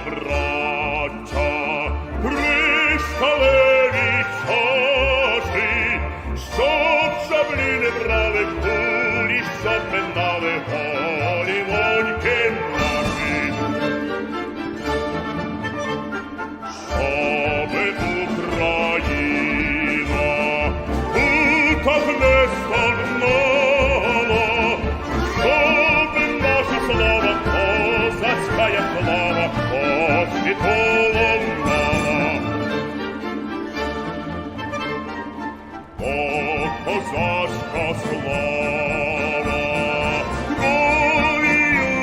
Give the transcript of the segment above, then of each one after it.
браття, при сталевій чаші, щоб шаблі не брали кулі, щоб минали голі воньки наші. Щоби Україна так не стогнала, щоби наша слава, козацька слава, по світу лунала. О, козацька слава, кров'ю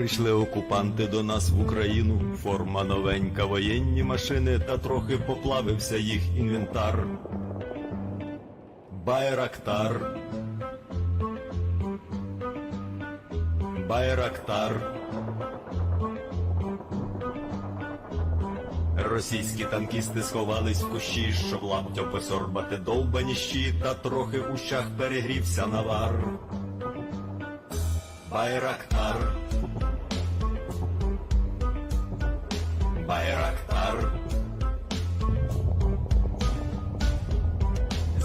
Прийшли окупанти до нас в Україну, форма новенька, воєнні машини, та трохи поплавився їх інвентар. Байрактар, Байрактар. Російські танкісти сховались в кущі, щоб лаптя посорбати довбані щі, та трохи в ущах перегрівся навар. Байрактар, Байрактар.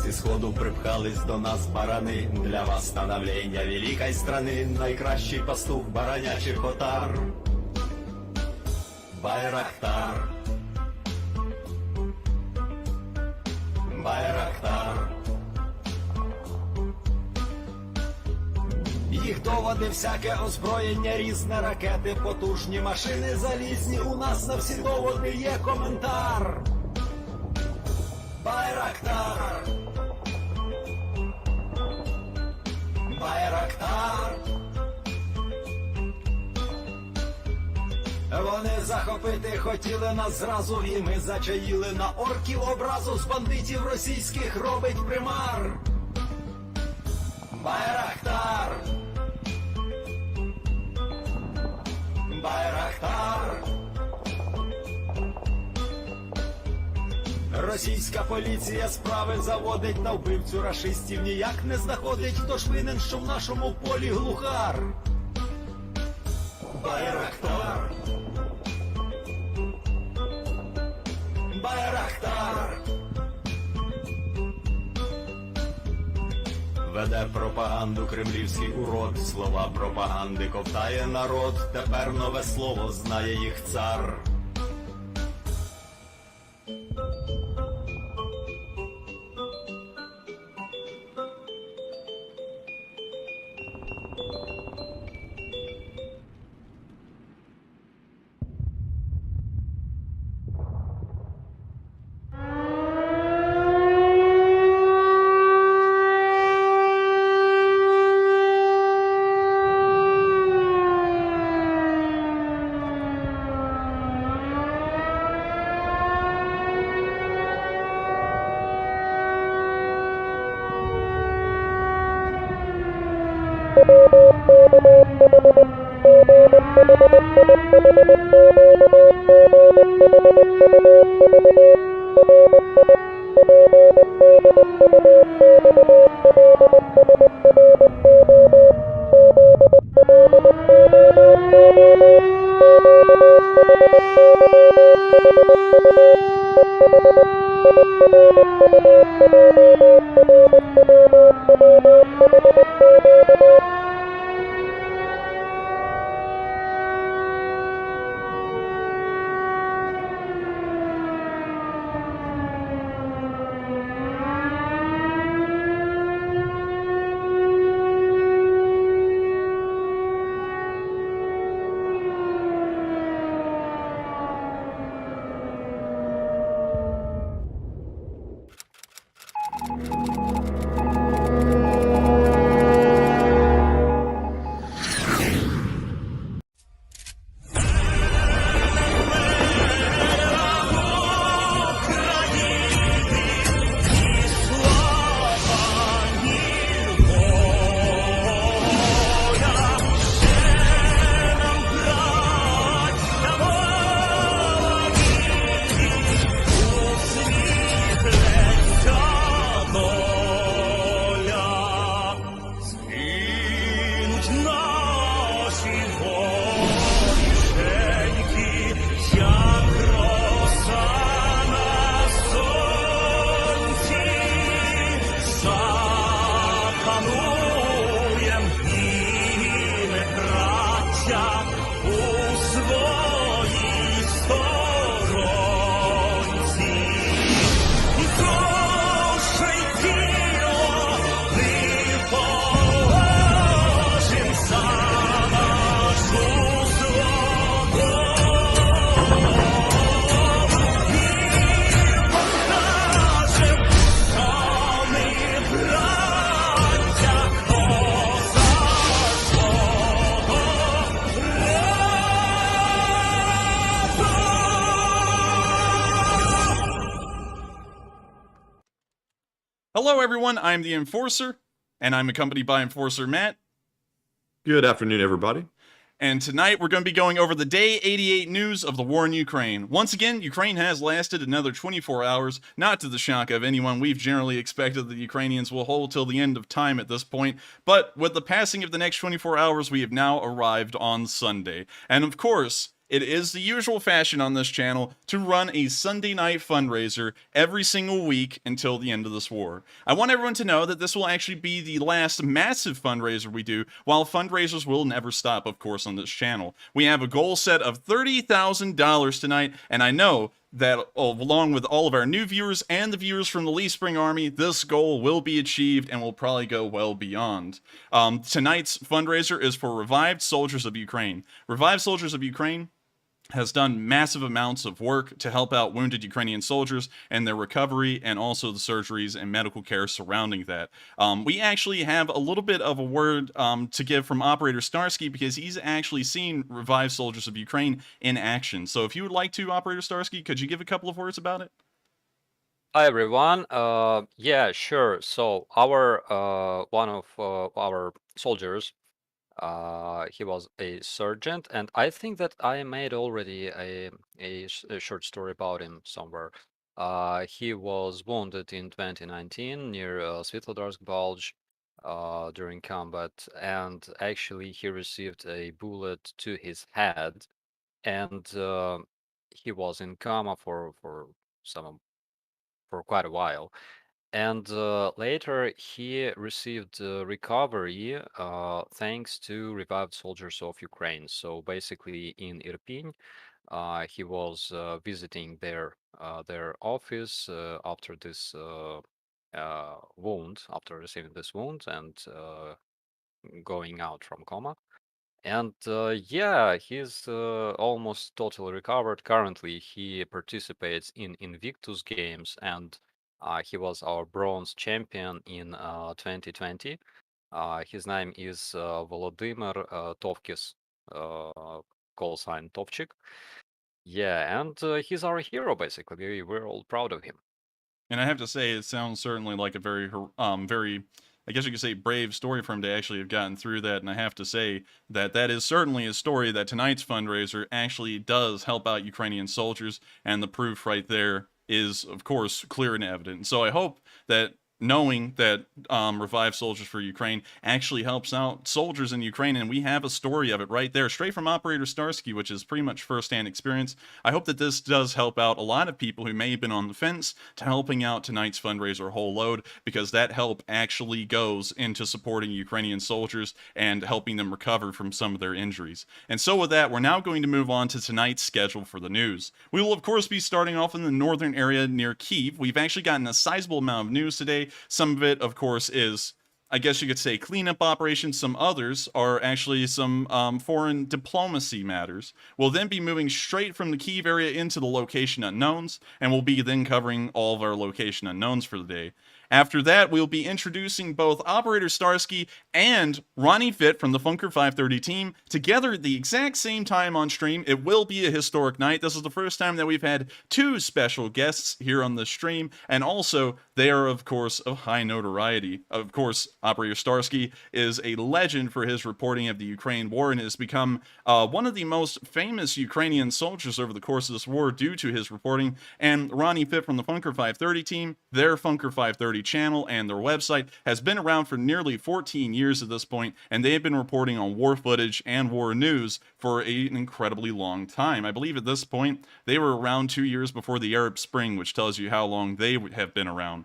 Зі сходу припхались до нас барани, для вас становлення великої страни, найкращий пастух баранячих отар. Байрактар, Байрактар. Їх доводи, всяке озброєння, різне, ракети, потужні машини залізні, у нас на всі доводи є коментар. Байрактар, Байрактар. Вони захопити хотіли нас зразу, і ми зачаїли на орків образу, з бандитів російських робить примар. Байрактар, Байрактар. Російська поліція справи заводить, на вбивцю рашистів ніяк не знаходить, хто ж винен, що в нашому полі глухар. Байрактар, Байрактар. Веде пропаганду кремлівський урод, слова пропаганди ковтає народ, тепер нове слово знає їх цар. Hello, everyone. I'm the Enforcer, and I'm accompanied by Enforcer Matt. Good afternoon, everybody. And tonight we're going to be going over the day 88 news of the war in Ukraine. Once again, Ukraine has lasted another 24 hours, not to the shock of anyone. We've generally expected the Ukrainians will hold till the end of time at this point, but with the passing of the next 24 hours, we have now arrived on Sunday. And of course, it is the usual fashion on this channel to run a Sunday night fundraiser every single week until the end of this war. I want everyone to know that this will actually be the last massive fundraiser we do, while fundraisers will never stop, of course, on this channel. We have a goal set of $30,000 tonight, and I know that along with all of our new viewers and the viewers from the Lee Spring Army, this goal will be achieved and will probably go well beyond. Tonight's fundraiser is for Revived Soldiers of Ukraine. Revived Soldiers of Ukraine has done massive amounts of work to help out wounded Ukrainian soldiers and their recovery, and also the surgeries and medical care surrounding that. We actually have a little bit of a word to give from Operator Starsky, because he's actually seen Revived Soldiers of Ukraine in action. So if you would like to, Operator Starsky, could you give a couple of words about it? Hi everyone. Yeah, sure. So our one of our soldiers, he was a sergeant, and I think that I made already a short story about him somewhere. He was wounded in 2019 near Svetlodarsk Bulge during combat, and actually he received a bullet to his head, and he was in coma for quite a while. And later he received recovery thanks to Revived Soldiers of Ukraine. So basically in Irpin, he was visiting their office after this wound, after receiving this wound and going out from coma. And yeah, he's almost totally recovered. Currently, he participates in Invictus Games, and he was our bronze champion in 2020. His name is Volodymyr Tovkis, call sign Tovchik. Yeah, and he's our hero, basically. We're all proud of him. And I have to say, it sounds certainly like a very, I guess you could say, brave story for him to actually have gotten through that. And I have to say that that is certainly a story that tonight's fundraiser actually does help out Ukrainian soldiers. And the proof right there is, of course, clear and evident. So I hope that knowing that Revived Soldiers for Ukraine actually helps out soldiers in Ukraine, and we have a story of it right there, straight from Operator Starsky, which is pretty much first-hand experience. I hope that this does help out a lot of people who may have been on the fence to helping out tonight's fundraiser whole load, because that help actually goes into supporting Ukrainian soldiers and helping them recover from some of their injuries. And so with that, we're now going to move on to tonight's schedule for the news. We will, of course, be starting off in the northern area near Kyiv. We've actually gotten a sizable amount of news today. Some of it, of course, is, I guess you could say, cleanup operations. Some others are actually some foreign diplomacy matters. We'll then be moving straight from the Kyiv area into the location unknowns, and we'll be then covering all of our location unknowns for the day. After that, we'll be introducing both Operator Starsky and Ronnie Fit from the Funker 530 team together at the exact same time on stream. It will be a historic night. This is the first time that we've had two special guests here on the stream, and also they are, of course, of high notoriety. Of course, Operator Starsky is a legend for his reporting of the Ukraine war and has become one of the most famous Ukrainian soldiers over the course of this war due to his reporting. And Ronnie Fit from the Funker 530 team, their Funker 530 channel and their website has been around for nearly 14 years at this point, and they have been reporting on war footage and war news for an incredibly long time. I believe at this point they were around 2 years before the Arab Spring, which tells you how long they have been around.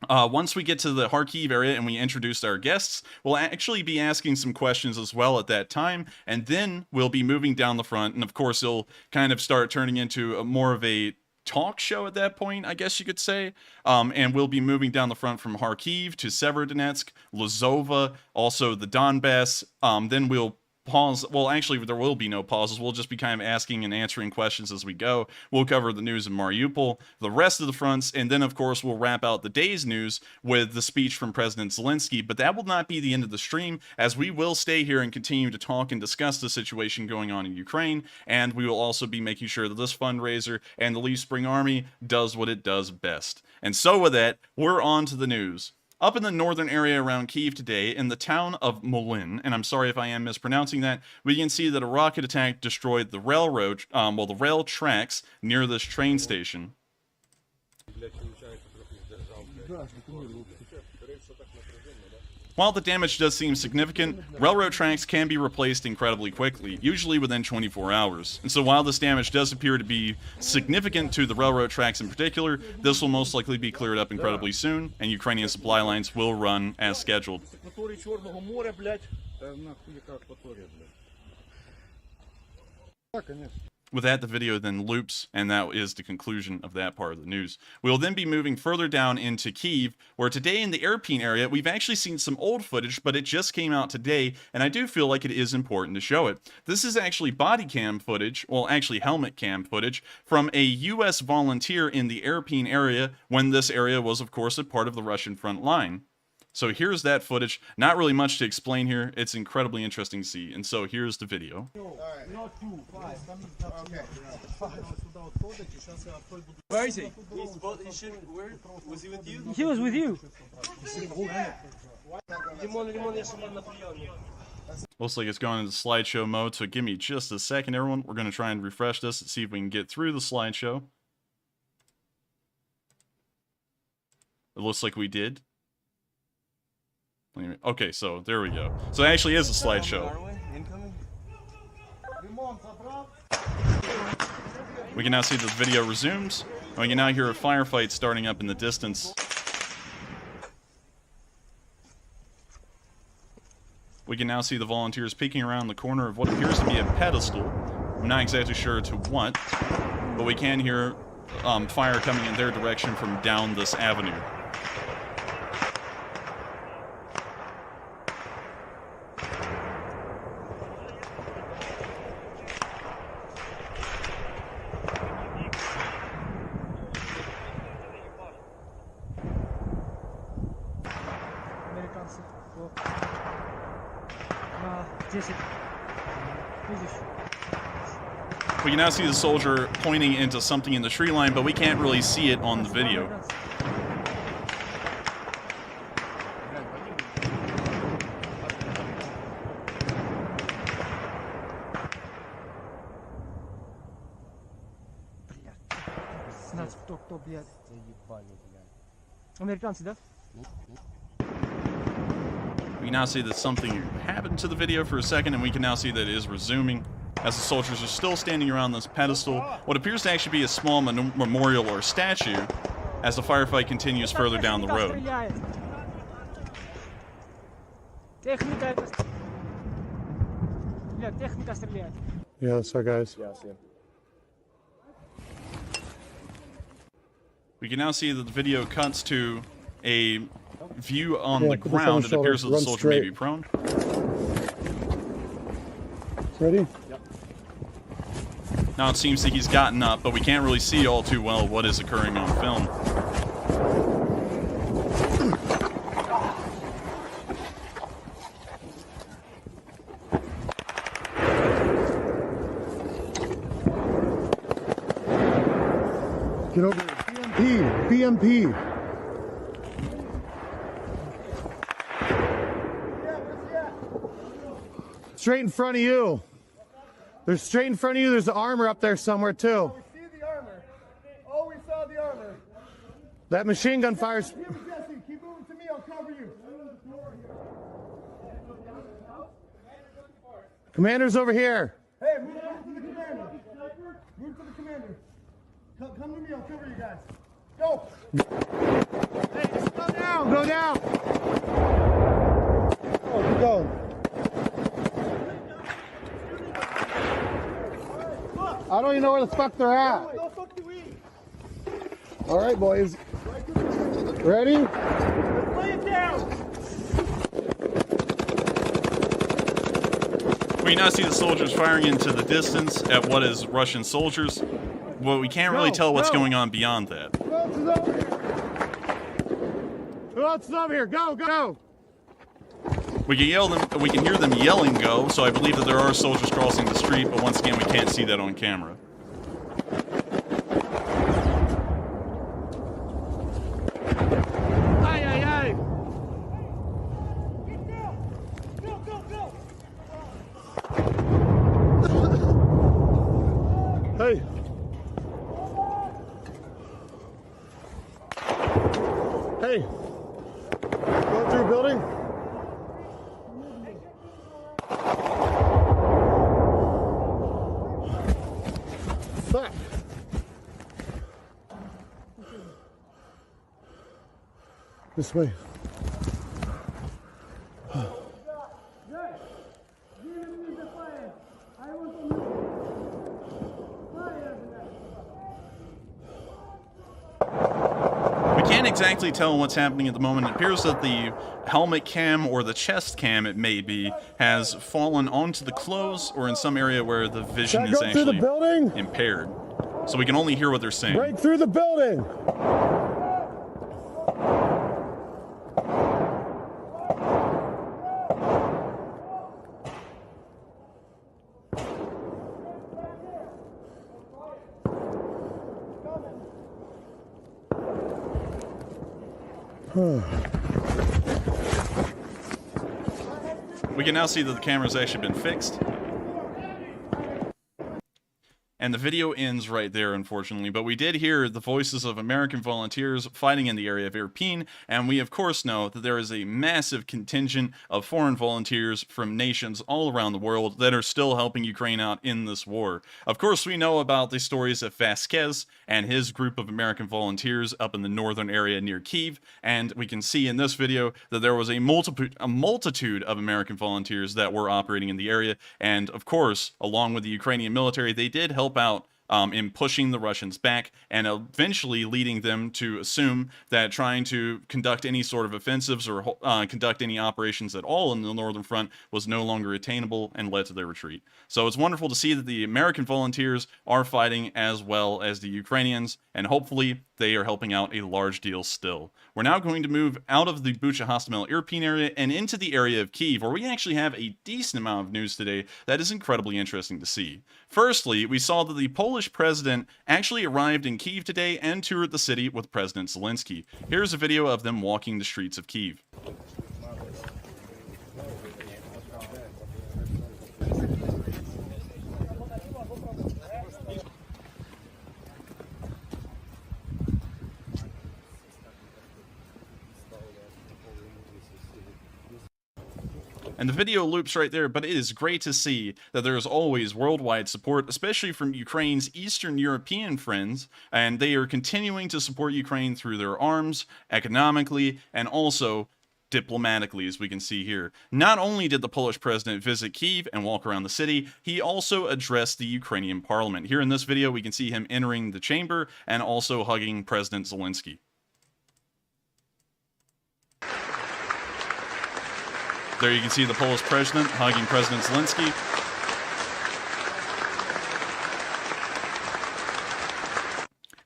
Once we get to the Kharkiv area and we introduce our guests, we'll actually be asking some questions as well at that time, and then we'll be moving down the front, and of course it'll kind of start turning into more of a talk show at that point, I guess you could say. And we'll be moving down the front from Kharkiv to Severodonetsk, Lozova, also the Donbass. Then we'll pause. Well, actually, there will be no pauses. We'll just be kind of asking and answering questions as we go. We'll cover the news in Mariupol, the rest of the fronts, and then, of course, we'll wrap out the day's news with the speech from President Zelensky. But that will not be the end of the stream, as we will stay here and continue to talk and discuss the situation going on in Ukraine, and we will also be making sure that this fundraiser and the Leaf Spring Army does what it does best. And so with that, we're on to the news. Up in the northern area around Kyiv today, in the town of Molin, and I'm sorry if I am mispronouncing that, we can see that a rocket attack destroyed the railroad, the rail tracks near this train station. While the damage does seem significant, railroad tracks can be replaced incredibly quickly, usually within 24 hours. And so while this damage does appear to be significant to the railroad tracks in particular, this will most likely be cleared up incredibly soon, and Ukrainian supply lines will run as scheduled. With that, the video then loops, and that is the conclusion of that part of the news. We will then be moving further down into Kyiv, where today in the Irpin area, we've actually seen some old footage, but it just came out today, and I do feel like it is important to show it. This is actually body cam footage, well, actually helmet cam footage, from a U.S. volunteer in the Irpin area, when this area was, of course, a part of the Russian front line. So here's that footage. Not really much to explain here. It's incredibly interesting to see. And so here's the video. Where is he? Was he with you? He was with you. Looks like it's gone into slideshow mode, so give me just a second, everyone. We're going to try and refresh this and see if we can get through the slideshow. It looks like we did. Okay, so there we go. So it actually is a slideshow. We can now see the video resumes, and we can now hear a firefight starting up in the distance. We can now see the volunteers peeking around the corner of what appears to be a pedestal. I'm not exactly sure to what, but we can hear fire coming in their direction from down this avenue. We can now see the soldier pointing into something in the tree line, but we can't really see it on the video. We can now see that something happened to the video for a second, and we can now see that it is resuming as the soldiers are still standing around this pedestal, what appears to actually be a small memorial or statue, as the firefight continues further down the road. Yeah, that's our guys. We can now see that the video cuts to a view on the ground. It appears that the soldier may be prone. Ready? Yep. Now it seems that he's gotten up, but we can't really see all too well what is occurring on film. Get over here. BMP. Straight in front of you. There's straight in front of you. There's the armor up there somewhere too. We see the armor. Oh, we saw the armor. That machine gun fires. Jesse, keep moving to me. I'll cover you. Commander's over here. Hey, move to the commander. Move to the commander. Come to me. I'll cover you guys. Go. Hey, just go down. Go down. Oh, keep going. I don't even know where the fuck they're at. Go fuck do we? All right, boys. Ready? Lay it down. We now see the soldiers firing into the distance at what is Russian soldiers. Well, we can't really tell what's going on beyond that. Who else is over here? Who else is over here? Go, go! We can yell them. We can hear them yelling "Go!" So I believe that there are soldiers crossing the street, but once again, we can't see that on camera. Aye, aye, aye! Hey! Hey! Going through a building? Fuck! This way. Can't exactly tell what's happening at the moment. It appears that the helmet cam or the chest cam, it may be, has fallen onto the clothes or in some area where the vision is actually impaired. So we can only hear what they're saying. Break through the building! We can now see that the camera's actually been fixed. And the video ends right there, unfortunately. But we did hear the voices of American volunteers fighting in the area of Irpin, and we of course know that there is a massive contingent of foreign volunteers from nations all around the world that are still helping Ukraine out in this war. Of course, we know about the stories of Vasquez and his group of American volunteers up in the northern area near Kyiv, and we can see in this video that there was a multitude of American volunteers that were operating in the area, and of course, along with the Ukrainian military, they did help out in pushing the Russians back and eventually leading them to assume that trying to conduct any sort of offensives or conduct any operations at all in the northern front was no longer attainable and led to their retreat. So it's wonderful to see that the American volunteers are fighting as well as the Ukrainians, and hopefully they are helping out a large deal still. We're now going to move out of the Bucha Hostomel Irpin area and into the area of Kyiv, where we actually have a decent amount of news today that is incredibly interesting to see. Firstly, we saw that the Polish president actually arrived in Kyiv today and toured the city with President Zelensky. Here's a video of them walking the streets of Kyiv. And the video loops right there, but it is great to see that there is always worldwide support, especially from Ukraine's Eastern European friends, and they are continuing to support Ukraine through their arms, economically, and also diplomatically, as we can see here. Not only did the Polish president visit Kyiv and walk around the city, he also addressed the Ukrainian parliament. Here in this video, we can see him entering the chamber and also hugging President Zelensky. There you can see the Polish president hugging President Zelensky.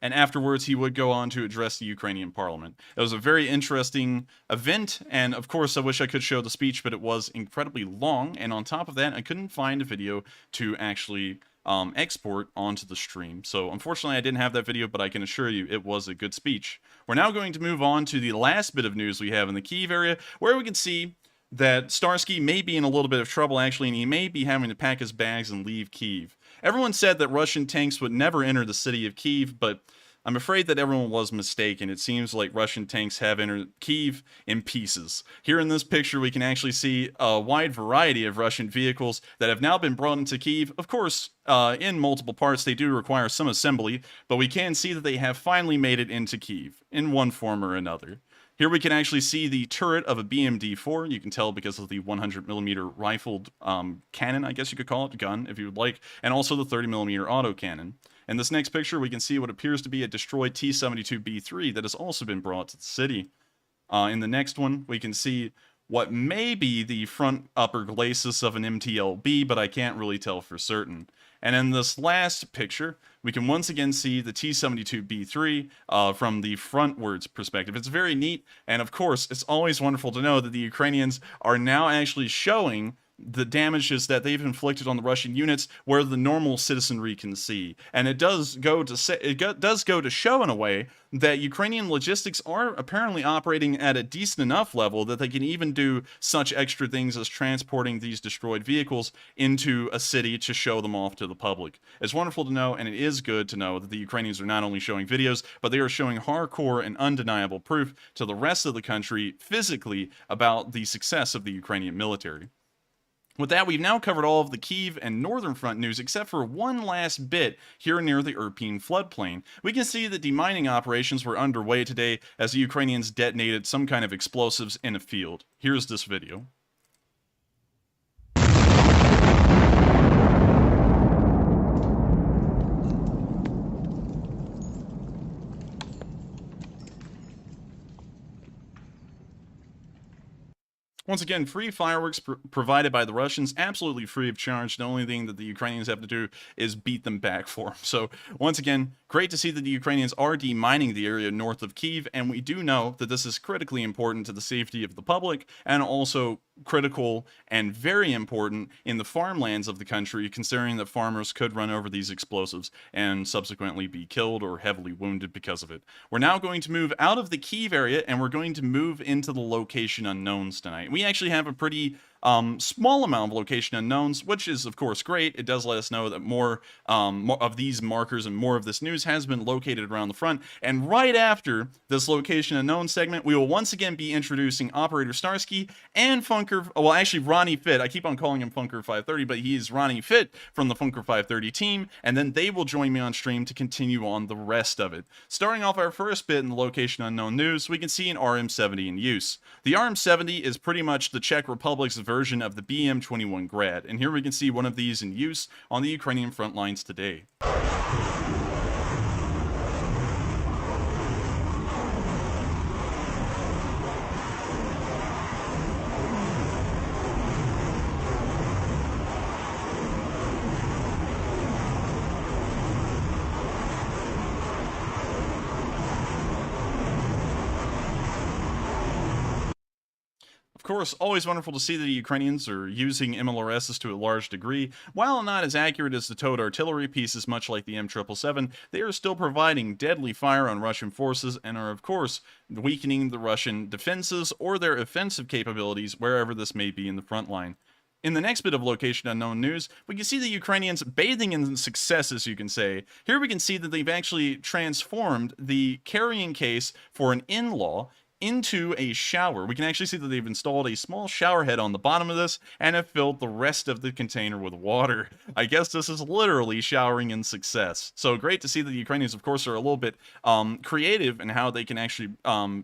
And afterwards, he would go on to address the Ukrainian parliament. It was a very interesting event, and of course, I wish I could show the speech, but it was incredibly long, and on top of that, I couldn't find a video to actually export onto the stream. So unfortunately, I didn't have that video, but I can assure you it was a good speech. We're now going to move on to the last bit of news we have in the Kyiv area, where we can see that Starsky may be in a little bit of trouble, actually, and he may be having to pack his bags and leave Kyiv. Everyone said that Russian tanks would never enter the city of Kyiv, but I'm afraid that everyone was mistaken. It seems like Russian tanks have entered Kyiv in pieces. Here in this picture, we can actually see a wide variety of Russian vehicles that have now been brought into Kyiv. Of course, in multiple parts, they do require some assembly, but we can see that they have finally made it into Kyiv in one form or another. Here we can actually see the turret of a BMD-4. You can tell because of the 100mm rifled cannon, I guess you could call it, gun, if you would like, and also the 30mm autocannon. In this next picture, we can see what appears to be a destroyed T-72B3 that has also been brought to the city. In the next one, we can see what may be the front upper glacis of an MTLB, but I can't really tell for certain. And in this last picture, we can once again see the T-72B3 from the frontwards perspective. It's very neat, and of course, it's always wonderful to know that the Ukrainians are now actually showing the damages that they've inflicted on the Russian units where the normal citizenry can see. And it does go to show in a way that Ukrainian logistics are apparently operating at a decent enough level that they can even do such extra things as transporting these destroyed vehicles into a city to show them off to the public. It's wonderful to know, and it is good to know that the Ukrainians are not only showing videos, but they are showing hardcore and undeniable proof to the rest of the country physically about the success of the Ukrainian military. With that, we've now covered all of the Kyiv and Northern Front news except for one last bit here near the Irpin floodplain. We can see that demining operations were underway today as the Ukrainians detonated some kind of explosives in a field. Here's this video. Once again, free fireworks provided by the Russians, absolutely free of charge. The only thing that the Ukrainians have to do is beat them back for them. So, once again, great to see that the Ukrainians are demining the area north of Kyiv, and we do know that this is critically important to the safety of the public, and also critical and very important in the farmlands of the country, considering that farmers could run over these explosives and subsequently be killed or heavily wounded because of it. We're now going to move out of the Kyiv area, and we're going to move into the location unknowns tonight. We actually have a pretty small amount of location unknowns, which is of course great. It does let us know that more of these markers and more of this news has been located around the front. And right after this location unknown segment, we will once again be introducing Operator Starsky and Ronnie Fit. I keep on calling him Funker 530, but he is Ronnie Fit from the Funker 530 team, and then they will join me on stream to continue on the rest of it. Starting off our first bit in the location unknown news, we can see an RM-70 in use. The RM-70 is pretty much the Czech Republic's version of the BM-21 Grad, and here we can see one of these in use on the Ukrainian front lines today. Of course, always wonderful to see that the Ukrainians are using MLRSs to a large degree. While not as accurate as the towed artillery pieces, much like the M777, they are still providing deadly fire on Russian forces and are, of course, weakening the Russian defenses or their offensive capabilities wherever this may be in the front line. In the next bit of location unknown news, we can see the Ukrainians bathing in success, as you can say. Here we can see that they've actually transformed the carrying case for an in-law into a shower. We can actually see that they've installed a small shower head on the bottom of this and have filled the rest of the container with water. I guess this is literally showering in success. So great to see that the Ukrainians, of course, are a little bit creative in how they can actually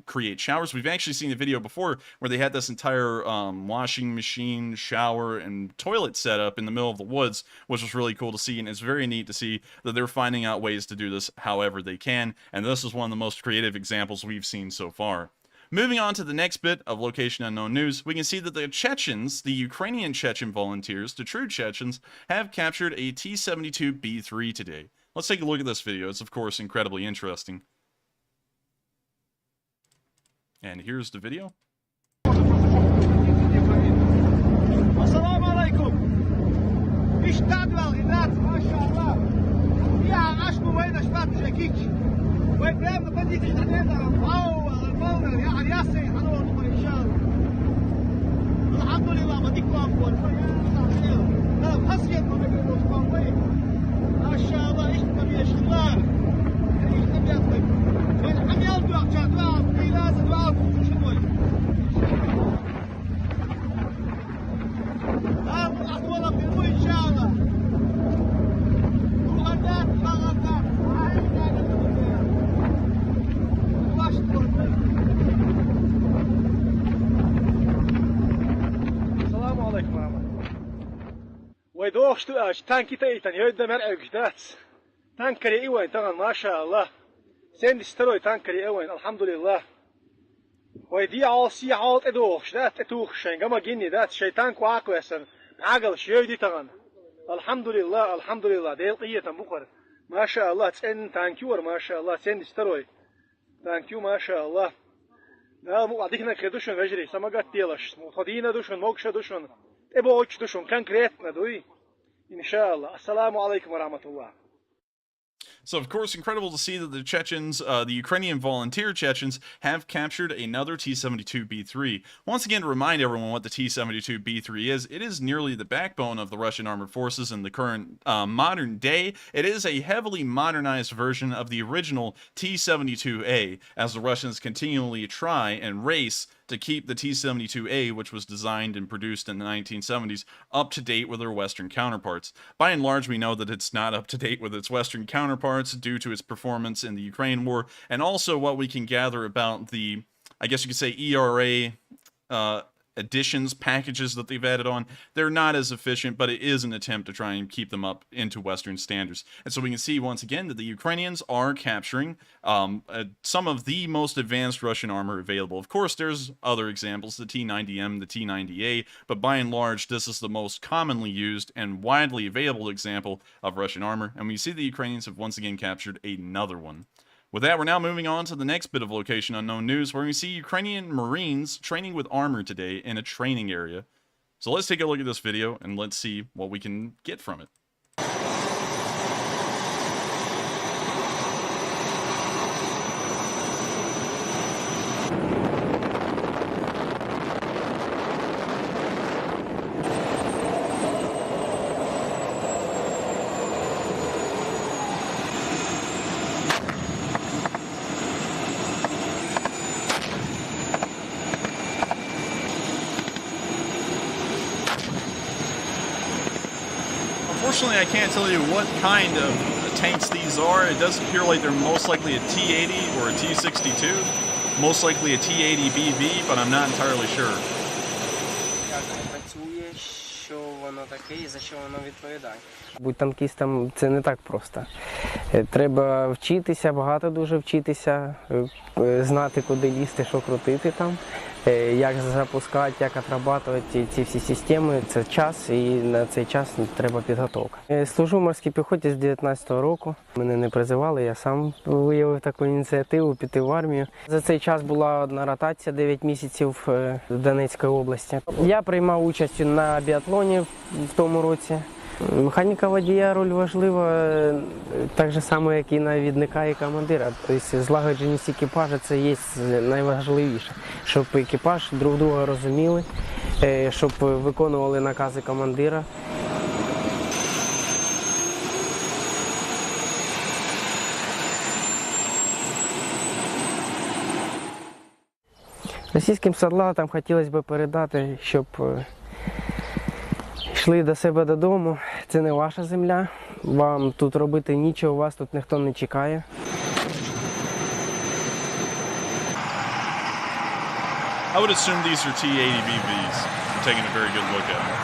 create showers. We've actually seen a video before where they had this entire washing machine, shower, and toilet setup in the middle of the woods, which was really cool to see, and it's very neat to see that they're finding out ways to do this however they can, and this is one of the most creative examples we've seen so far. Moving on to the next bit of location unknown news, we can see that the Chechens, the Ukrainian Chechen volunteers, the true Chechens, have captured a T-72B3 today. Let's take a look at this video. It's, of course, incredibly interesting. And here's the video. Assalamu alaikum. Ishtadwal idat, mashallah. Ya ashku wayna shbat jakik. ويبقى بدي تحديدا الموضوع يعني ياسي حنوض ان شاء الله الحمد لله بديك وافور لا بحسيت ما بيقولوا فاوي ما شاء الله ايش تبي ايش الله ايش تبي اطلب وين عم يلدوا اخشوا في لازم واقف شنو لا والله بيقولوا ان شاء الله وغدات غدات ويدوخ شتوش تانكي تايتان يودم مرعب جدات تانكري ايوين طبعا ما شاء الله سين استروي تانكري ايوين الحمد لله ويدي عاصي عاط ادوخ شدات اتوخ شين قام جيني ذات شيطان كواكو يسن عقل شيء دي تغن الحمد لله الحمد لله ديل قية بقر ما شاء الله تسن تانكيور ما شاء الله تسن استروي تانكيو ما شاء الله لا مو عديكنا كدوشن غجري سماقات ديلش مخدينا دوشن موكشا دوشن ابوش دوشن كونكريتنا دوي إن شاء الله السلام عليكم ورحمة الله. So, of course, incredible to see that the Chechens, the Ukrainian volunteer Chechens, have captured another T-72B3. Once again, to remind everyone what the T-72B3 is, it is nearly the backbone of the Russian armored forces in the current modern day. It is a heavily modernized version of the original T-72A, as the Russians continually try and race to keep the T-72A, which was designed and produced in the 1970s, up to date with their Western counterparts. By and large, we know that it's not up to date with its Western counterparts due to its performance in the Ukraine war, and also what we can gather about the, I guess you could say, ERA additions, packages that they've added on. They're not as efficient, but it is an attempt to try and keep them up into Western standards. And so we can see once again that the Ukrainians are capturing some of the most advanced Russian armor available. Of course, there's other examples, the T-90M, the T-90A, but by and large, this is the most commonly used and widely available example of Russian armor. And we see the Ukrainians have once again captured another one. With that, we're now moving on to the next bit of location unknown news, where we see Ukrainian Marines training with armor today in a training area. So let's take a look at this video and let's see what we can get from it. Unfortunately, I can't tell you what kind of tanks these are. It does appear like they're most likely a T-80 or a T-62. Most likely a T-80BV, but I'm not entirely sure. Бути танкістом – це не так просто. Треба вчитися, багато дуже вчитися, знати, куди лізти, що крутити там, як запускати, як отрабатувати ці всі системи. Це час, і на цей час треба підготовка. Служу в морській піхоті з 19-го року. Мене не призивали, я сам виявив таку ініціативу піти в армію. За цей час була одна ротація 9 місяців в Донецькій області. Я приймав участь на біатлоні в тому році. Механіка водія роль важлива, так же само, як і навідника і командира. Тобто злагодженість екіпажа – це є найважливіше, щоб екіпаж друг друга розуміли, щоб виконували накази командира. Російським солдатам хотілося б передати, щоб йшли до себе додому. Це не ваша земля, вам тут робити нічого, вас тут ніхто не чекає. I would assume these are T-80BVs. I'm taking a very good look at them.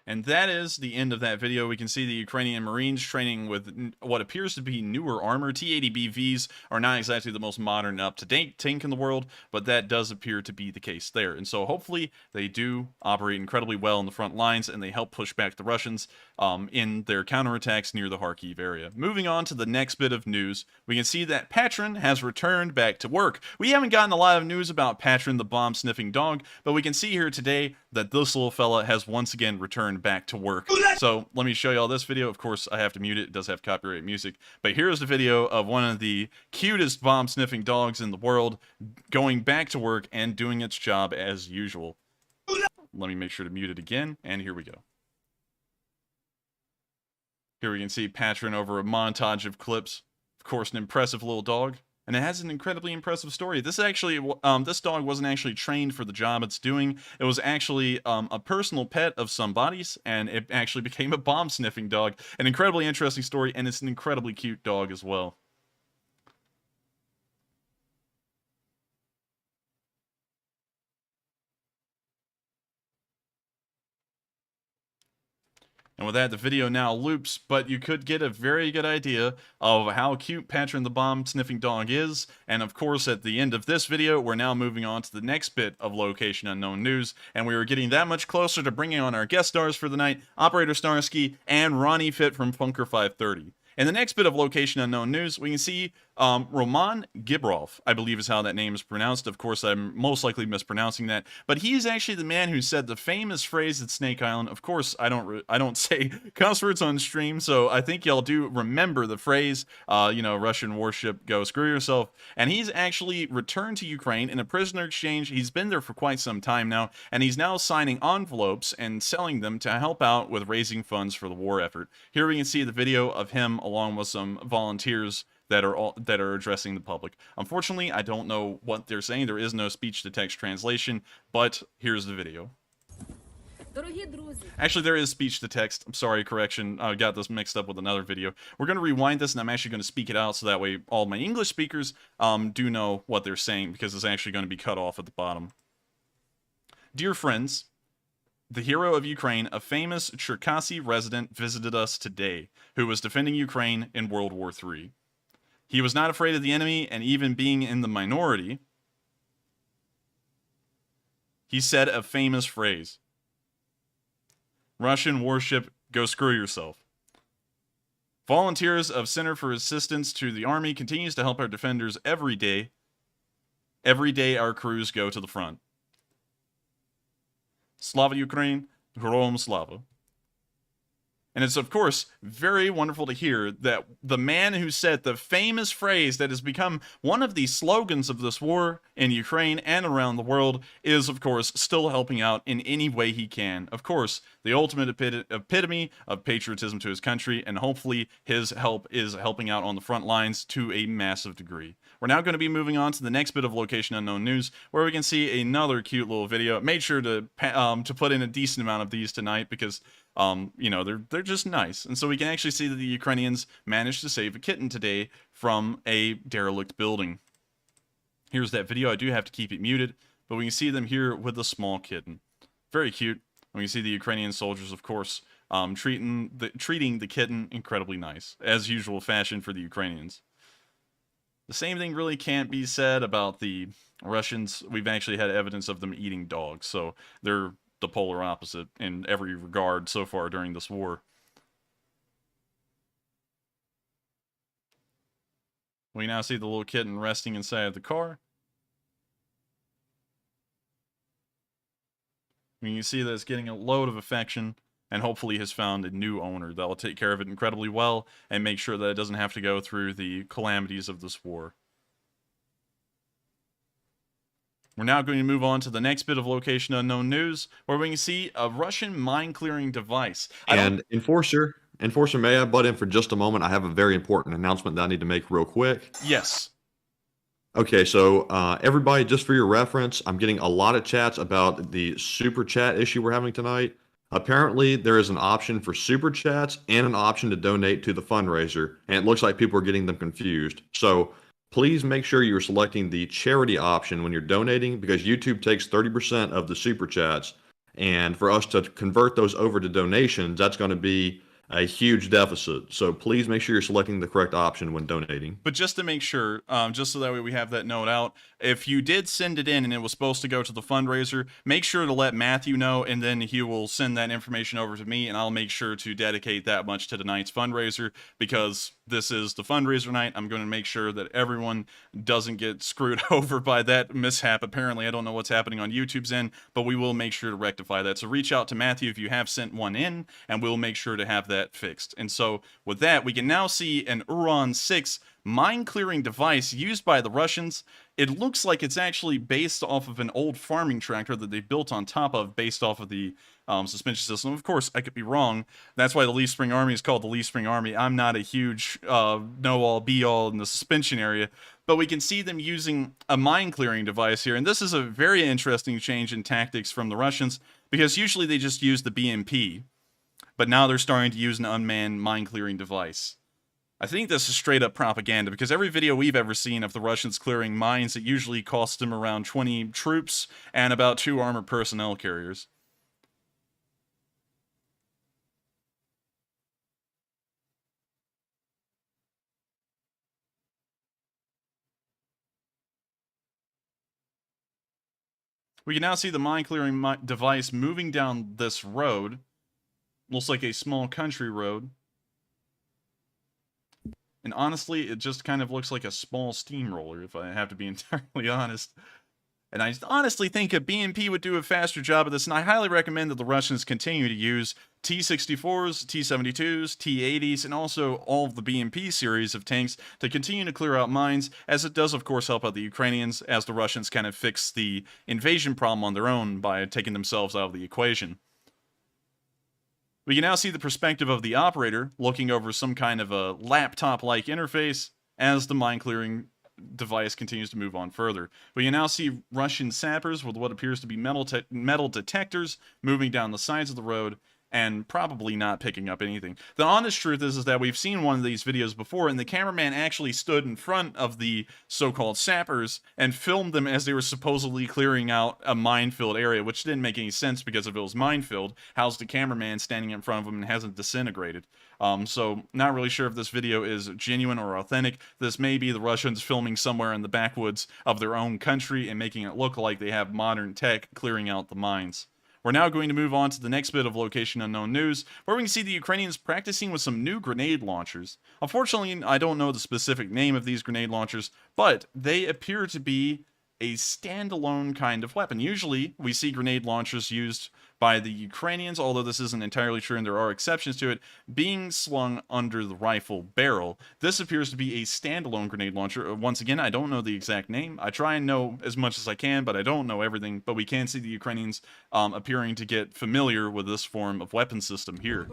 And that is the end of that video. We can see the Ukrainian Marines training with what appears to be newer armor. T-80BVs are not exactly the most modern, up-to-date tank in the world, but that does appear to be the case there. And so hopefully they do operate incredibly well in the front lines, and they help push back the Russians in their counterattacks near the Kharkiv area. Moving on to the next bit of news, we can see that Patron has returned back to work. We haven't gotten a lot of news about Patron, the bomb-sniffing dog, but we can see here today that this little fella has once again returned back to work. So let me show you all this video. Of course, I have to mute it. It does have copyright music. But here's the video of one of the cutest bomb-sniffing dogs in the world going back to work and doing its job as usual. Let me make sure to mute it again, and here we go. Here we can see Patron over a montage of clips. Of course, an impressive little dog. And it has an incredibly impressive story. This actually, this dog wasn't actually trained for the job it's doing. It was actually a personal pet of somebody's, and it actually became a bomb-sniffing dog. An incredibly interesting story, and it's an incredibly cute dog as well. And with that, the video now loops, but you could get a very good idea of how cute Patron the Bomb Sniffing Dog is. And of course, at the end of this video, we're now moving on to the next bit of Location Unknown news. And we were getting that much closer to bringing on our guest stars for the night, Operator Starsky and Ronnie Fit from Funker 530. In the next bit of Location Unknown news, we can see Roman Gibrov, I believe is how that name is pronounced. Of course, I'm most likely mispronouncing that, but he's actually the man who said the famous phrase at Snake Island. Of course, I don't say cuss words on stream, so I think y'all do remember the phrase, Russian warship, go screw yourself. And he's actually returned to Ukraine in a prisoner exchange. He's been there for quite some time now, and he's now signing envelopes and selling them to help out with raising funds for the war effort. Here we can see the video of him along with some volunteers that are addressing the public. Unfortunately, I don't know what they're saying. There is no speech-to-text translation, but here's the video. Actually, there is speech-to-text. I'm sorry, correction. I got this mixed up with another video. We're going to rewind this, and I'm actually going to speak it out so that way all my English speakers do know what they're saying, because it's actually going to be cut off at the bottom. Dear friends, the hero of Ukraine, a famous Cherkasy resident, visited us today, who was defending Ukraine in World War III. He was not afraid of the enemy, and even being in the minority, he said a famous phrase. Russian warship, go screw yourself. Volunteers of Center for Assistance to the Army continues to help our defenders every day. Every day our crews go to the front. Slava Ukraine, Heroям Slava. And it's, of course, very wonderful to hear that the man who said the famous phrase that has become one of the slogans of this war in Ukraine and around the world is, of course, still helping out in any way he can. Of course, the ultimate epitome of patriotism to his country, and hopefully his help is helping out on the front lines to a massive degree. We're now going to be moving on to the next bit of Location Unknown news, where we can see another cute little video. Made sure to put in a decent amount of these tonight because they're just nice. And so we can actually see that the Ukrainians managed to save a kitten today from a derelict building. Here's that video. I do have to keep it muted, but we can see them here with a small kitten. Very cute. And we can see the Ukrainian soldiers, of course, treating the kitten incredibly nice, as usual fashion for the Ukrainians. The same thing really can't be said about the Russians. We've actually had evidence of them eating dogs, so they're the polar opposite in every regard so far during this war. We now see the little kitten resting inside of the car. You can see that it's getting a load of affection, and hopefully has found a new owner that will take care of it incredibly well and make sure that it doesn't have to go through the calamities of this war. We're now going to move on to the next bit of Location Unknown news, where we can see a Russian mine-clearing device. And Enforcer, may I butt in for just a moment? I have a very important announcement that I need to make real quick. Yes. Okay, so everybody, just for your reference, I'm getting a lot of chats about the super chat issue we're having tonight. Apparently, there is an option for super chats and an option to donate to the fundraiser, and it looks like people are getting them confused. So please make sure you're selecting the charity option when you're donating, because YouTube takes 30% of the super chats, and for us to convert those over to donations, that's going to be a huge deficit. So please make sure you're selecting the correct option when donating. But just to make sure, just so that way we have that note out, if you did send it in and it was supposed to go to the fundraiser, make sure to let Matthew know, and then he will send that information over to me, and I'll make sure to dedicate that much to tonight's fundraiser, because this is the fundraiser night. I'm going to make sure that everyone doesn't get screwed over by that mishap. Apparently, I don't know what's happening on YouTube's end, but we will make sure to rectify that. So reach out to Matthew if you have sent one in, and we'll make sure to have that fixed. And so with that, we can now see an Uran 6 mine-clearing device used by the Russians. It looks like it's actually based off of an old farming tractor that they built on top of, based off of the suspension system. Of course, I could be wrong. That's why the Leaf Spring Army is called the Leaf Spring Army. I'm not a huge know-all, be-all in the suspension area, but we can see them using a mine-clearing device here, and this is a very interesting change in tactics from the Russians, because usually they just use the BMP, but now they're starting to use an unmanned mine-clearing device. I think this is straight up propaganda, because every video we've ever seen of the Russians clearing mines, it usually costs them around 20 troops and about 2 armored personnel carriers. We can now see the mine-clearing device moving down this road. Looks like a small country road. And honestly, it just kind of looks like a small steamroller, if I have to be entirely honest. And I honestly think a BMP would do a faster job of this, and I highly recommend that the Russians continue to use T-64s, T-72s, T-80s, and also all of the BMP series of tanks to continue to clear out mines, as it does, of course, help out the Ukrainians, as the Russians kind of fix the invasion problem on their own by taking themselves out of the equation. We can now see the perspective of the operator looking over some kind of a laptop-like interface as the mine-clearing device continues to move on further. We can now see Russian sappers with what appears to be metal detectors moving down the sides of the road and probably not picking up anything. The honest truth is that we've seen one of these videos before, and the cameraman actually stood in front of the so-called sappers and filmed them as they were supposedly clearing out a minefield area, which didn't make any sense because if it was minefield, how's the cameraman standing in front of them and hasn't disintegrated? So not really sure if this video is genuine or authentic. This may be the Russians filming somewhere in the backwoods of their own country and making it look like they have modern tech clearing out the mines. We're now going to move on to the next bit of Location Unknown news, where we can see the Ukrainians practicing with some new grenade launchers. Unfortunately, I don't know the specific name of these grenade launchers, but they appear to be a standalone kind of weapon. Usually, we see grenade launchers used by the Ukrainians, although this isn't entirely true and there are exceptions to it, being slung under the rifle barrel. This appears to be a standalone grenade launcher. Once again, I don't know the exact name. I try and know as much as I can, but I don't know everything. But we can see the Ukrainians appearing to get familiar with this form of weapon system here.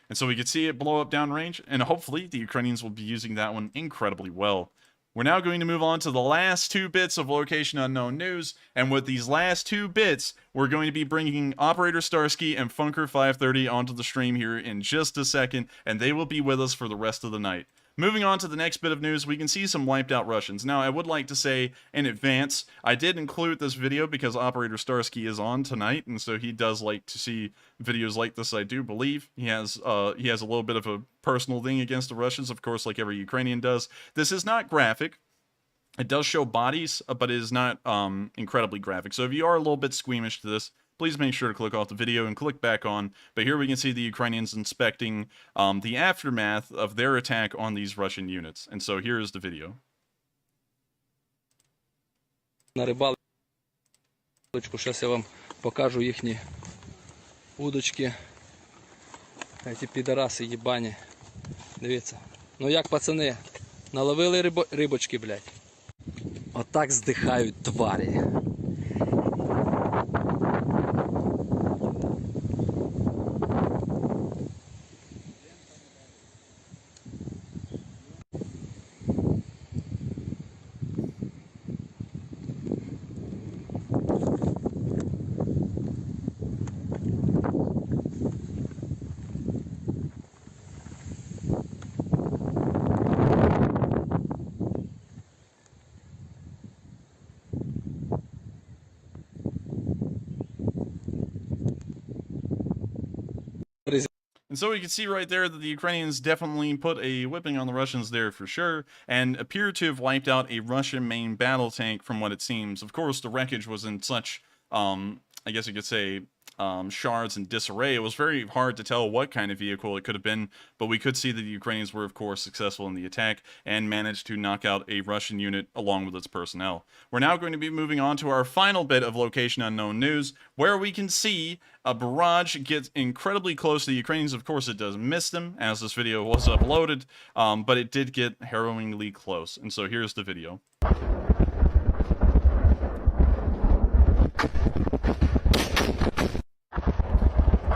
And so we could see it blow up downrange, and hopefully the Ukrainians will be using that one incredibly well. We're now going to move on to the last two bits of Location Unknown news, and with these last two bits, we're going to be bringing Operator Starsky and Funker530 onto the stream here in just a second, and they will be with us for the rest of the night. Moving on to the next bit of news, we can see some wiped out Russians. Now, I would like to say in advance, I did include this video because Operator Starsky is on tonight, and so he does like to see videos like this, I do believe. He has a little bit of a personal thing against the Russians, of course, like every Ukrainian does. This is not graphic. It does show bodies, but it is not incredibly graphic. So if you are a little bit squeamish to this, please make sure to click off the video and click back on. But here we can see the Ukrainians inspecting the aftermath of their attack on these Russian units. And so here is the video. На рибалочку, зараз я вам покажу їхні удочки. Ці підараси їбані. Дивіться. Ну як, пацани, наловили рибочки, блядь. Отак здихають тварі. And so we can see right there that the Ukrainians definitely put a whipping on the Russians there for sure, and appear to have wiped out a Russian main battle tank from what it seems. Of course, the wreckage was in such, I guess you could say, shards and disarray. It was very hard to tell what kind of vehicle it could have been, but we could see that the Ukrainians were, of course, successful in the attack and managed to knock out a Russian unit along with its personnel. We're now going to be moving on to our final bit of Location Unknown news, where we can see a barrage get incredibly close to the Ukrainians. Of course, it does miss them, as this video was uploaded, but it did get harrowingly close. And so here's the video.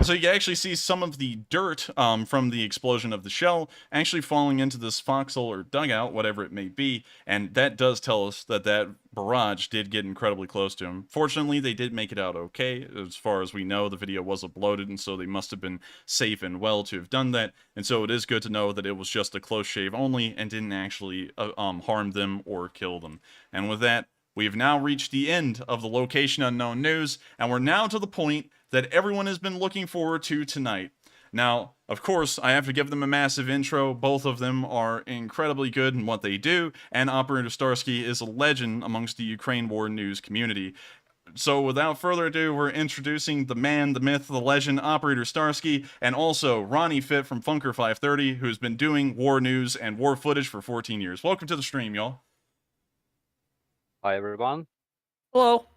So you can actually see some of the dirt from the explosion of the shell actually falling into this foxhole or dugout, whatever it may be, and that does tell us that that barrage did get incredibly close to him. Fortunately, they did make it out okay. As far as we know, the video was uploaded, and so they must have been safe and well to have done that, and so it is good to know that it was just a close shave only and didn't actually harm them or kill them. And with that, we have now reached the end of the Location Unknown news, and we're now to the point that everyone has been looking forward to tonight. Now, of course, I have to give them a massive intro. Both of them are incredibly good in what they do, and Operator Starsky is a legend amongst the Ukraine war news community. So, without further ado, we're introducing the man, the myth, the legend, Operator Starsky, and also Ronnie Fit from Funker 530, who's been doing war news and war footage for 14 years. Welcome to the stream, y'all. Hi, everyone. Hello.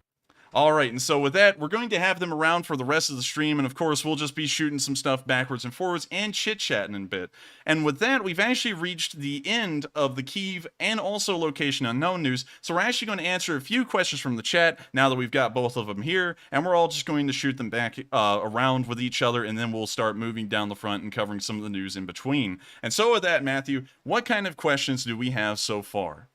All right, and so with that, we're going to have them around for the rest of the stream, and of course, we'll just be shooting some stuff backwards and forwards and chit-chatting a bit. And with that, we've actually reached the end of the Kyiv and also Location Unknown news, so we're actually going to answer a few questions from the chat now that we've got both of them here, and we're all just going to shoot them back around with each other, and then we'll start moving down the front and covering some of the news in between. And so with that, Matthew, what kind of questions do we have so far?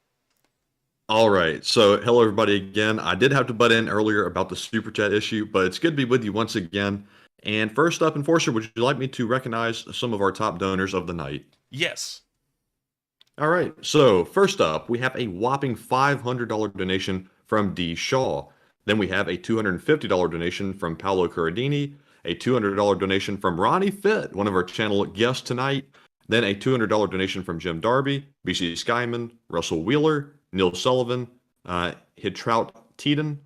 All right. So, hello, everybody, again. I did have to butt in earlier about the Super Chat issue, but it's good to be with you once again. And first up, Enforcer, would you like me to recognize some of our top donors of the night? Yes. All right. So, first up, we have a whopping $500 donation from D. Shaw. Then we have a $250 donation from Paolo Corradini, a $200 donation from Ronnie Fit, one of our channel guests tonight. Then a $200 donation from Jim Darby, BC Skyman, Russell Wheeler, Neil Sullivan, Hitrout Teeden,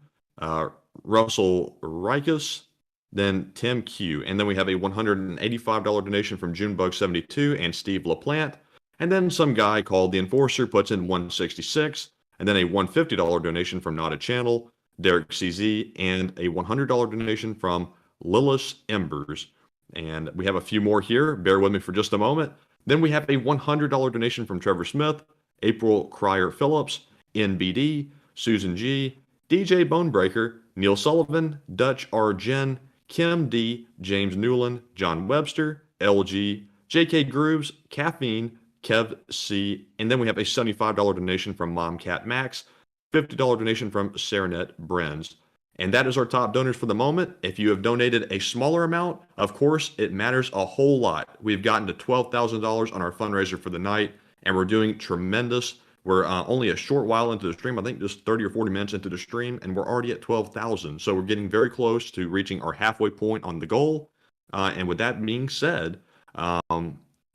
Russell Rikus, then Tim Q. And then we have a $185 donation from Junebug72 and Steve LaPlante. And then some guy called The Enforcer puts in $166. And then a $150 donation from Not a Channel, Derek CZ, and a $100 donation from Lillis Embers. And we have a few more here. Bear with me for just a moment. Then we have a $100 donation from Trevor Smith, April Cryer Phillips, NBD, Susan G, DJ Bonebreaker, Neil Sullivan, Dutch R. Jen, Kim D, James Newland, John Webster, LG, JK Grooves, Caffeine, Kev C, and then we have a $75 donation from Momcat Max, $50 donation from Saranet Brenz. And that is our top donors for the moment. If you have donated a smaller amount, of course, it matters a whole lot. We've gotten to $12,000 on our fundraiser for the night, and we're doing tremendous. We're only a short while into the stream, I think just 30 or 40 minutes into the stream, and we're already at 12,000. So we're getting very close to reaching our halfway point on the goal. And with that being said,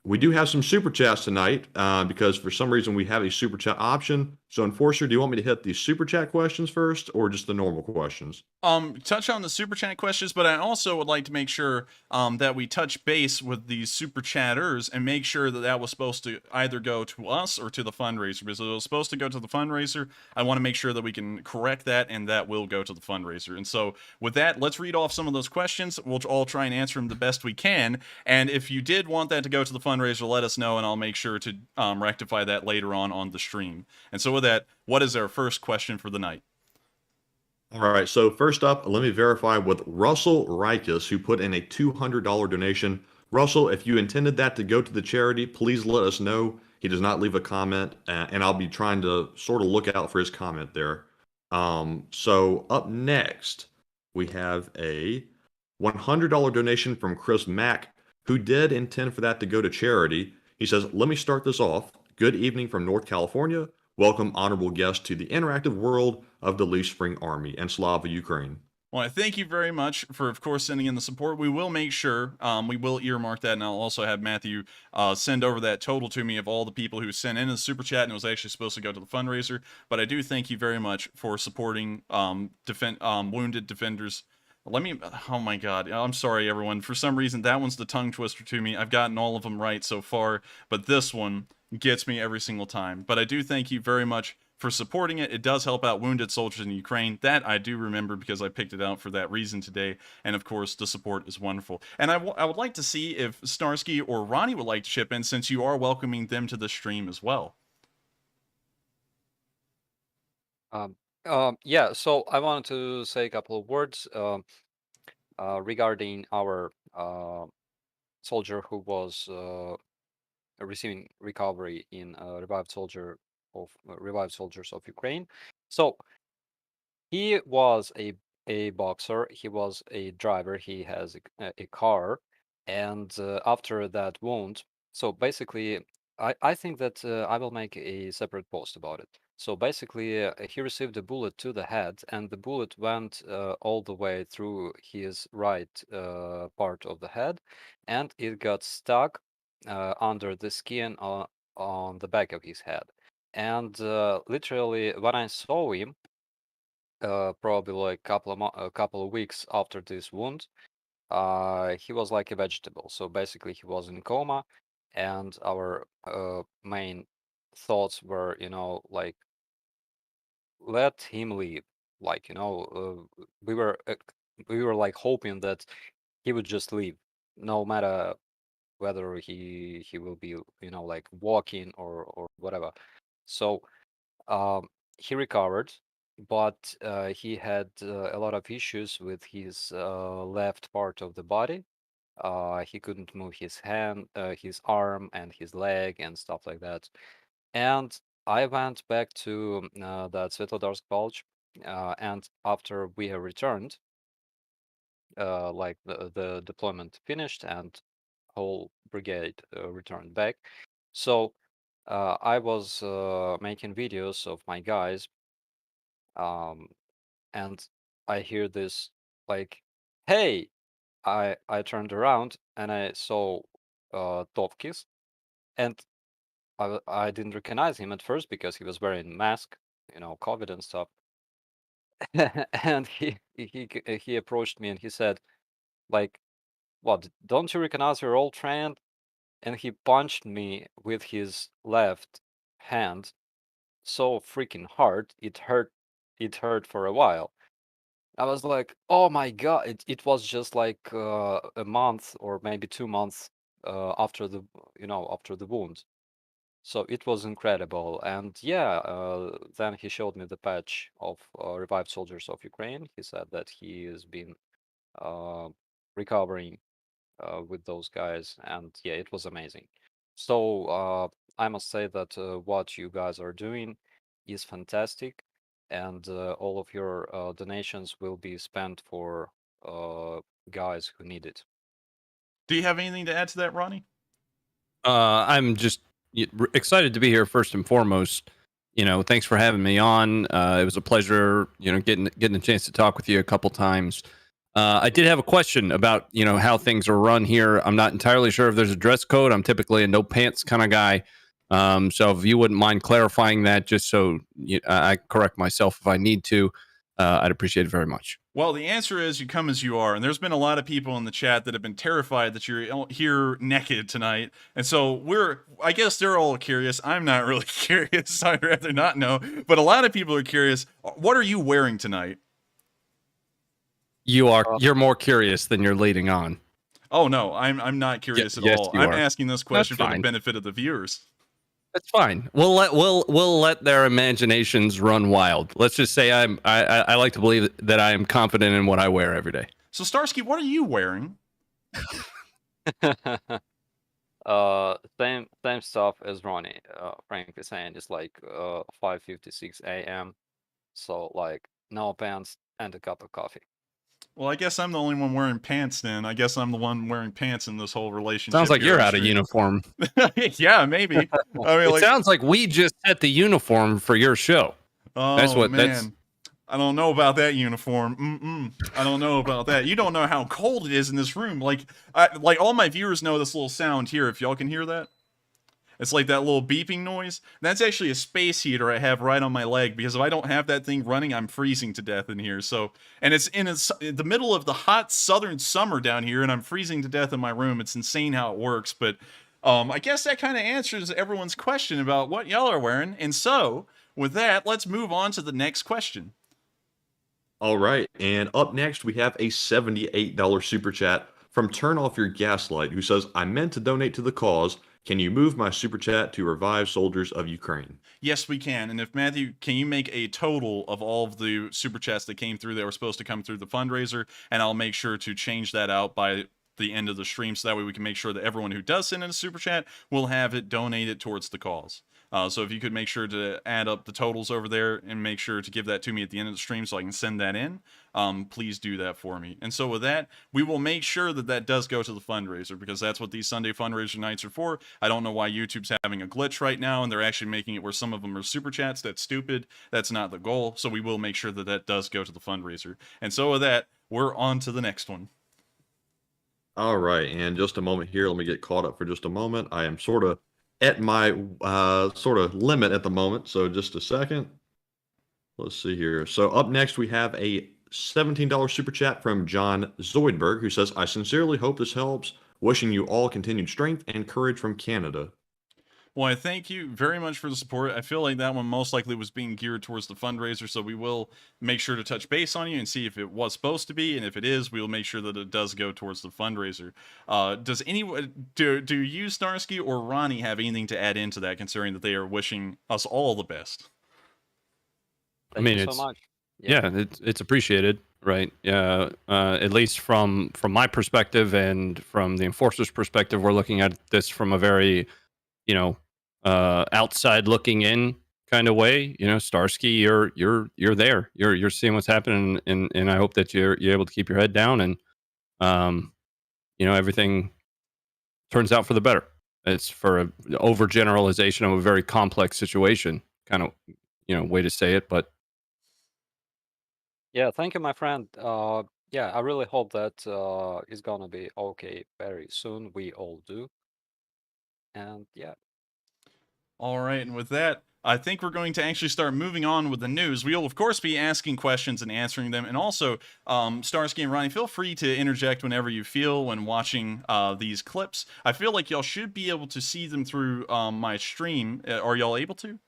we do have some super chats tonight because for some reason we have a super chat option. So, Enforcer, do you want me to hit the super chat questions first or just the normal questions? Touch on the super chat questions, but I also would like to make sure that we touch base with these super chatters and make sure that that was supposed to either go to us or to the fundraiser. Because if it was supposed to go to the fundraiser, I want to make sure that we can correct that and that will go to the fundraiser. And so with that, let's read off some of those questions. We'll all try and answer them the best we can. And if you did want that to go to the fundraiser, let us know and I'll make sure to rectify that later on the stream. And so with that, what is our first question for the night? All right, so first up, let me verify with Russell Rikus, who put in a $200 donation. Russell, if you intended that to go to the charity, please let us know. He does not leave a comment, and I'll be trying to sort of look out for his comment there. So up next, we have a $100 donation from Chris Mack, who did intend for that to go to charity. He says, let me start this off. Good evening from North California. Welcome, honorable guests, to the interactive world of the Leaf Spring Army and Slava, Ukraine. Well, I thank you very much for, of course, sending in the support. We will make sure, we will earmark that, and I'll also have Matthew send over that total to me of all the people who sent in the super chat, and it was actually supposed to go to the fundraiser. But I do thank you very much for supporting wounded defenders. Let me, oh my god, I'm sorry, everyone. For some reason, that one's the tongue twister to me. I've gotten all of them right so far, but this one gets me every single time. But I do thank you very much for supporting it. It does help out wounded soldiers in Ukraine. That I do remember because I picked it out for that reason today. And of course, the support is wonderful. And I would like to see if Starsky or Ronnie would like to chip in, since you are welcoming them to the stream as well. Yeah, so I wanted to say a couple of words regarding our soldier who was receiving recovery in revived soldiers of Ukraine. So he was a boxer. He was a driver. He has a car, and after that wound, so basically, I think that I will make a separate post about it. So basically, he received a bullet to the head, and the bullet went all the way through his right part of the head, and it got stuck under the skin on the back of his head. And literally, when I saw him, probably like a couple of weeks after this wound, he was like a vegetable. So basically, he was in coma, and our main thoughts were, like, let him leave. Like, we were like hoping that he would just leave, no matter whether he will be, like walking or whatever. So he recovered, but he had a lot of issues with his left part of the body. He couldn't move his hand, his arm, and his leg, and stuff like that. And I went back to that Svetlodarsk Bulge, and after we have returned, like the deployment finished and whole brigade returned back. So I was making videos of my guys, and I hear this like, "Hey!" I turned around and I saw Tovkis, and I didn't recognize him at first because he was wearing mask, COVID and stuff. And he approached me and he said, like, "What? Don't you recognize your old friend?" And he punched me with his left hand so freaking hard it hurt. It hurt for a while. I was like, "Oh my God!" It was just like a month or maybe 2 months after after the wound. So it was incredible. And yeah, then he showed me the patch of revived soldiers of Ukraine. He said that he has been uh, recovering with those guys. And yeah, it was amazing. So I must say that what you guys are doing is fantastic. And all of your donations will be spent for guys who need it. Do you have anything to add to that, Ronnie? I'm just excited to be here first and foremost. Thanks for having me on. It was a pleasure, getting a chance to talk with you a couple times. I did have a question about, how things are run here. I'm not entirely sure if there's a dress code. I'm typically a no pants kind of guy. So if you wouldn't mind clarifying that, just so I correct myself if I need to, I'd appreciate it very much. Well, the answer is you come as you are, and there's been a lot of people in the chat that have been terrified that you're here naked tonight, and so I guess they're all curious. I'm not really curious. I'd rather not know, but a lot of people are curious. What are you wearing tonight? You're more curious than you're leading on. Oh no, I'm not curious at all. I'm asking this question for the benefit of the viewers. That's fine. We'll let their imaginations run wild. Let's just say I like to believe that I am confident in what I wear every day. So Starsky, what are you wearing? Same stuff as Ronnie. Frankly saying, it's like 5:56 a.m. So like no pants and a cup of coffee. Well, I guess I'm the only one wearing pants then. I guess I'm the one wearing pants in this whole relationship. Sounds like you're out of uniform. Yeah, maybe. I mean, it sounds like we just set the uniform for your show. Oh, man. I don't know about that uniform. I don't know about that. You don't know how cold it is in this room. Like all my viewers know this little sound here, if y'all can hear that. It's like that little beeping noise. That's actually a space heater I have right on my leg, because if I don't have that thing running, I'm freezing to death in here. So, and it's in the middle of the hot southern summer down here, and I'm freezing to death in my room. It's insane how it works. But I guess that kind of answers everyone's question about what y'all are wearing. And so, with that, let's move on to the next question. All right, and up next we have a $78 super chat from Turn Off Your Gaslight, who says, "I meant to donate to the cause. Can you move my super chat to revive soldiers of Ukraine?" Yes, we can. And if Matthew, can you make a total of all of the super chats that came through that were supposed to come through the fundraiser? And I'll make sure to change that out by the end of the stream, so that way we can make sure that everyone who does send in a super chat will have it donated towards the cause. So if you could make sure to add up the totals over there and make sure to give that to me at the end of the stream so I can send that in, please do that for me. And so with that, we will make sure that that does go to the fundraiser, because that's what these Sunday fundraiser nights are for. I don't know why YouTube's having a glitch right now and they're actually making it where some of them are super chats. That's stupid. That's not the goal. So we will make sure that that does go to the fundraiser. And so with that, we're on to the next one. All right, and just a moment here. Let me get caught up for just a moment. I am sort of at my sort of limit at the moment, so just a second. Let's see here. So up next, we have a $17 super chat from John Zoidberg, who says, I sincerely hope this helps. Wishing you all continued strength and courage from Canada. Well, I thank you very much for the support. I feel like that one most likely was being geared towards the fundraiser, so we will make sure to touch base on you and see if it was supposed to be, and if it is, we will make sure that it does go towards the fundraiser. Does anyone, do you, Starsky, or Ronnie have anything to add into that, considering that they are wishing us all the best? Thank you it's so much. yeah, it's appreciated, right? At least from my perspective and from the enforcer's perspective, we're looking at this from a very, outside looking in kind of way. Starsky, you're there. You're seeing what's happening, and I hope that you're able to keep your head down, and everything turns out for the better. It's for an overgeneralization of a very complex situation, kind of way to say it, but Yeah, thank you, my friend. Yeah, I really hope that it's gonna be okay very soon. We all do. And yeah. All right, and with that, I think we're going to actually start moving on with the news. We will, of course, be asking questions and answering them. And also, Starsky and Ronnie, feel free to interject whenever you feel when watching these clips. I feel like y'all should be able to see them through my stream. Are y'all able to?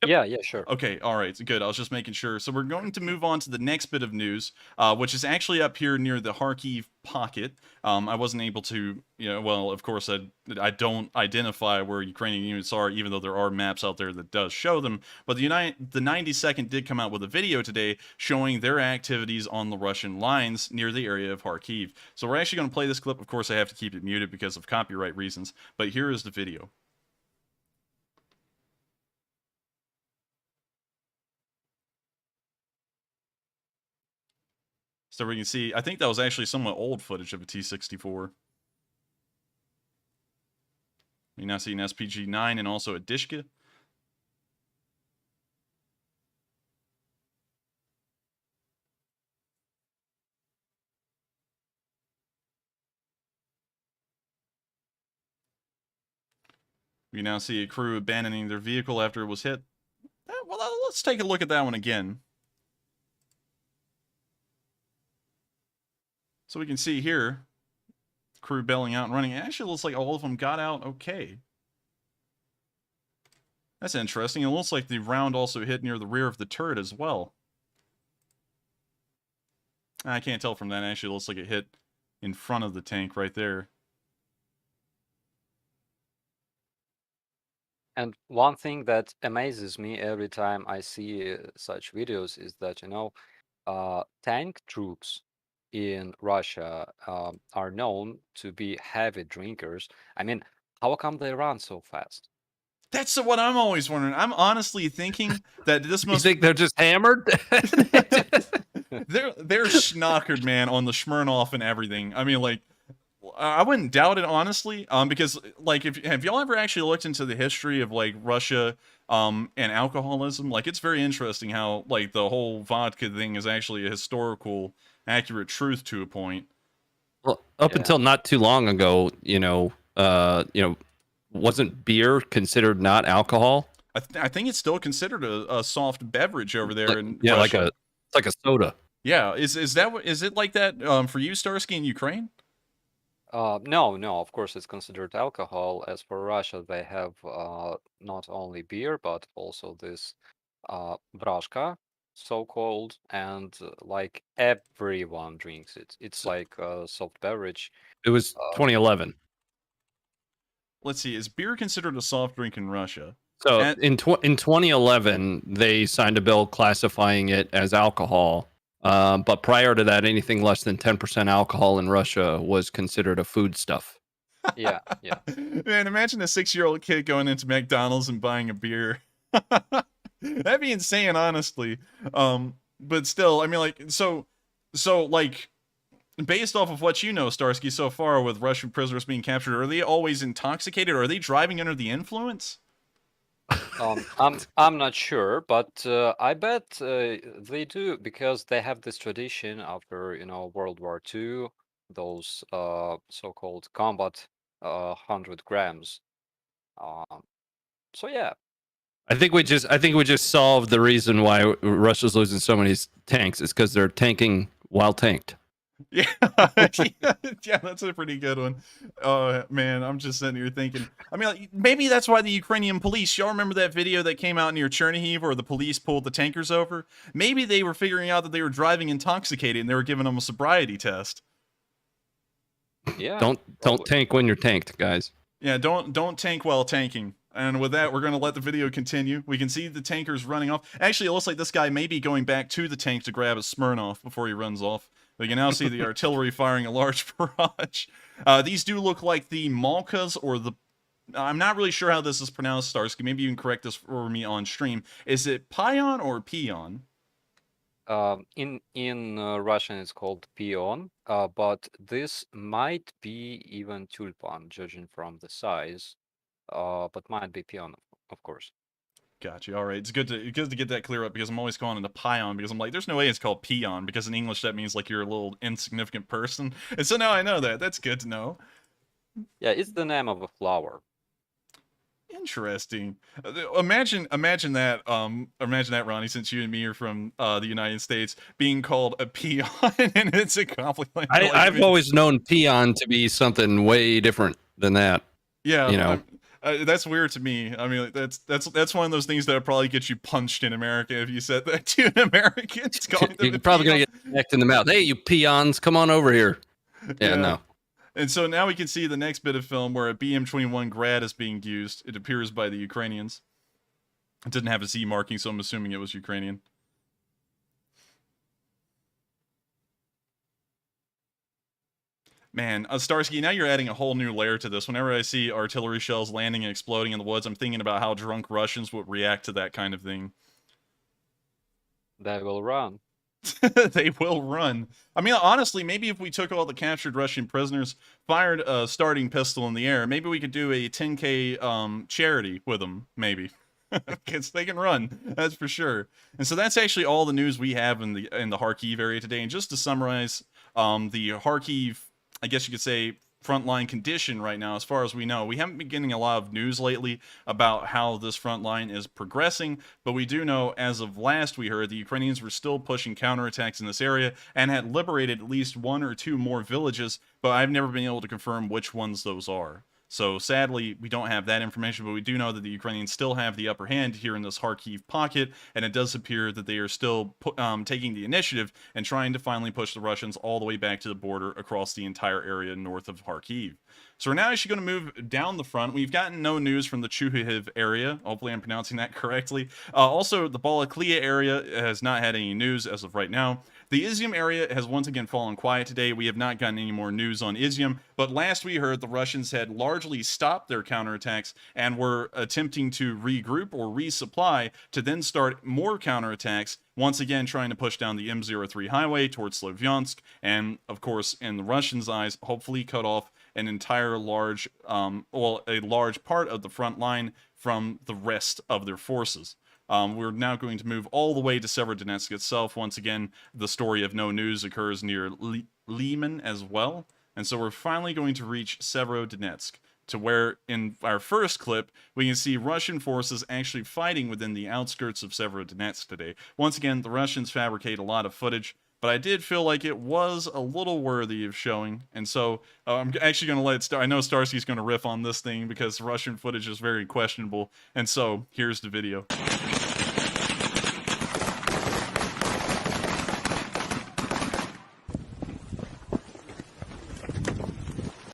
Yeah, sure. Okay, all right, good. I was just making sure. So we're going to move on to the next bit of news, which is actually up here near the Kharkiv pocket. I wasn't able to, well, of course, I don't identify where Ukrainian units are, even though there are maps out there that does show them. But the 92nd did come out with a video today showing their activities on the Russian lines near the area of Kharkiv. So we're actually going to play this clip. Of course, I have to keep it muted because of copyright reasons, but here is the video. So we can see, I think that was actually somewhat old footage of a T-64. We now see an SPG-9 and also a Dishka. We now see a crew abandoning their vehicle after it was hit. Well, let's take a look at that one again. So we can see here, crew bailing out and running. It actually looks like all of them got out okay. That's interesting. It looks like the round also hit near the rear of the turret as well. I can't tell from that. It actually looks like it hit in front of the tank right there. And one thing that amazes me every time I see such videos is that, tank troops in Russia are known to be heavy drinkers. I mean, how come they run so fast? That's what I'm always wondering. I'm honestly thinking that this must... You think they're just hammered? They're schnockered, man, on the Smirnoff and everything. I mean, like, I wouldn't doubt it, honestly, because, like, have y'all ever actually looked into the history of, like, Russia and alcoholism? Like, it's very interesting how, like, the whole vodka thing is actually a historical, accurate truth to a point. Well, up until not too long ago, wasn't beer considered not alcohol? I think it's still considered a soft beverage over there in Russia. It's like a soda. Yeah, is it like that for you, Starsky, in Ukraine? No, of course it's considered alcohol. As for Russia, they have not only beer, but also this brashka, so-called, and like everyone drinks it. It's like a soft beverage. It was 2011. Let's see, is beer considered a soft drink in Russia? So in 2011, they signed a bill classifying it as alcohol. But prior to that, anything less than 10% alcohol in Russia was considered a foodstuff. Yeah, yeah. Man, imagine a 6-year-old kid going into McDonald's and buying a beer. That'd be insane, honestly. But still, I mean, like, so like, based off of what you know, Starsky, so far with Russian prisoners being captured, are they always intoxicated, or are they driving under the influence? I'm not sure, but I bet they do, because they have this tradition after, you know, World War II, those so-called combat 100 grams. So yeah. I think we just solved the reason why Russia's losing so many tanks. It's because they're tanking while tanked. Yeah, yeah, that's a pretty good one. Man, I'm just sitting here thinking. I mean, like, maybe that's why the Ukrainian police. Y'all remember that video that came out near Chernihiv where the police pulled the tankers over? Maybe they were figuring out that they were driving intoxicated and they were giving them a sobriety test. Yeah. Don't tank when you're tanked, guys. Yeah, don't tank while tanking. And with that, we're going to let the video continue. We can see the tankers running off. Actually, it looks like this guy may be going back to the tank to grab a Smirnoff before he runs off. We can now see the artillery firing a large barrage. These do look like the Malkas, or the... I'm not really sure how this is pronounced, Starsky. Maybe you can correct this for me on stream. Is it Pion or Peon? In Russian, it's called Peon, but this might be even Tulpan, judging from the size. But might be Peon, of course. Gotcha. All right, it's good to get that clear up, because I'm always calling it a pion, because I'm like, there's no way it's called peon, because in English that means like you're a little insignificant person, and so now I know that. That's good to know. Yeah, it's the name of a flower. Interesting. Imagine that, Ronnie, since you and me are from the United States, being called a peon, and it's a compliment. I've always known peon to be something way different than that. Yeah, you know. That's weird to me. I mean, like, that's one of those things that would probably get you punched in America if you said that to an American. You're probably gonna get necked in the mouth. Hey, you peons, come on over here. Yeah, no. And so now we can see the next bit of film where a BM-21 Grad is being used. It appears by the Ukrainians. It didn't have a Z marking, so I'm assuming it was Ukrainian. Man, Starsky, now you're adding a whole new layer to this. Whenever I see artillery shells landing and exploding in the woods, I'm thinking about how drunk Russians would react to that kind of thing. They will run. They will run. I mean, honestly, maybe if we took all the captured Russian prisoners, fired a starting pistol in the air, maybe we could do a 10K charity with them, maybe. Because they can run, that's for sure. And so that's actually all the news we have in the Kharkiv area today. And just to summarize, the Kharkiv, I guess you could say, frontline condition right now, as far as we know. We haven't been getting a lot of news lately about how this front line is progressing, but we do know, as of last we heard, the Ukrainians were still pushing counterattacks in this area and had liberated at least 1 or 2 more villages, but I've never been able to confirm which ones those are. So sadly, we don't have that information, but we do know that the Ukrainians still have the upper hand here in this Kharkiv pocket, and it does appear that they are still taking the initiative and trying to finally push the Russians all the way back to the border across the entire area north of Kharkiv. So we're now actually going to move down the front. We've gotten no news from the Chuhiv area. Hopefully I'm pronouncing that correctly. Also, the Balaklia area has not had any news as of right now. The Izium area has once again fallen quiet today. We have not gotten any more news on Izium, but last we heard, the Russians had largely stopped their counterattacks and were attempting to regroup or resupply to then start more counterattacks, once again trying to push down the M03 highway towards Slavyansk, and of course, in the Russians' eyes, hopefully cut off an entire large part of the front line from the rest of their forces. We're now going to move all the way to Severodonetsk itself. Once again, the story of no news occurs near Lyman as well. And so we're finally going to reach Severodonetsk, to where in our first clip, we can see Russian forces actually fighting within the outskirts of Severodonetsk today. Once again, the Russians fabricate a lot of footage, but I did feel like it was a little worthy of showing. And so I'm actually going to let I know Starsky's going to riff on this thing because Russian footage is very questionable. And so here's the video.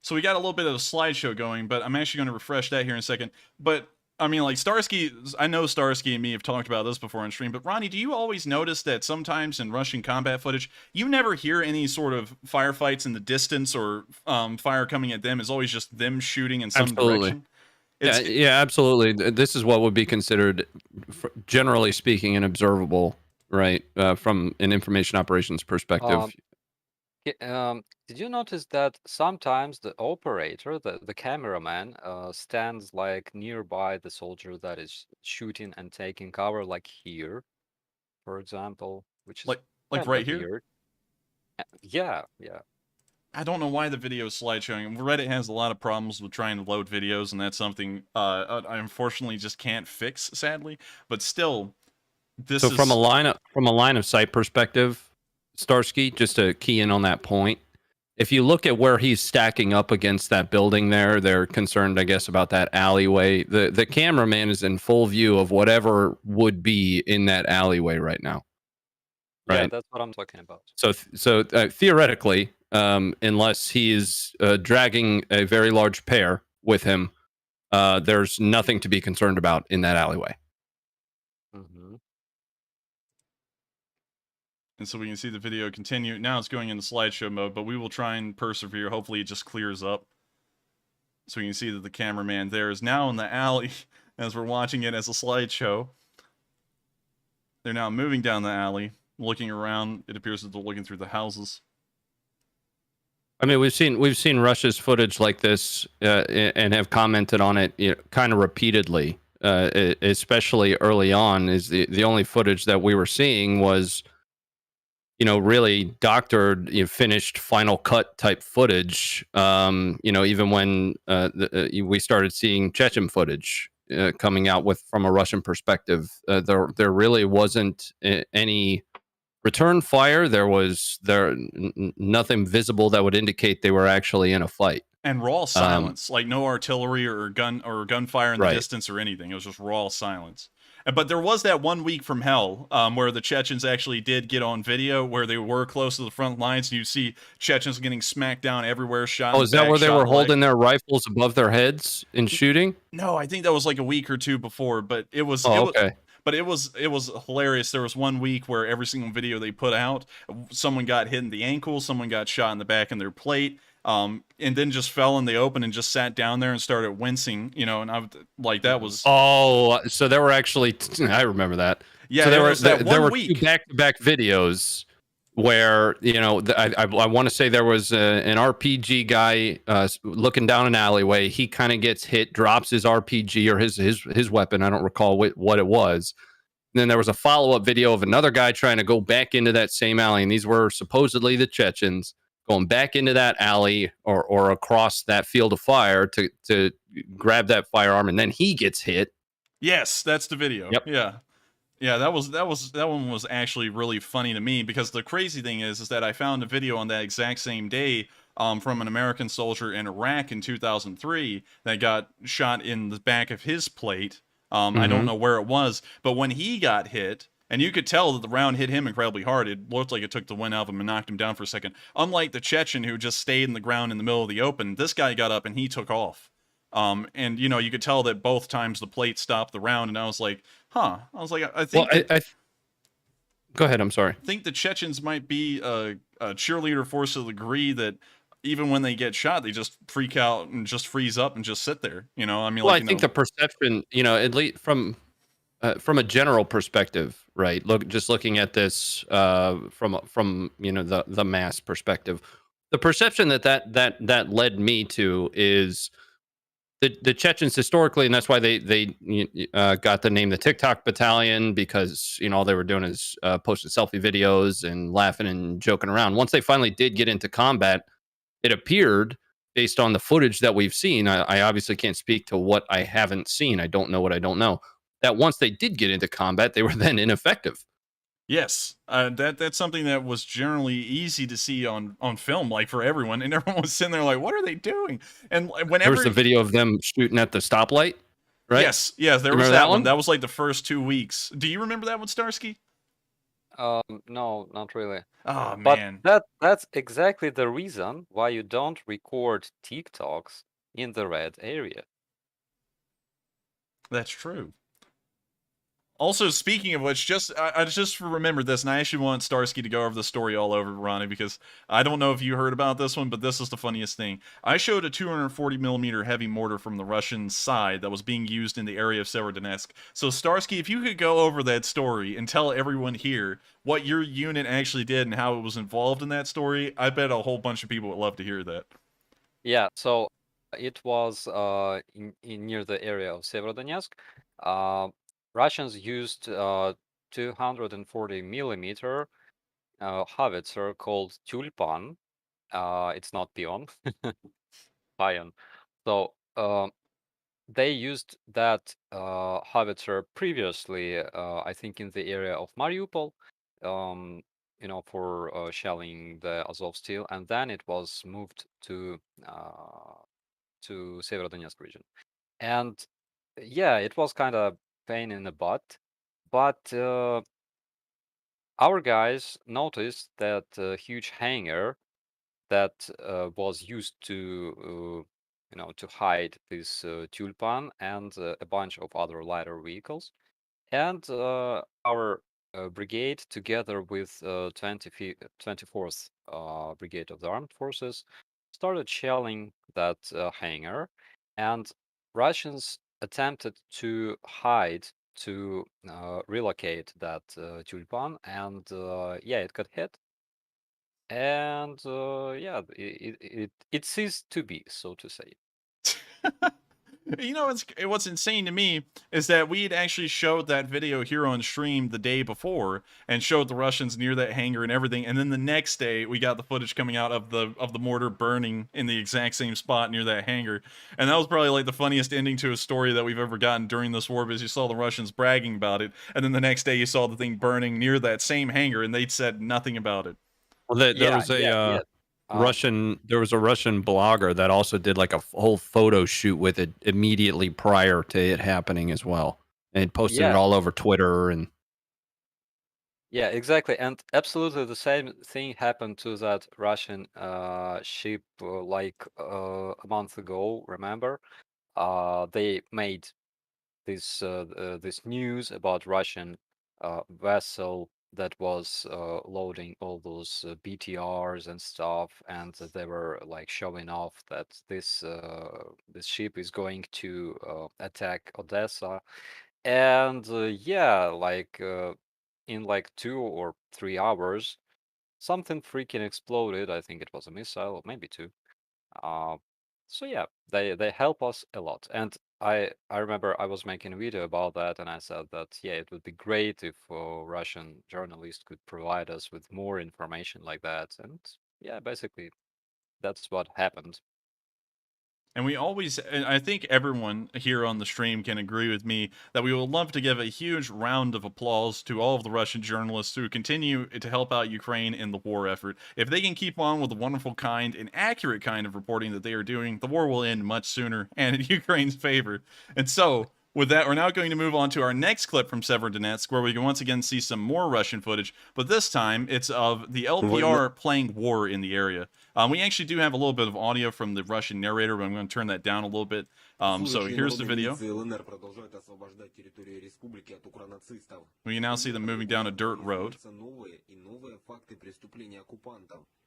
So we got a little bit of a slideshow going, but I'm actually going to refresh that here in a second. But I mean, like Starsky, I know Starsky and me have talked about this before on stream, but Ronnie, do you always notice that sometimes in Russian combat footage, you never hear any sort of firefights in the distance or fire coming at them? It's always just them shooting in some Absolutely. direction. Yeah, absolutely. This is what would be considered, generally speaking, an observable, right? From an information operations perspective. Did you notice that sometimes the operator, the cameraman, stands like nearby the soldier that is shooting and taking cover, like here, for example, which is like kind right of here? weird. Yeah. I don't know why the video is slideshowing. Reddit has a lot of problems with trying to load videos, and that's something I unfortunately just can't fix, sadly. But still, this So is from a line of sight perspective, Starsky, just to key in on that point, if you look at where he's stacking up against that building there, they're concerned, I guess, about that alleyway. The cameraman is in full view of whatever would be in that alleyway right now. Right. Yeah, that's what I'm talking about. So theoretically, unless he is dragging a very large pair with him, there's nothing to be concerned about in that alleyway. And so we can see the video continue. Now it's going into slideshow mode, but we will try and persevere. Hopefully it just clears up. So we can see that the cameraman there is now in the alley as we're watching it as a slideshow. They're now moving down the alley, looking around. It appears that they're looking through the houses. I mean, we've seen Russia's footage like this and have commented on it, kind of repeatedly. Especially early on, is the only footage that we were seeing was, really doctored, finished final cut type footage. Even when we started seeing Chechen footage coming out from a Russian perspective, there really wasn't any return fire. There was nothing visible that would indicate they were actually in a fight. And raw silence, like no artillery or gunfire in the distance or anything. It was just raw silence. But there was that 1 week from hell where the Chechens actually did get on video where they were close to the front lines, and you see Chechens getting smacked down everywhere, shot. Oh, is that where they were holding their rifles above their heads and shooting? No, I think that was like a week or two before, but it was. Okay. But it was hilarious. There was 1 week where every single video they put out, someone got hit in the ankle, someone got shot in the back in their plate, and then just fell in the open and just sat down there and started wincing, and I like that was. Oh, so there were actually I remember that. Yeah, so there were two back-to-back videos where I want to say there was an RPG guy looking down an alleyway. He kind of gets hit, drops his RPG or his weapon. I don't recall what it was. And then there was a follow-up video of another guy trying to go back into that same alley, and these were supposedly the Chechens going back into that alley or across that field of fire to grab that firearm, and then he gets hit. Yes, that's the video. Yep. Yeah, that one was actually really funny to me, because the crazy thing is that I found a video on that exact same day from an American soldier in Iraq in 2003 that got shot in the back of his plate. I don't know where it was, but when he got hit, and you could tell that the round hit him incredibly hard. It looked like it took the wind out of him and knocked him down for a second. Unlike the Chechen who just stayed in the ground in the middle of the open, this guy got up and he took off. And you could tell that both times the plate stopped the round, and I was like, I think. Well, go ahead. I'm sorry. I think the Chechens might be a cheerleader force to the degree that even when they get shot, they just freak out and just freeze up and just sit there. I think the perception, at least from a general perspective, right? Looking at this from the mass perspective, the perception that led me to is the Chechens historically, and that's why they got the name the TikTok Battalion, because all they were doing is posting selfie videos and laughing and joking around. Once they finally did get into combat, it appeared, based on the footage that we've seen, I obviously can't speak to what I haven't seen. I don't know what I don't know. That once they did get into combat, they were then ineffective. Yes, that's something that was generally easy to see on film, like for everyone, and everyone was sitting there like, "What are they doing?" And whenever there was the video of them shooting at the stoplight, right? Yes, there was that one. That was like the first 2 weeks. Do you remember that one, Starsky? No, not really. Oh But man, that's exactly the reason why you don't record TikToks in the red area. That's true. Also, speaking of which, I just remembered this, and I actually want Starsky to go over the story all over, Ronnie, because I don't know if you heard about this one, but this is the funniest thing. I showed a 240 millimeter heavy mortar from the Russian side that was being used in the area of Severodonetsk. So, Starsky, if you could go over that story and tell everyone here what your unit actually did and how it was involved in that story, I bet a whole bunch of people would love to hear that. Yeah, so it was in near the area of Severodonetsk. Russians used 240 millimeter howitzer called Tulpan. It's not Pion, Pion. So they used that howitzer previously, I think, in the area of Mariupol, for shelling the Azov Steel, and then it was moved to Severodonetsk region. And yeah, it was kind of pain in the butt, but our guys noticed that huge hangar that was used to hide this tulpan and a bunch of other lighter vehicles. And our brigade, together with 24th Brigade of the Armed Forces, started shelling that hangar, and Russians attempted to hide, to relocate that tulpan, and yeah, it got hit, and yeah, it ceased to be, so to say. You know, what's insane to me is that we had actually showed that video here on stream the day before and showed the Russians near that hangar and everything, and then the next day we got the footage coming out of the mortar burning in the exact same spot near that hangar, and that was probably like the funniest ending to a story that we've ever gotten during this war, because you saw the Russians bragging about it, and then the next day you saw the thing burning near that same hangar, and they'd said nothing about it. Well, there was a there was a Russian blogger that also did like a whole photo shoot with it immediately prior to it happening as well, and posted it all over Twitter. And yeah, exactly, and absolutely the same thing happened to that Russian ship like a month ago. Remember, they made this news about Russian vessel that was loading all those BTRs and stuff, and they were like showing off that this ship is going to attack Odessa, and yeah, like in like 2 or 3 hours, something freaking exploded. I think it was a missile, or maybe two. Uh, so yeah, they help us a lot. And I remember I was making a video about that, and I said that yeah, it would be great if Russian journalists could provide us with more information like that. And yeah, basically that's what happened. And I think everyone here on the stream can agree with me that we would love to give a huge round of applause to all of the Russian journalists who continue to help out Ukraine in the war effort. If they can keep on with the wonderful kind and accurate kind of reporting that they are doing, the war will end much sooner and in Ukraine's favor. And so, with that, we're now going to move on to our next clip from Severodonetsk, where we can once again see some more Russian footage, but this time it's of the LPR playing war in the area. We actually do have a little bit of audio from the Russian narrator, but I'm going to turn that down a little bit. So here's the video. We can now see them moving down a dirt road.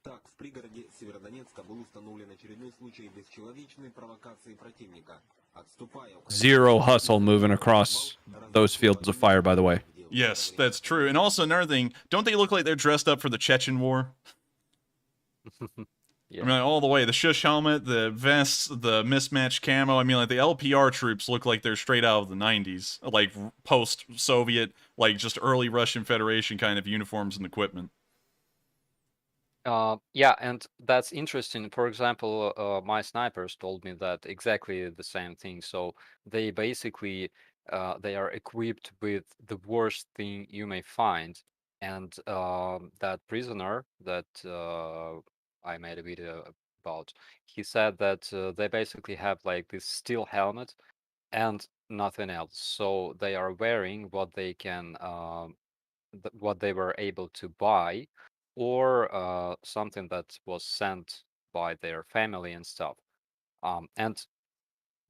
Так, в пригороде Северодонецка был установлен очередной случай бесчеловечной провокации противника. Zero hustle moving across those fields of fire, by the way. Yes, that's true. And also another thing, don't they look like they're dressed up for the Chechen war? Yeah. I mean, like, all the way. The shush helmet, the vests, the mismatched camo. I mean, like, the LPR troops look like they're straight out of the 90s. Like, post-Soviet, like, just early Russian Federation kind of uniforms and equipment. Yeah, and that's interesting. For example, my snipers told me that exactly the same thing. So they basically they are equipped with the worst thing you may find. And that prisoner that I made a video about, he said that they basically have like this steel helmet and nothing else. So they are wearing what they can, what they were able to buy, or something that was sent by their family and stuff. And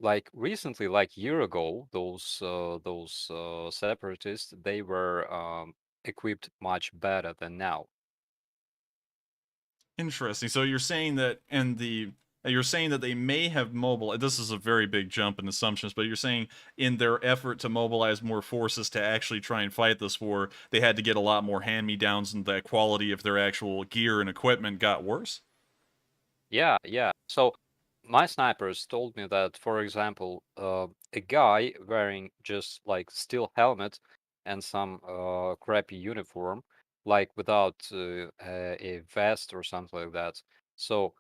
like recently, like year ago, those separatists, they were equipped much better than now. Interesting. So you're saying that you're saying that they may have mobilized. This is a very big jump in assumptions, but you're saying in their effort to mobilize more forces to actually try and fight this war, they had to get a lot more hand-me-downs, and the quality of their actual gear and equipment got worse? Yeah, yeah. So my snipers told me that, for example, a guy wearing just like steel helmet and some crappy uniform, like without a vest or something like that. So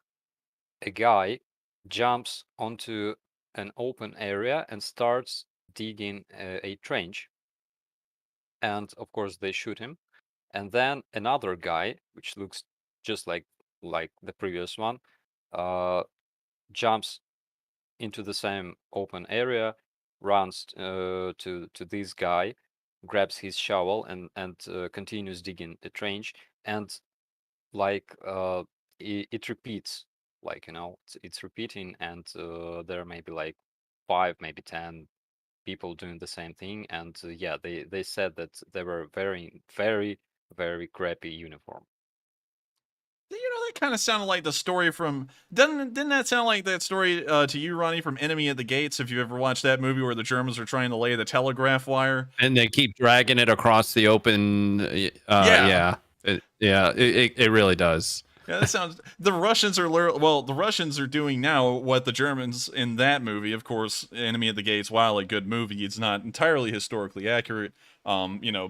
a guy jumps onto an open area and starts digging a trench. And of course, they shoot him. And then another guy, which looks just like the previous one, jumps into the same open area, runs to this guy, grabs his shovel, and continues digging the trench. And like it repeats, like it's repeating, and there may be like 5, maybe 10 people doing the same thing. And yeah, they said that they were very, very, very crappy uniform. That kind of sounded like the story from didn't that sound like that story to you, Ronnie, from Enemy at the Gates? If you ever watched that movie where the Germans are trying to lay the telegraph wire and they keep dragging it across the open. Yeah. It really does. Yeah, that sounds. The Russians are the Russians are doing now what the Germans in that movie. Of course, Enemy at the Gates, while a good movie, it's not entirely historically accurate.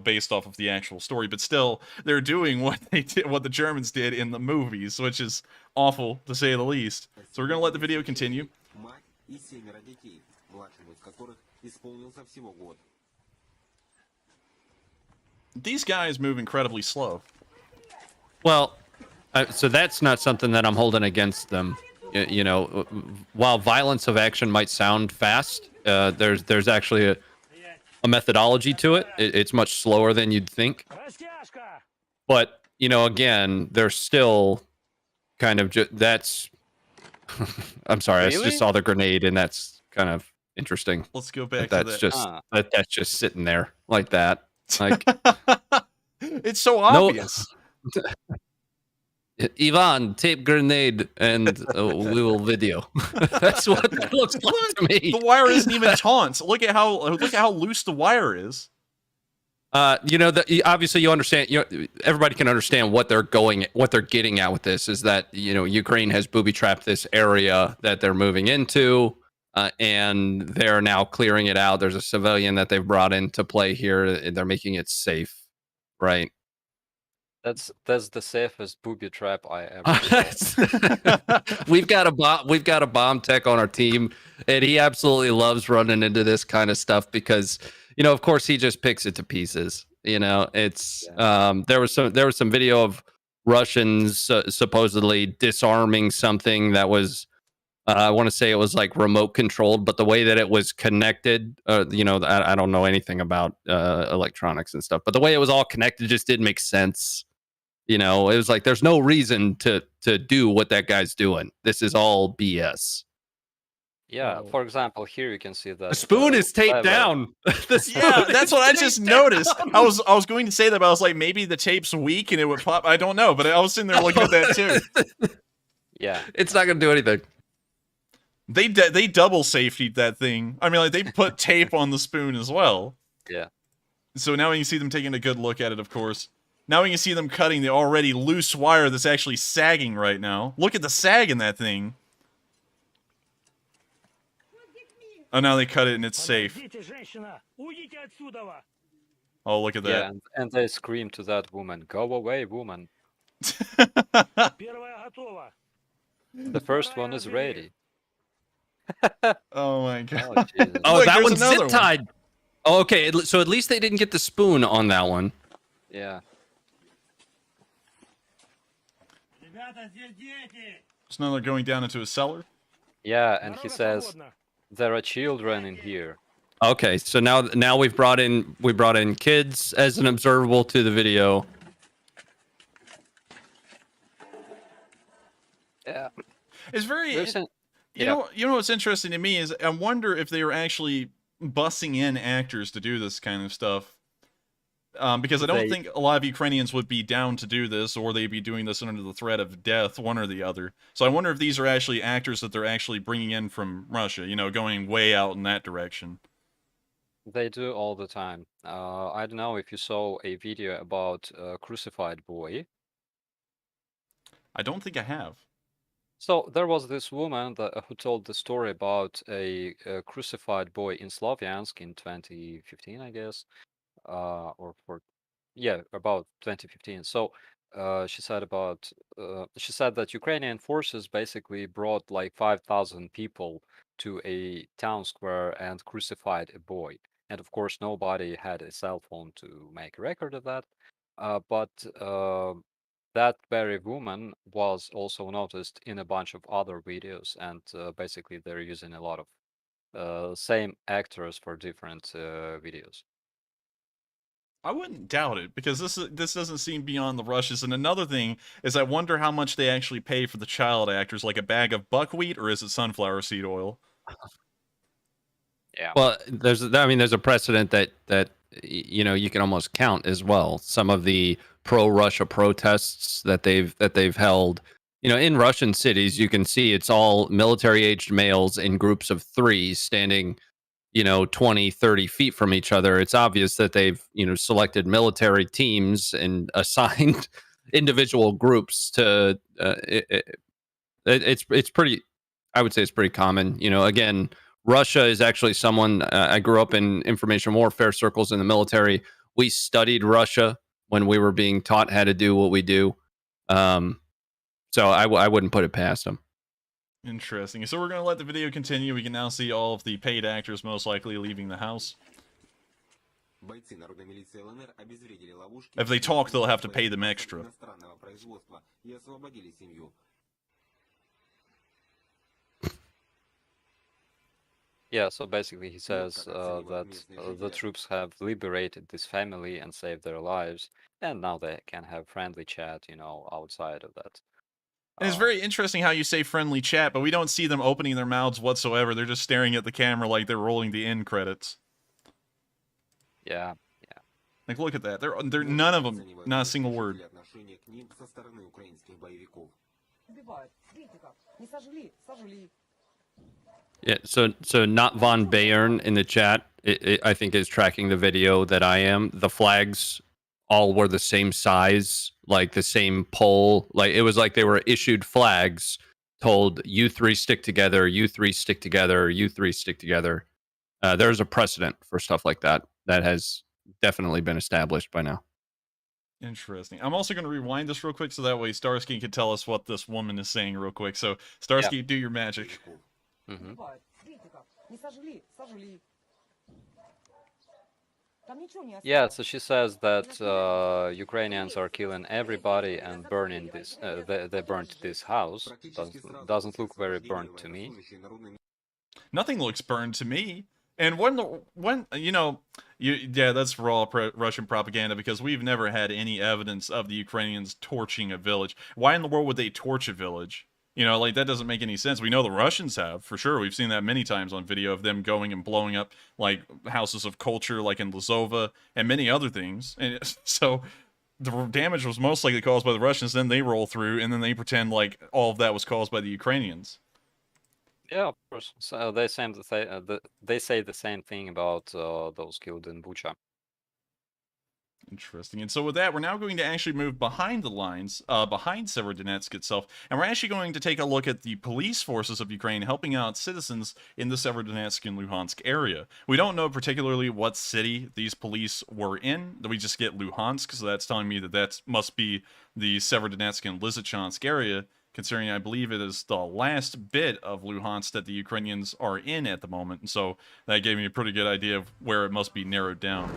Based off of the actual story, but still, they're doing what the Germans did in the movies, which is awful to say the least. So we're gonna let the video continue. These guys move incredibly slow. Well, so that's not something that I'm holding against them. While violence of action might sound fast, there's actually a methodology to it. It's much slower than you'd think. But, again, they're still kind of that's I'm sorry, Really? I just saw the grenade, and that's kind of interesting. Let's go back that's to that. That's just sitting there like that. Like it's so obvious. No. Ivan, tape grenade, and we will video. That's what it looks like to me. The wire isn't even taut. Look at how loose the wire is. Obviously you understand. Everybody can understand what they're getting at with this is that Ukraine has booby trapped this area that they're moving into, and they're now clearing it out. There's a civilian that they've brought into play here, and they're making it safe, right? That's the safest booby trap I ever saw. We've got a bomb tech on our team, and he absolutely loves running into this kind of stuff because of course he just picks it to pieces. It's there was some video of Russians supposedly disarming something that was I want to say it was like remote controlled, but the way that it was connected, I don't know anything about electronics and stuff, but the way it was all connected just didn't make sense. It was like there's no reason to do what that guy's doing. This is all BS. Yeah, for example, here you can see that the spoon is taped down. Yeah, that's what I just noticed. I was going to say that, but I was like, maybe the tape's weak and it would pop. I don't know, but I was sitting there looking at that too. Yeah, it's not gonna do anything. They double safetied that thing. I mean, like they put tape on the spoon as well. Yeah. So now you can see them taking a good look at it, of course. Now we can see them cutting the already loose wire that's actually sagging right now. Look at the sag in that thing. Oh, now they cut it and it's safe. Oh, look at that. Yeah, and they scream to that woman, "Go away, woman." The first one is ready. Oh my god. Oh, Look, that one's another zip tied. one. Oh, okay, so at least they didn't get the spoon on that one. Yeah. So now they're going down into a cellar. Yeah, and he says there are children in here. Okay, so now we brought in kids as an observable to the video. Yeah. It's very You know what's interesting to me is I wonder if they were actually bussing in actors to do this kind of stuff. Because I don't think a lot of Ukrainians would be down to do this, or they'd be doing this under the threat of death, one or the other. So I wonder if these are actually actors that they're actually bringing in from Russia, you know, going way out in that direction. They do all the time. I don't know if you saw a video about Crucified Boy. I don't think I have. So there was this woman who told the story about a crucified boy in Slavyansk in 2015, I guess, about 2015. So she said that Ukrainian forces basically brought like 5,000 people to a town square and crucified a boy. And of course, nobody had a cell phone to make a record of that. But that very woman was also noticed in a bunch of other videos, and basically they're using a lot of same actors for different videos. I wouldn't doubt it, because this doesn't seem beyond the rushes. And another thing is, I wonder how much they actually pay for the child actors, like a bag of buckwheat, or is it sunflower seed oil? Yeah. Well, there's a precedent that you know, you can almost count as well. Some of the pro-Russia protests that they've held, you know, in Russian cities, you can see it's all military-aged males in groups of 3 standing, you know, 20, 30 feet from each other. It's obvious that they've, you know, selected military teams and assigned individual groups to. It's pretty. I would say it's pretty common. You know, again, Russia is actually someone. I grew up in information warfare circles in the military. We studied Russia when we were being taught how to do what we do. So I wouldn't put it past them. Interesting. So we're going to let the video continue. We can now see all of the paid actors most likely leaving the house. If they talk, they'll have to pay them extra. Yeah, so basically he says that the troops have liberated this family and saved their lives, and now they can have friendly chat, you know, outside of that. And it's very interesting how you say friendly chat, but we don't see them opening their mouths whatsoever. They're just staring at the camera like they're rolling the end credits. Yeah. Like, look at that. They're none of them, not a single word. Yeah, so not Von Bayern in the chat, I think, is tracking the video that I am. The flags all were the same size, like the same pole. Like, it was like they were issued flags, told you 3 stick together, you 3 stick together, you 3 stick together. There's a precedent for stuff like that that has definitely been established by now. Interesting. I'm also going to rewind this real quick so that way Starsky can tell us what this woman is saying real quick. So, Starsky, do your magic. Mm-hmm. Yeah, so she says that Ukrainians are killing everybody and burning this. They burnt this house. Doesn't look very burnt to me. Nothing looks burned to me. And when you know, yeah, that's raw Russian propaganda, because we've never had any evidence of the Ukrainians torching a village. Why in the world would they torch a village? You know, like, that doesn't make any sense. We know the Russians have, for sure. We've seen that many times on video of them going and blowing up, like, houses of culture, like in Lazova, and many other things. And so the damage was most likely caused by the Russians. Then they roll through, and then they pretend like all of that was caused by the Ukrainians. Yeah, of course. So they say the same thing about those killed in Bucha. Interesting. And so with that, we're now going to actually move behind the lines, behind Severodonetsk itself, and we're actually going to take a look at the police forces of Ukraine helping out citizens in the Severodonetsk and Luhansk area. We don't know particularly what city these police were in. We just get Luhansk, so that's telling me that that must be the Severodonetsk and Lysychansk area, considering I believe it is the last bit of Luhansk that the Ukrainians are in at the moment. And so that gave me a pretty good idea of where it must be narrowed down.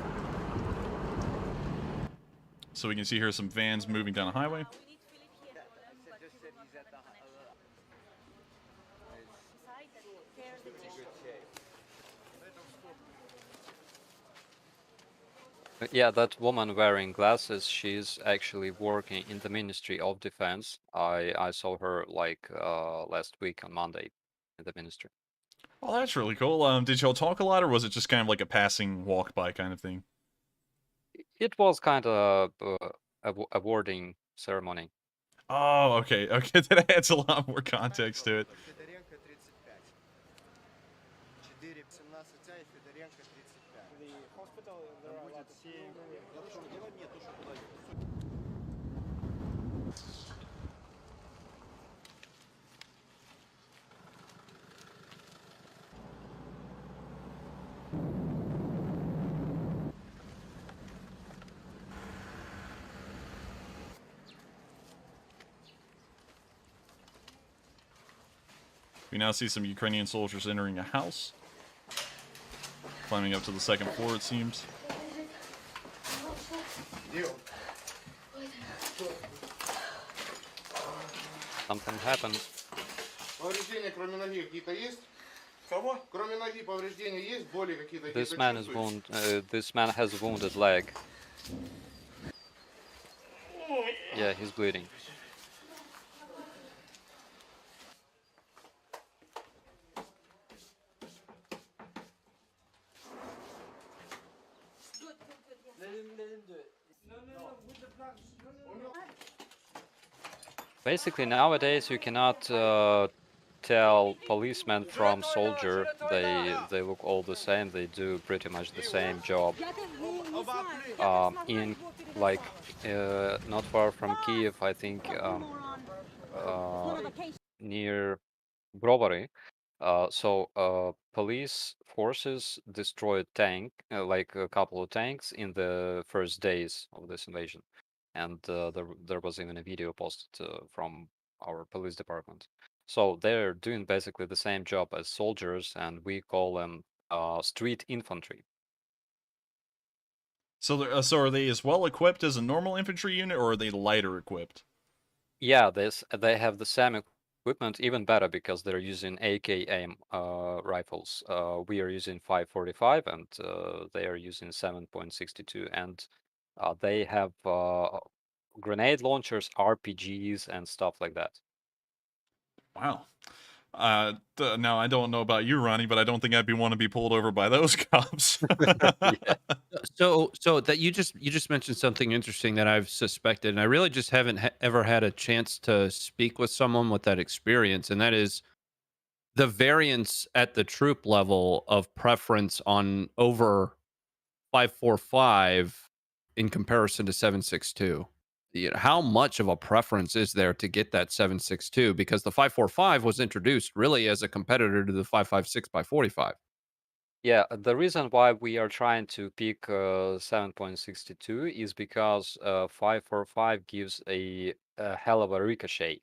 So we can see here some vans moving down a highway. Yeah, that woman wearing glasses, she's actually working in the Ministry of Defense. I saw her like last week on Monday. the ministry. Well, that's really cool. Did y'all talk a lot, or was it just kind of like a passing walk by kind of thing? It was kind of awarding ceremony. Oh, okay, okay. That adds a lot more context to it. We now see some Ukrainian soldiers entering a house. Climbing up to the second floor, it seems. Something happened. Повреждения кроме ноги какие-то есть? Кого? Кроме ноги повреждения есть? Боли какие-то? This man has a wounded leg. Yeah, he's bleeding. Basically, nowadays you cannot tell policemen from soldier. They look all the same. They do pretty much the same job. In like not far from Kiev, I think near Brovary. Police forces destroyed tank, like a couple of tanks in the first days of this invasion, and there was even a video posted from our police department. So they're doing basically the same job as soldiers, and we call them street infantry. So, so are they as well equipped as a normal infantry unit, or are they lighter equipped? Yeah, they have the same equipment, even better, because they're using AK-aim rifles. We are using 545, and they are using 7.62, and they have grenade launchers, RPGs, and stuff like that. Wow. Now I don't know about you, Ronnie, but I don't think I'd want to be pulled over by those cops. Yeah. So that you just mentioned something interesting that I've suspected, and I really just haven't ever had a chance to speak with someone with that experience, and that is the variance at the troop level of preference on over 545 in comparison to 762. How much of a preference is there to get that 762? Because the 545 was introduced really as a competitor to the 556 by 45. Yeah, the reason why we are trying to pick 7.62 is because 545 gives a hell of a ricochet.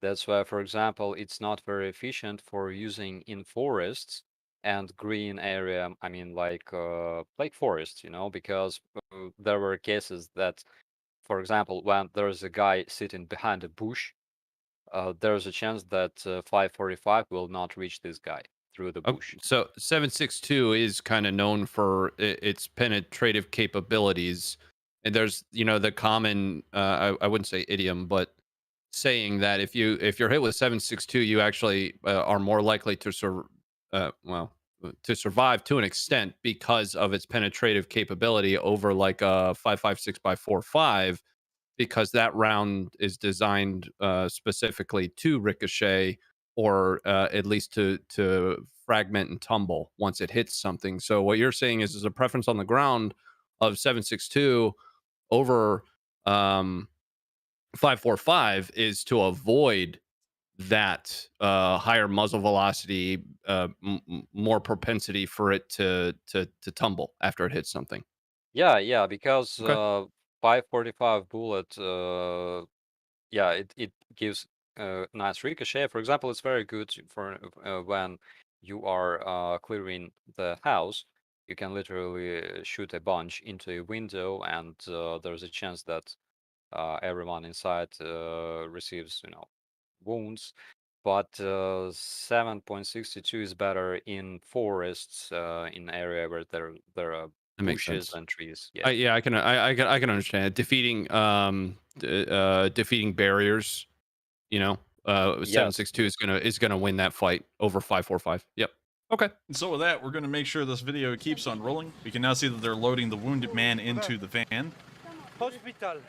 That's why, for example, it's not very efficient for using in forests and green area. I mean, like forests, because there were cases that, for example, when there's a guy sitting behind a bush, there's a chance that 545 will not reach this guy through the bush. So 762 is kind of known for its penetrative capabilities, and there's the common I wouldn't say idiom, but saying that if you're hit with 762, you actually are more likely to to survive to an extent because of its penetrative capability over like a 556 by 45, because that round is designed specifically to ricochet, or at least to fragment and tumble once it hits something. So what you're saying is a preference on the ground of 762 over 545 is to avoid that higher muzzle velocity, more propensity for it to tumble after it hits something. Yeah, because Okay. 545 bullet, yeah, it gives nice ricochet. For example, it's very good for when you are clearing the house. You can literally shoot a bunch into a window, and there's a chance that everyone inside receives, wounds. But 7.62 is better in forests, in area where there are That makes bushes sense. and trees. Yeah. Yeah, I can understand it. Defeating defeating barriers, 762 is gonna win that fight over 545. Yep. Okay. And so with that, we're going to make sure this video keeps on rolling. We can now see that they're loading the wounded man into the van. Госпиталь.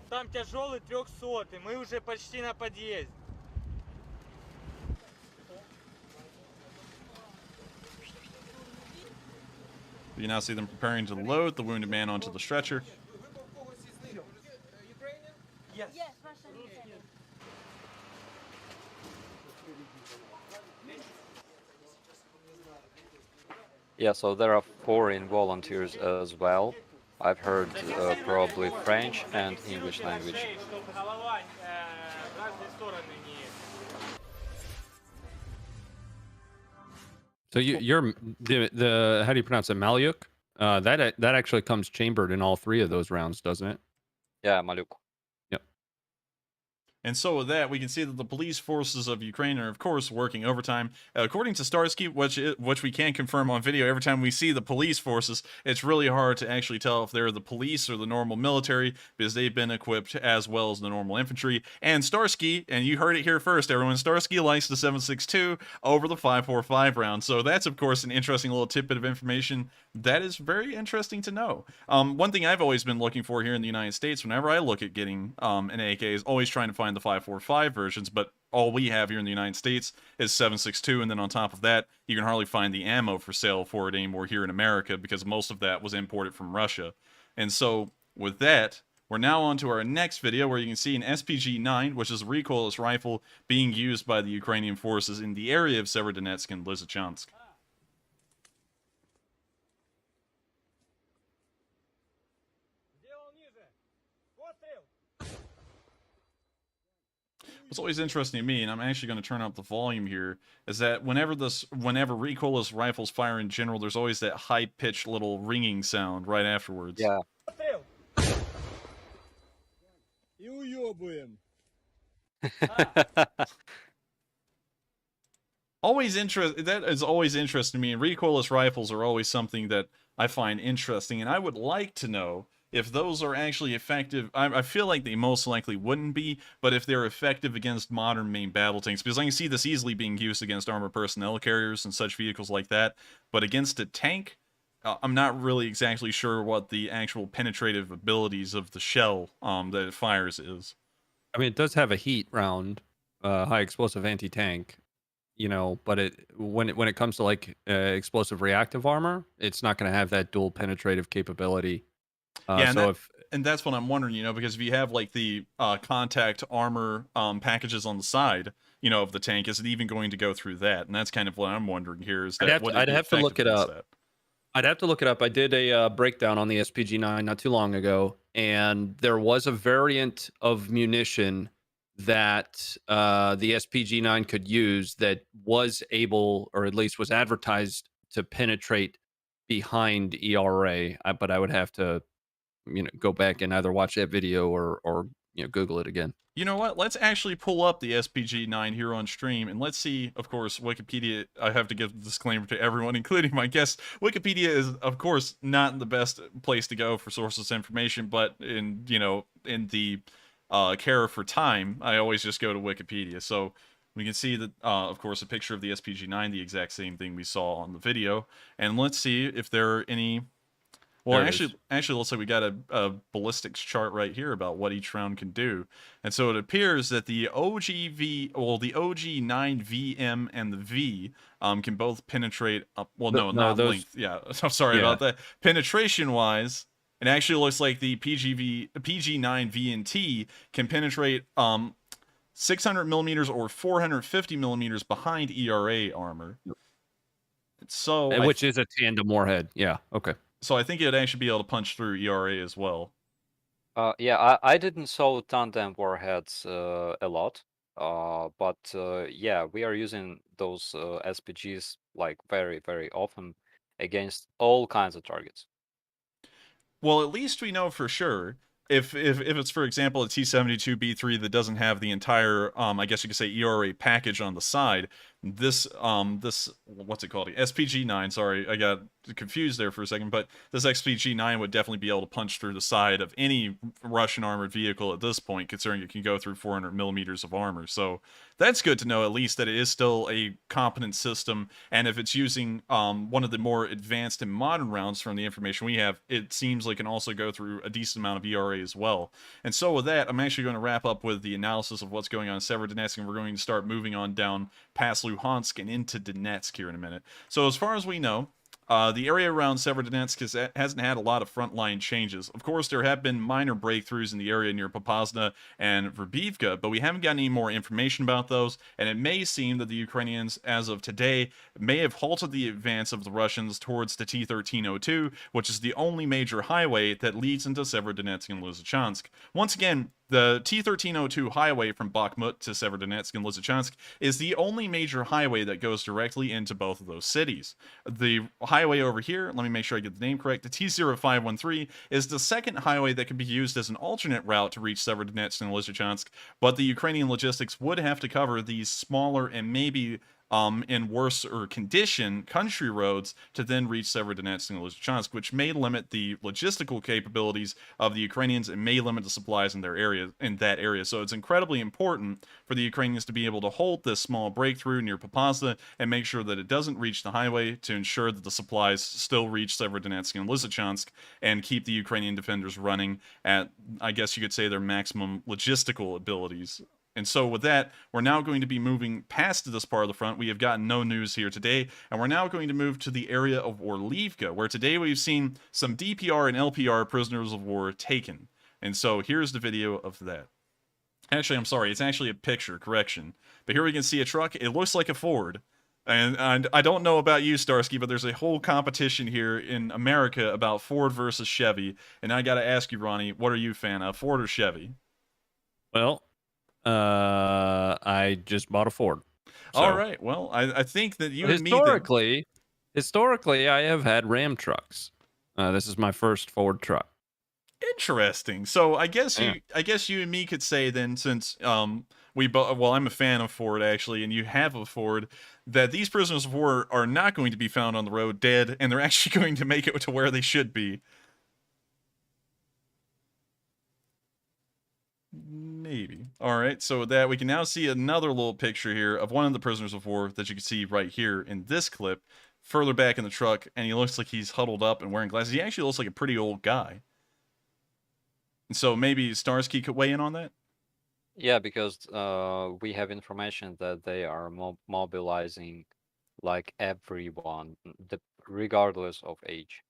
Там тяжелый 300, мы уже почти на подъезде. We can now see them preparing to load the wounded man onto the stretcher. Yes. Yeah, so there are foreign volunteers as well. I've heard probably French and English language. Чтобы голова в разные стороны не... So you're the how do you pronounce it? Malyuk? That actually comes chambered in all 3 of those rounds, doesn't it? Yeah, Maluk. Yep. And so with that, we can see that the police forces of Ukraine are, of course, working overtime. According to Starsky, which we can confirm on video, every time we see the police forces, it's really hard to actually tell if they're the police or the normal military, because they've been equipped as well as the normal infantry. And Starsky, and you heard it here first, everyone, Starsky likes the 7.62 over the 5.45 round. So that's, of course, an interesting little tidbit of information that is very interesting to know. One thing I've always been looking for here in the United States, whenever I look at getting an AK, is always trying to find the 5.45 versions, but all we have here in the United States is 7.62, and then on top of that, you can hardly find the ammo for sale for it anymore here in America, because most of that was imported from Russia. And so, with that, we're now on to our next video, where you can see an SPG-9, which is a recoilless rifle being used by the Ukrainian forces in the area of Severodonetsk and Lysychansk. What's always interesting to me, and I'm actually going to turn up the volume here, is that whenever recoilless rifles fire in general, there's always that high-pitched little ringing sound right afterwards. Yeah. И уёбуем. That is always interesting to me, and recoilless rifles are always something that I find interesting, and I would like to know if those are actually effective. I feel like they most likely wouldn't be, but if they're effective against modern main battle tanks, because I can see this easily being used against armored personnel carriers and such vehicles like that, but against a tank, I'm not really exactly sure what the actual penetrative abilities of the shell that it fires is. I mean, it does have a heat round, high explosive anti-tank, but when it comes to like explosive reactive armor, it's not going to have that dual penetrative capability. And that's what I'm wondering, because if you have like the contact armor packages on the side, of the tank, is it even going to go through that? And that's kind of what I'm wondering here. Is that I'd have to look it up. I'd have to look it up. I did a breakdown on the SPG-9 not too long ago, and there was a variant of munition that the SPG-9 could use that was able, or at least was advertised, to penetrate behind ERA. But I would have to go back and either watch that video or Google it again. You know what? Let's actually pull up the SPG-9 here on stream, and let's see, of course, Wikipedia. I have to give a disclaimer to everyone, including my guests. Wikipedia is, of course, not the best place to go for sources of information, but in the care for time, I always just go to Wikipedia. So we can see that, of course, a picture of the SPG-9, the exact same thing we saw on the video. And let's see if there are any... Well, actually, looks like we got a ballistics chart right here about what each round can do. And so it appears that the the OG9VM and the V can both penetrate up. Well, not length. Yeah, I'm sorry about that. Penetration-wise, it actually looks like the PG9V and T can penetrate 600 millimeters or 450 millimeters behind ERA armor. So, which is a tandem warhead. Yeah. Okay. So I think it'd actually be able to punch through ERA as well. Yeah, I didn't saw tandem warheads a lot, but yeah, we are using those SPGs like very, very often against all kinds of targets. Well, at least we know for sure. If it's, for example, a T-72B3 that doesn't have the entire, I guess you could say, ERA package on the side, this what's it called? SPG-9. Sorry, I got confused there for a second, but this SPG-9 would definitely be able to punch through the side of any Russian armored vehicle at this point, considering it can go through 400 millimeters of armor. So that's good to know, at least, that it is still a competent system. And if it's using one of the more advanced and modern rounds from the information we have, it seems like it can also go through a decent amount of ERA as well. And so with that, I'm actually going to wrap up with the analysis of what's going on in Severodonetsk, and we're going to start moving on down past Luhansk and into Donetsk here in a minute. So as far as we know, the area around Severodonetsk hasn't had a lot of frontline changes. Of course, there have been minor breakthroughs in the area near Popasna and Verbivka, but we haven't gotten any more information about those, and it may seem that the Ukrainians, as of today, may have halted the advance of the Russians towards the T-1302, which is the only major highway that leads into Severodonetsk and Lysychansk. Once again, the T-1302 highway from Bakhmut to Severodonetsk and Lysychansk is the only major highway that goes directly into both of those cities. The highway over here, let me make sure I get the name correct, the T-0513 is the second highway that could be used as an alternate route to reach Severodonetsk and Lysychansk, but the Ukrainian logistics would have to cover these smaller and maybe in worse condition country roads to then reach Severodonetsk and Lysychansk, which may limit the logistical capabilities of the Ukrainians and may limit the supplies in their area, in that area. So it's incredibly important for the Ukrainians to be able to hold this small breakthrough near Popasna and make sure that it doesn't reach the highway to ensure that the supplies still reach Severodonetsk and Lysychansk and keep the Ukrainian defenders running at, I guess you could say, their maximum logistical abilities. And so with that, we're now going to be moving past this part of the front. We have gotten no news here today, and we're now going to move to the area of Orlivka, where today we've seen some DPR and LPR prisoners of war taken. And so here's the video of that. Actually, I'm sorry, it's actually a picture, correction. But here we can see a truck. It looks like a Ford. And I don't know about you, Starsky, but there's a whole competition here in America about Ford versus Chevy. And I got to ask you, Ronnie, what are you a fan of, Ford or Chevy? Well, I just bought a Ford. So. All right. Well, I think that you historically, I have had Ram trucks. This is my first Ford truck. Interesting. So I guess you and me could say then, since we both, well, I'm a fan of Ford actually, and you have a Ford, that these prisoners of war are not going to be found on the road dead, and they're actually going to make it to where they should be. Maybe. All right, so with that, we can now see another little picture here of one of the prisoners of war that you can see right here in this clip, further back in the truck, and he looks like he's huddled up and wearing glasses. He actually looks like a pretty old guy. And so maybe Starsky could weigh in on that? Yeah, because we have information that they are mobilizing like everyone, regardless of age.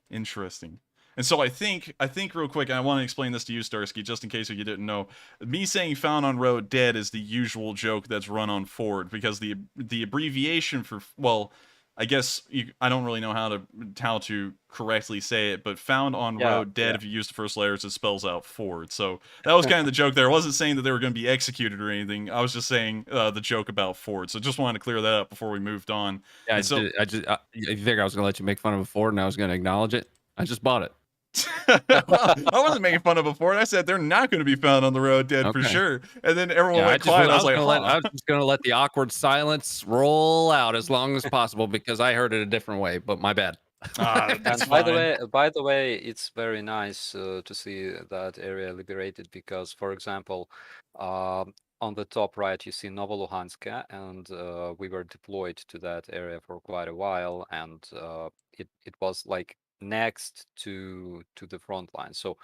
Interesting. And so I think real quick, I want to explain this to you, Starsky, just in case you didn't know. Me saying found on road dead is the usual joke that's run on Ford, because the abbreviation for, well, I guess I don't really know how to correctly say it, but found on road dead, if you use the first letters, it spells out Ford. So that was kind of the joke there. I wasn't saying that they were going to be executed or anything. I was just saying the joke about Ford. So just wanted to clear that up before we moved on. Yeah, you think I was going to let you make fun of a Ford and I was going to acknowledge it? I just bought it. Well, I wasn't making fun of a Ford. I said they're not going to be found on the road dead for sure. And then everyone went quiet. I was like, I was just going to let the awkward silence roll out as long as possible because I heard it a different way. But my bad. And by the way, it's very nice to see that area liberated because, for example, on the top right you see Novoluhansk, and we were deployed to that area for quite a while, and it was like next to the front line. So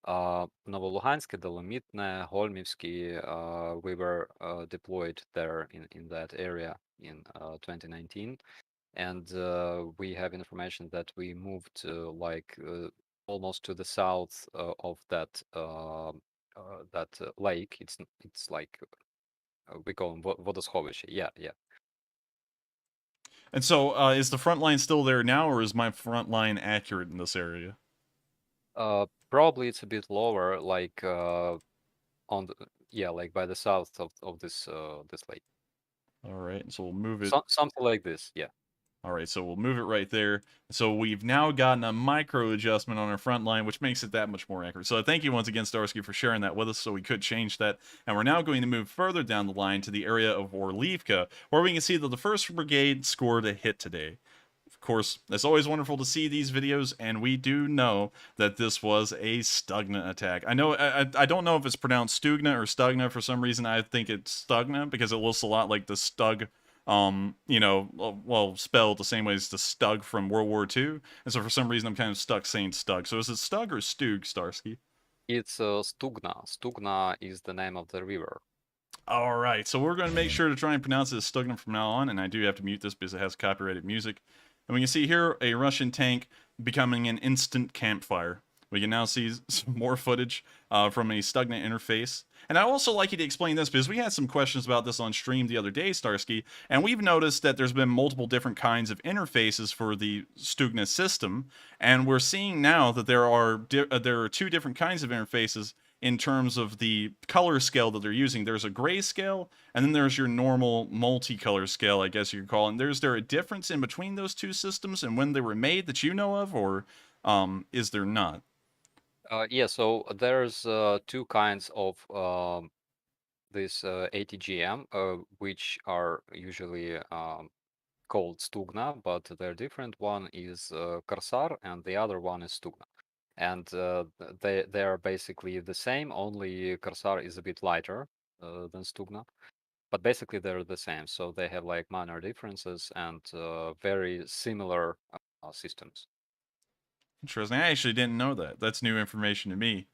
Novoluhansk, Dolomitne, Holmivsky, we were deployed there in that area in 2019. And we have information that we moved like almost to the south of that lake. It's like we call them Vodoschoviще. Yeah. And so, is the front line still there now, or is my front line accurate in this area? Probably it's a bit lower, like on the like by the south of this this lake. All right, so we'll move it. Something like this, yeah. All right, so we'll move it right there. So we've now gotten a micro adjustment on our front line, which makes it that much more accurate. So thank you once again, Starsky, for sharing that with us so we could change that. And we're now going to move further down the line to the area of Orlivka, where we can see that the 1st Brigade scored a hit today. Of course, it's always wonderful to see these videos, and we do know that this was a Stugna attack. I know I don't know if it's pronounced Stugna or Stugna. For some reason, I think it's Stugna because it looks a lot like the Stug, you know, well, spelled the same way as the Stug from World War II. And so for some reason, I'm kind of stuck saying Stug. So is it Stug or Stug, Starsky? It's Stugna. Stugna is the name of the river. All right, so we're going to make sure to try and pronounce it as Stugna from now on, and I do have to mute this because it has copyrighted music. And we can see here a Russian tank becoming an instant campfire. We can now see some more footage from a Stugna interface. And I also like you to explain this because we had some questions about this on stream the other day, Starsky, and we've noticed that there's been multiple different kinds of interfaces for the Stugna system, and we're seeing now that there are 2 different kinds of interfaces in terms of the color scale that they're using. There's a gray scale, and then there's your normal multicolor scale, I guess you could call it. And is there a difference in between those 2 systems and when they were made that you know of, or is there not? Yeah, so there's 2 kinds of this ATGM, which are usually called Stugna, but they're different. One is Korsar, and the other one is Stugna. And they are basically the same, only Korsar is a bit lighter than Stugna. But basically they're the same, so they have like minor differences and very similar systems. Interesting. I actually didn't know that. That's new information to me.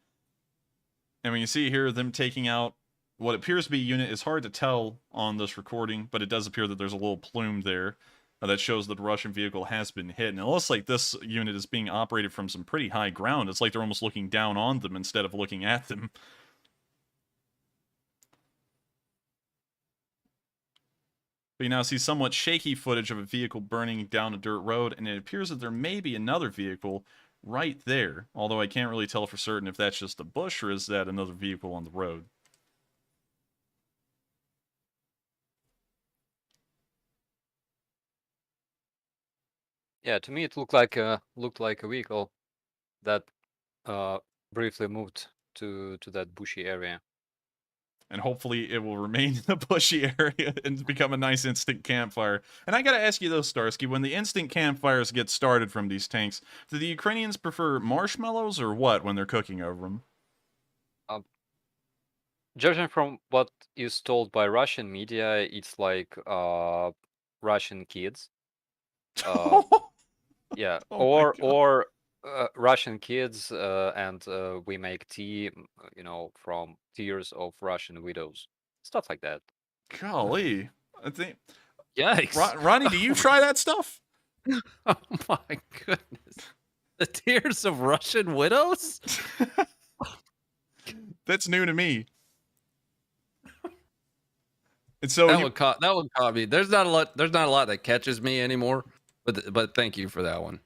And we can see here them taking out what appears to be a unit. Is hard to tell on this recording, but it does appear that there's a little plume there that shows that the Russian vehicle has been hit. And it looks like this unit is being operated from some pretty high ground. It's like they're almost looking down on them instead of looking at them. But you now see somewhat shaky footage of a vehicle burning down a dirt road, and it appears that there may be another vehicle right there, although I can't really tell for certain if that's just a bush or is that another vehicle on the road. Yeah, to me it looked like a vehicle that briefly moved to that bushy area. And hopefully it will remain in the bushy area and become a nice instant campfire. And I gotta ask you though, Starsky, when the instant campfires get started from these tanks, do the Ukrainians prefer marshmallows or what when they're cooking over them? Judging from what is told by Russian media, it's like Russian kids. Yeah, or Russian kids, and we make tea, you know, from tears of Russian widows, stuff like that. Golly, I think. Yikes! Ronnie, do you try that stuff? Oh my goodness! The tears of Russian widows? That's new to me. And so that one caught me. There's not a lot that catches me anymore. But thank you for that one.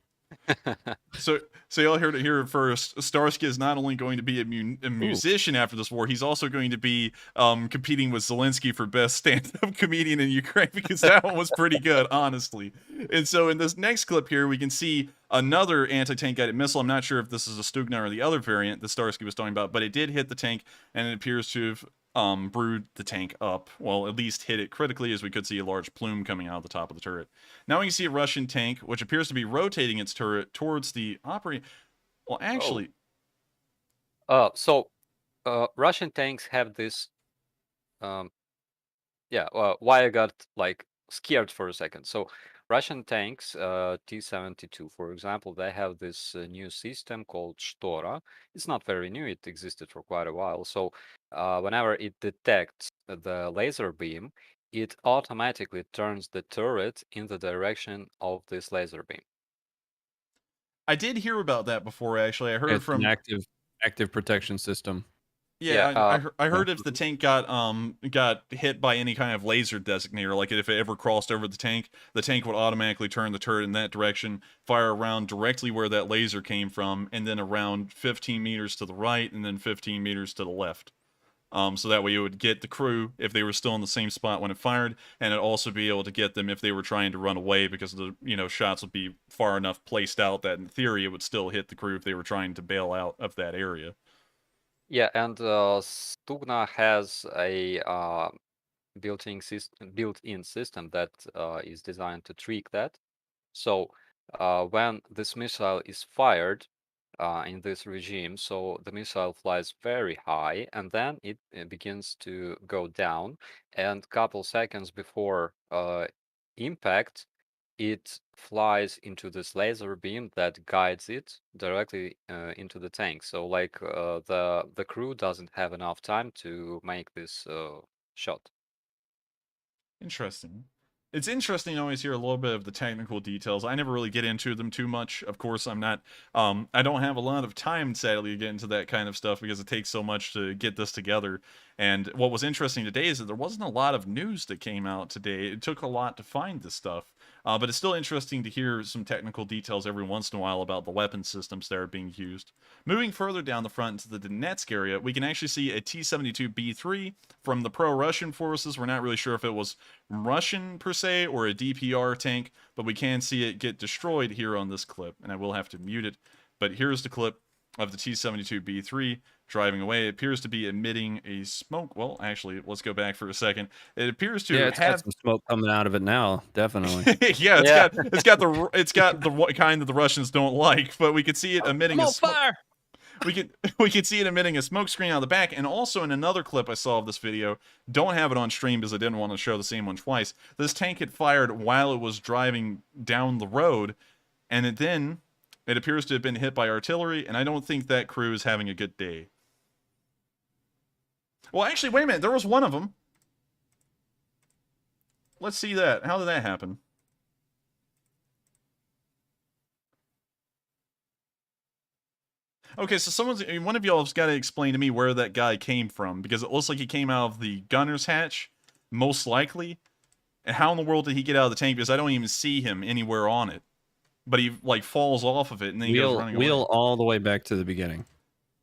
So y'all heard it here first. Starsky is not only going to be a musician after this war, he's also going to be competing with Zelensky for best stand-up comedian in Ukraine, because that one was pretty good, honestly. And so in this next clip here, we can see another anti-tank guided missile. I'm not sure if this is a Stugna or the other variant that Starsky was talking about, but it did hit the tank, and it appears to have brewed the tank up. Well, at least hit it critically, as we could see a large plume coming out of the top of the turret. Now we can see a Russian tank, which appears to be rotating its turret towards the operating. Well, actually. So Russian tanks have this. Why I got like scared for a second. So Russian tanks, T-72, for example, they have this new system called Shtora. It's not very new. It existed for quite a while. So whenever it detects the laser beam, it automatically turns the turret in the direction of this laser beam. I did hear about that before, actually. I heard it's from an active protection system. Yeah, I heard if the tank got hit by any kind of laser designator, like if it ever crossed over the tank would automatically turn the turret in that direction, fire around directly where that laser came from, and then around 15 meters to the right, and then 15 meters to the left. So that way it would get the crew if they were still in the same spot when it fired, and it'd also be able to get them if they were trying to run away, because the shots would be far enough placed out that in theory it would still hit the crew if they were trying to bail out of that area. Yeah, and Stugna has a built-in system that is designed to trick that. So when this missile is fired in this regime, so the missile flies very high, and then it begins to go down, and couple seconds before impact, it flies into this laser beam that guides it directly into the tank. So like the crew doesn't have enough time to make this shot. Interesting. It's interesting to always hear a little bit of the technical details. I never really get into them too much. Of course, I'm not, I don't have a lot of time, sadly, to get into that kind of stuff because it takes so much to get this together. And what was interesting today is that there wasn't a lot of news that came out today. It took a lot to find this stuff. But it's still interesting to hear some technical details every once in a while about the weapon systems that are being used. Moving further down the front into the Donetsk area, we can actually see a T-72B3 from the pro-Russian forces. We're not really sure if it was Russian per se or a DPR tank, but we can see it get destroyed here on this clip, and I will have to mute it. But here's the clip of the T-72B3 driving away. It appears to be emitting a smoke. Well, actually, let's go back for a second. It appears to it's got some smoke coming out of it now, definitely. it's got the kind that the Russians don't like, but we could see it emitting a smoke. Fire! We could see it emitting a smoke screen out of the back, and also in another clip I saw of this video, don't have it on stream because I didn't want to show the same one twice. This tank had fired while it was driving down the road, and it appears to have been hit by artillery, and I don't think that crew is having a good day. Well, actually, wait a minute. There was one of them. Let's see that. How did that happen? Okay, so one of y'all has got to explain to me where that guy came from, because it looks like he came out of the gunner's hatch, most likely. And how in the world did he get out of the tank? Because I don't even see him anywhere on it. But he like falls off of it and then he goes running away. Wheel all the way back to the beginning.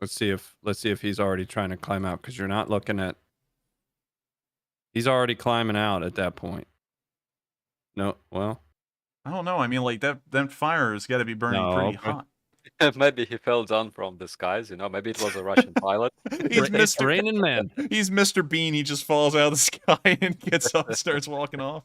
Let's see if he's already trying to climb out, because you're not looking at. He's already climbing out at that point. No, well, I don't know. I mean, like that fire has got to be burning pretty hot. Maybe he fell down from the skies, maybe it was a Russian pilot. It's raining man. He's Mr. Bean. He just falls out of the sky and gets up and starts walking off.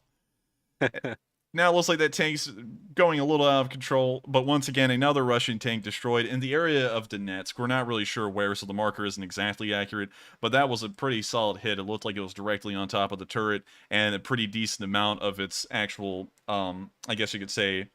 Now it looks like that tank's going a little out of control, but once again, another Russian tank destroyed in the area of Donetsk. We're not really sure where, so the marker isn't exactly accurate, but that was a pretty solid hit. It looked like it was directly on top of the turret, and a pretty decent amount of its actual, I guess you could say,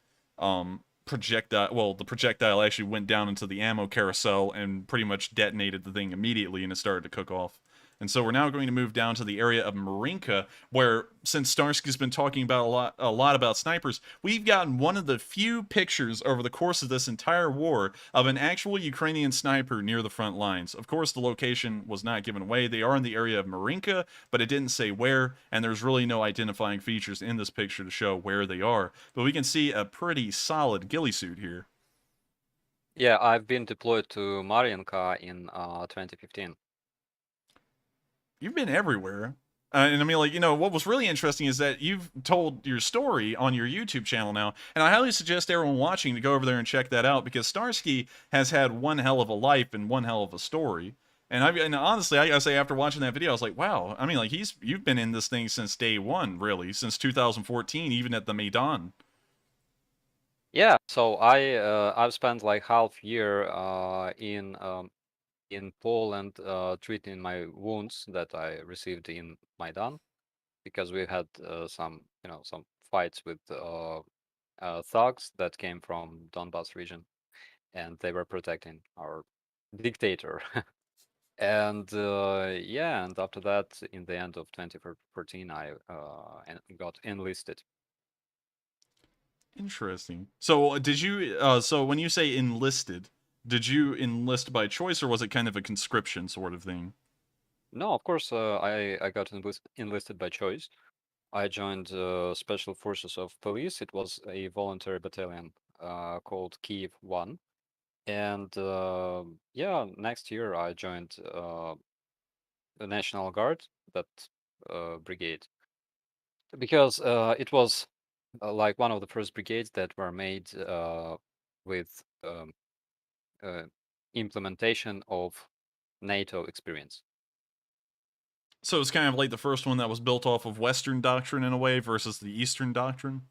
projectile. Well, the projectile actually went down into the ammo carousel and pretty much detonated the thing immediately, and it started to cook off. And so we're now going to move down to the area of Marinka, where, since Starsky's been talking about a lot about snipers, we've gotten one of the few pictures over the course of this entire war of an actual Ukrainian sniper near the front lines. Of course, the location was not given away. They are in the area of Marinka, but it didn't say where, and there's really no identifying features in this picture to show where they are. But we can see a pretty solid ghillie suit here. Yeah, I've been deployed to Mariinka in 2015. You've been everywhere. And I mean, like, what was really interesting is that you've told your story on your YouTube channel now, and I highly suggest everyone watching to go over there and check that out, because Starsky has had one hell of a life and one hell of a story. And honestly, I gotta say, after watching that video, I was like, wow. I mean, like, you've been in this thing since day one, really, since 2014, even at the Maidan. Yeah, so I've spent like half year in Poland treating my wounds that I received in Maidan, because we had some fights with thugs that came from Donbas region, and they were protecting our dictator. And and after that, in the end of 2014, I got enlisted. Interesting. So did you? So when you say enlisted, did you enlist by choice, or was it kind of a conscription sort of thing? No, of course, I got enlisted by choice. I joined Special Forces of Police. It was a voluntary battalion called Kiev 1. And next year I joined National Guard, that brigade, because it was like one of the first brigades that were made with implementation of NATO experience. So it's kind of like the first one that was built off of Western doctrine in a way versus the Eastern doctrine.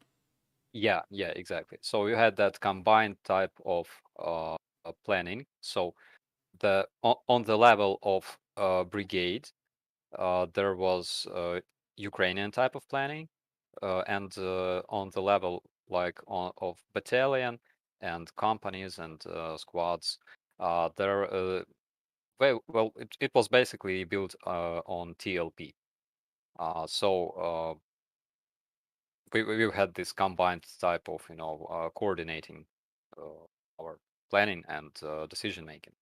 Yeah, exactly. So you had that combined type of planning. So on the level of brigade, there was Ukrainian type of planning, and on the level of battalion and companies and squads, there well it was basically built on TLP. So we had this combined type of coordinating our planning and decision making.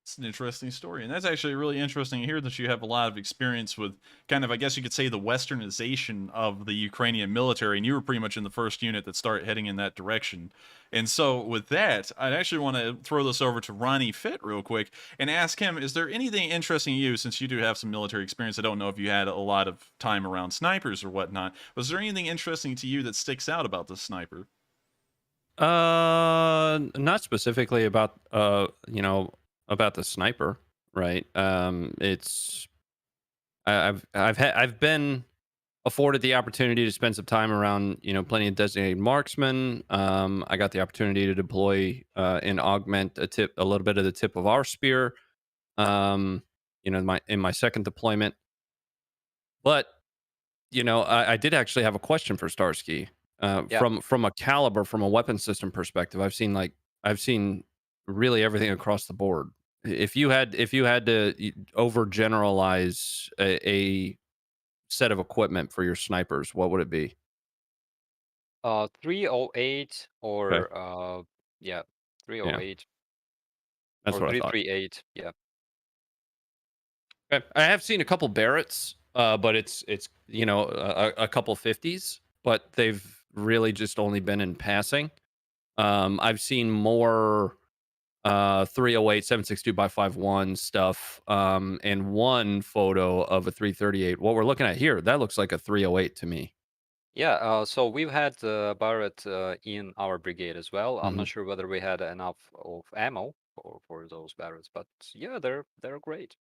It's an interesting story, and that's actually really interesting to hear that you have a lot of experience with kind of, I guess you could say, the westernization of the Ukrainian military, and you were pretty much in the first unit that started heading in that direction. And so with that, I'd actually want to throw this over to Ronnie Fit real quick and ask him, is there anything interesting to you, since you do have some military experience? I don't know if you had a lot of time around snipers or whatnot. Was there anything interesting to you that sticks out about the sniper? Not specifically about about the sniper, right? It's I've been afforded the opportunity to spend some time around plenty of designated marksmen. I got the opportunity to deploy and augment a little bit of the tip of our spear. In my second deployment, but I did actually have a question for Starsky. Yeah. From a caliber, from a weapon system perspective, I've seen really everything across the board. If you had to overgeneralize a set of equipment for your snipers, what would it be? 308 or Okay. yeah, Yeah, 308 that's or what I thought. 338. Yeah. Okay. I have seen a couple Barretts, but it's a couple 50s, but they've really just only been in passing. I've seen more 308 7.62 by 5.1 stuff, and one photo of a 338. What we're looking at here, that looks like a 308 to me. Yeah, so we've had Barrett in our brigade as well. I'm Mhm. not sure whether we had enough of ammo for those Barretts, but yeah, they're great.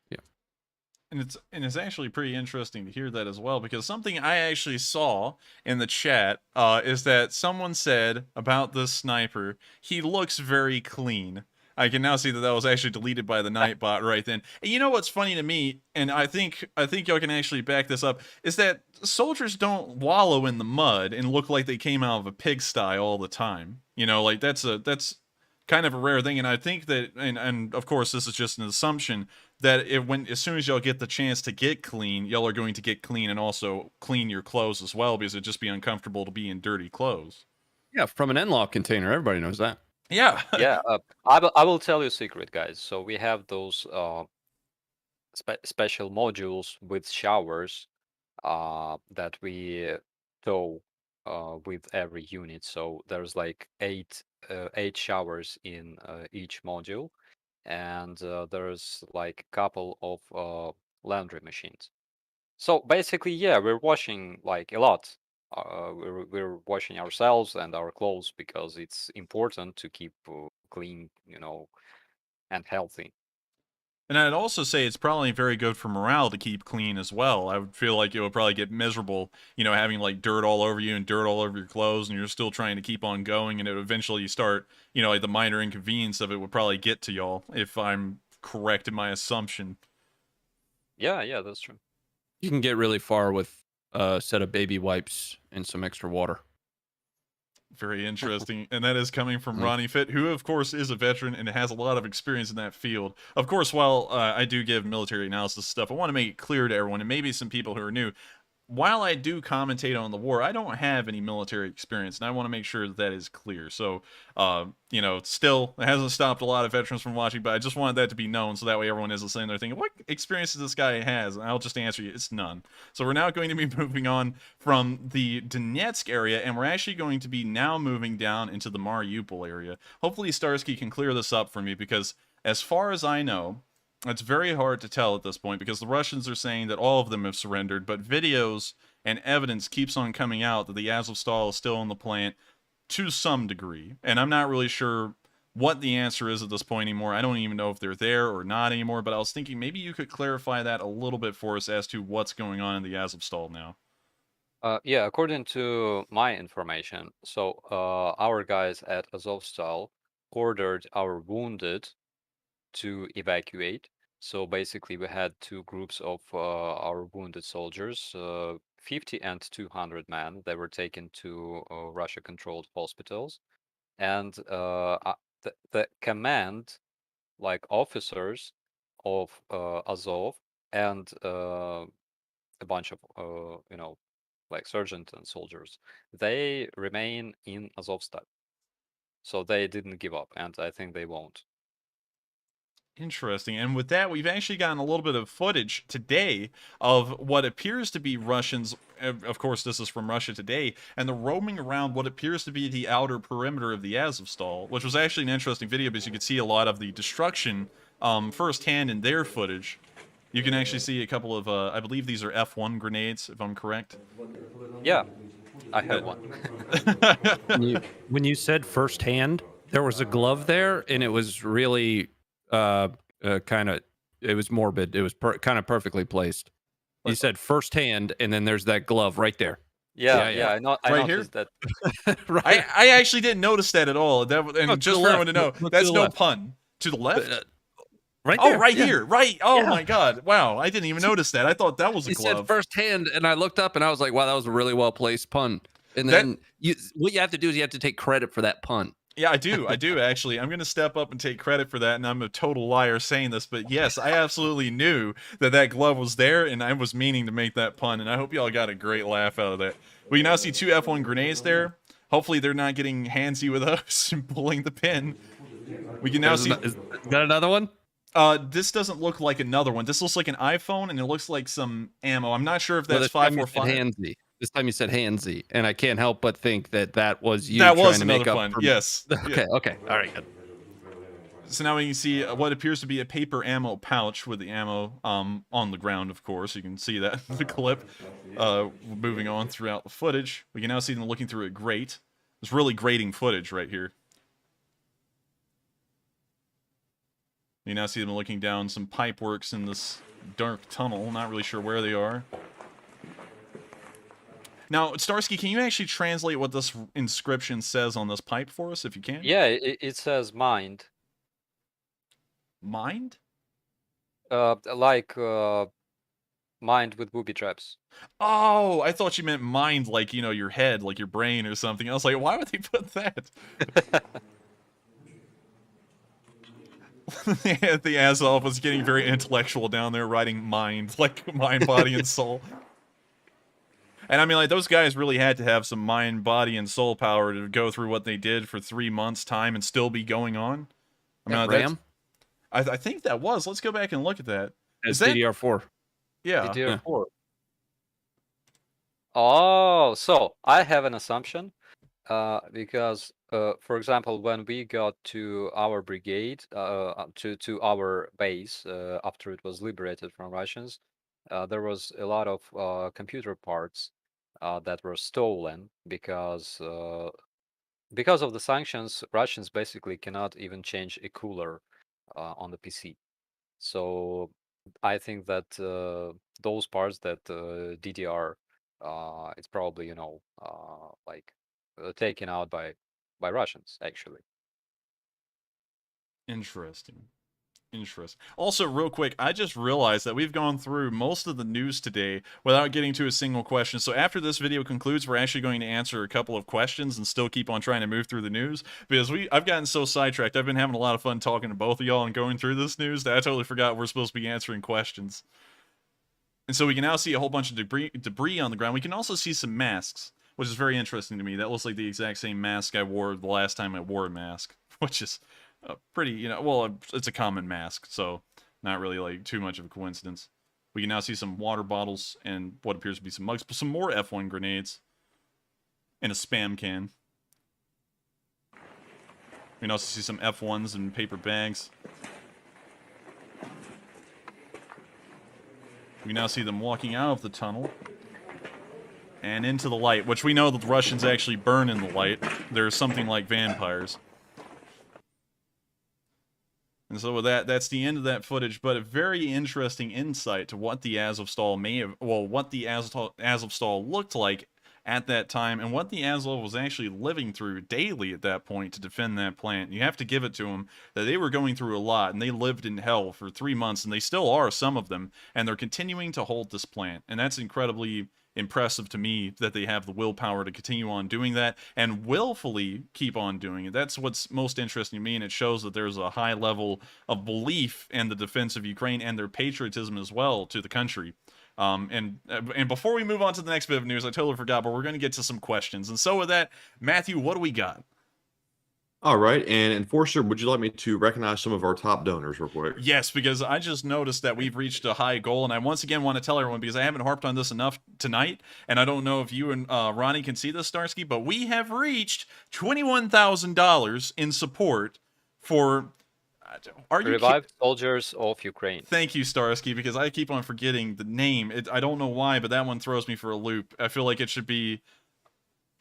Yeah. And it's actually pretty interesting to hear that as well, because something I actually saw in the chat is that someone said about this sniper, he looks very clean. I can now see that that was actually deleted by the Nightbot right then. And you know what's funny to me, and I think y'all can actually back this up, is that soldiers don't wallow in the mud and look like they came out of a pigsty all the time. Like that's kind of a rare thing, and I think that, and of course this is just an assumption, that as soon as y'all get the chance to get clean, y'all are going to get clean and also clean your clothes as well, because it'd just be uncomfortable to be in dirty clothes. Yeah, from an N-lock container, everybody knows that. Yeah. Yeah, I will tell you a secret, guys. So we have those special modules with showers that we tow with every unit. So there's like eight showers in each module, and there's like a couple of laundry machines. So basically, yeah, we're washing like a lot. We're washing ourselves and our clothes because it's important to keep clean, and healthy. And I'd also say it's probably very good for morale to keep clean as well. I would feel like it would probably get miserable, having like dirt all over you and dirt all over your clothes, and you're still trying to keep on going, and it would eventually start, like the minor inconvenience of it would probably get to y'all, if I'm correct in my assumption. Yeah, that's true. You can get really far with a set of baby wipes and some extra water. Very interesting. And that is coming from Ronnie Fit, who, of course, is a veteran and has a lot of experience in that field. Of course, while I do give military analysis stuff, I want to make it clear to everyone, and maybe some people who are new, while I do commentate on the war, I don't have any military experience, and I want to make sure that that is clear. So, still, it hasn't stopped a lot of veterans from watching, but I just wanted that to be known, so that way everyone isn't sitting there thinking, what experience does this guy has? And I'll just answer you, it's none. So we're now going to be moving on from the Donetsk area, and we're actually going to be now moving down into the Mariupol area. Hopefully Starsky can clear this up for me, because as far as I know, It's very hard to tell at this point because the Russians are saying that all of them have surrendered, but videos and evidence keeps on coming out that the Azovstal is still in the plant to some degree. And I'm not really sure what the answer is at this point anymore. I don't even know if they're there or not anymore, but I was thinking maybe you could clarify that a little bit for us as to what's going on in the Azovstal now. Yeah, according to my information, so our guys at Azovstal ordered our wounded to evacuate. So basically, we had two groups of our wounded soldiers, 50 and 200 men. They were taken to Russia-controlled hospitals, and the command, like officers of Azov, and a bunch of like sergeant and soldiers, they remain in Azovstal. So they didn't give up, and I think they won't. Interesting. And with that, we've actually gotten a little bit of footage today of what appears to be Russians. Of course, this is from Russia Today, and they're roaming around what appears to be the outer perimeter of the Azovstal, which was actually an interesting video because you could see a lot of the destruction firsthand in their footage. You can actually see a couple of, I believe these are F1 grenades, if I'm correct. Yeah, I had one. when you said firsthand, there was a glove there, and it was really kind of, it was morbid. It was kind of perfectly placed. You said firsthand, and then there's that glove right there. Yeah. I right noticed here? that. Right. I actually didn't notice that at all. And just for everyone to know, that's no pun. To the left? Right there. there. Oh, right here. Right. Oh, my God. Wow. I didn't even notice that. I thought that was a You glove. said firsthand, and I looked up, and I was like, wow, that was a really well-placed pun. And then what you have to do is you have to take credit for that pun. Yeah, I do. I do, actually. I'm going to step up and take credit for that, and I'm a total liar saying this, but yes, I absolutely knew that that glove was there, and I was meaning to make that pun, and I hope y'all got a great laugh out of that. We can now see two F1 grenades there. Hopefully they're not getting handsy with us and pulling the pin. We can now see... Is that another one? This doesn't look like another one. This looks like an iPhone, and it looks like some ammo. I'm not sure if that's 545. This time you said handsy, and I can't help but think that was you that trying was to another make up fun. for... Yes. Okay, okay. All right, good. So now we can see what appears to be a paper ammo pouch with the ammo on the ground, of course. You can see that in the clip. Moving on throughout the footage. We can now see them looking through a grate. It's really grating footage right here. You now see them looking down some pipe works in this dark tunnel. Not really sure where they are. Now, Starsky, can you actually translate what this inscription says on this pipe for us, if you can? Yeah, it says mind. Mind? Like mind with booby traps. Oh, I thought you meant mind like, you know, your head, like your brain or something. I was like, why would they put that? The Azov was getting very intellectual down there, writing mind, like mind, body, and soul. And I mean, like, those guys really had to have some mind, body, and soul power to go through what they did for 3 months' time and still be going on. I mean, RAM? I think that was. Let's go back and look at that. It's DDR4. Yeah. DDR4. Oh, so I have an assumption. Because, for example, when we got to our brigade, to our base, after it was liberated from Russians, there was a lot of computer parts that were stolen because of the sanctions. Russians basically cannot even change a cooler on the PC. So I think that those parts that DDR, it's probably, you know, like taken out by Russians, actually. Interesting. Also, real quick, I just realized that we've gone through most of the news today without getting to a single question. So after this video concludes, we're actually going to answer a couple of questions and still keep on trying to move through the news because I've gotten so sidetracked. I've been having a lot of fun talking to both of y'all and going through this news that I totally forgot we're supposed to be answering questions. And so we can now see a whole bunch of debris on the ground. We can also see some masks, which is very interesting to me. That looks like the exact same mask I wore the last time I wore a mask, which is pretty, you know, well, it's a common mask, so not really like too much of a coincidence. We can now see some water bottles and what appears to be some mugs, but some more F1 grenades and a spam can. We can also see some F1s and paper bags. We now see them walking out of the tunnel and into the light, which we know that the Russians actually burn in the light. They're something like vampires. And so with that, that's the end of that footage, but a very interesting insight to what the Azovstal may have, well, what the Azovstal looked like at that time, and what the Azov was actually living through daily at that point to defend that plant. You have to give it to them that they were going through a lot, and they lived in hell for 3 months, and they still are, some of them, and they're continuing to hold this plant. And that's incredibly impressive to me that they have the willpower to continue on doing that and willfully keep on doing it. That's what's most interesting to me, and it shows that there's a high level of belief in the defense of Ukraine and their patriotism as well to the country. And before we move on to the next bit of news, I totally forgot, but we're going to get to some questions. And so with that, Matthew, what do we got? All right, and Enforcer, would you like me to recognize some of our top donors real quick? Yes, because I just noticed that we've reached a high goal, and I once again want to tell everyone, because I haven't harped on this enough tonight, and I don't know if you and Ronnie can see this, Starsky, but we have reached $21,000 in support for... Revived Soldiers of Ukraine. Thank you, Starsky, because I keep on forgetting the name. I don't know why, but that one throws me for a loop. I feel like it should be...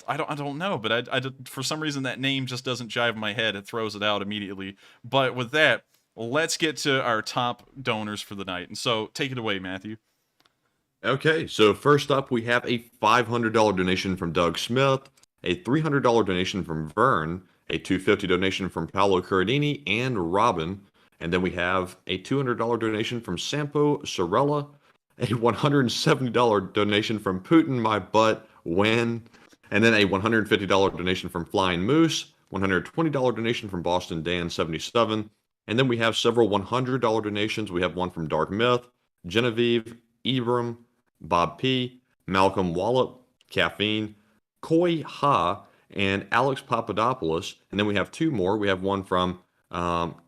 I don't know, but I for some reason that name just doesn't jive in my head. It throws it out immediately. But with that, let's get to our top donors for the night. And so take it away, Matthew. Okay, so first up we have a $500 donation from Doug Smith, a $300 donation from Vern, a $250 donation from Paolo Corradini and Robin, and then we have a $200 donation from Sampo Sorella, a $170 donation from Putin My Butt When, and then a $150 donation from Flying Moose, $120 donation from Boston Dan 77, and then we have several $100 donations. We have one from Dark Myth, Genevieve, Ibram, Bob P, Malcolm Wallop, Caffeine, Koi Ha, and Alex Papadopoulos. And then we have two more. We have one from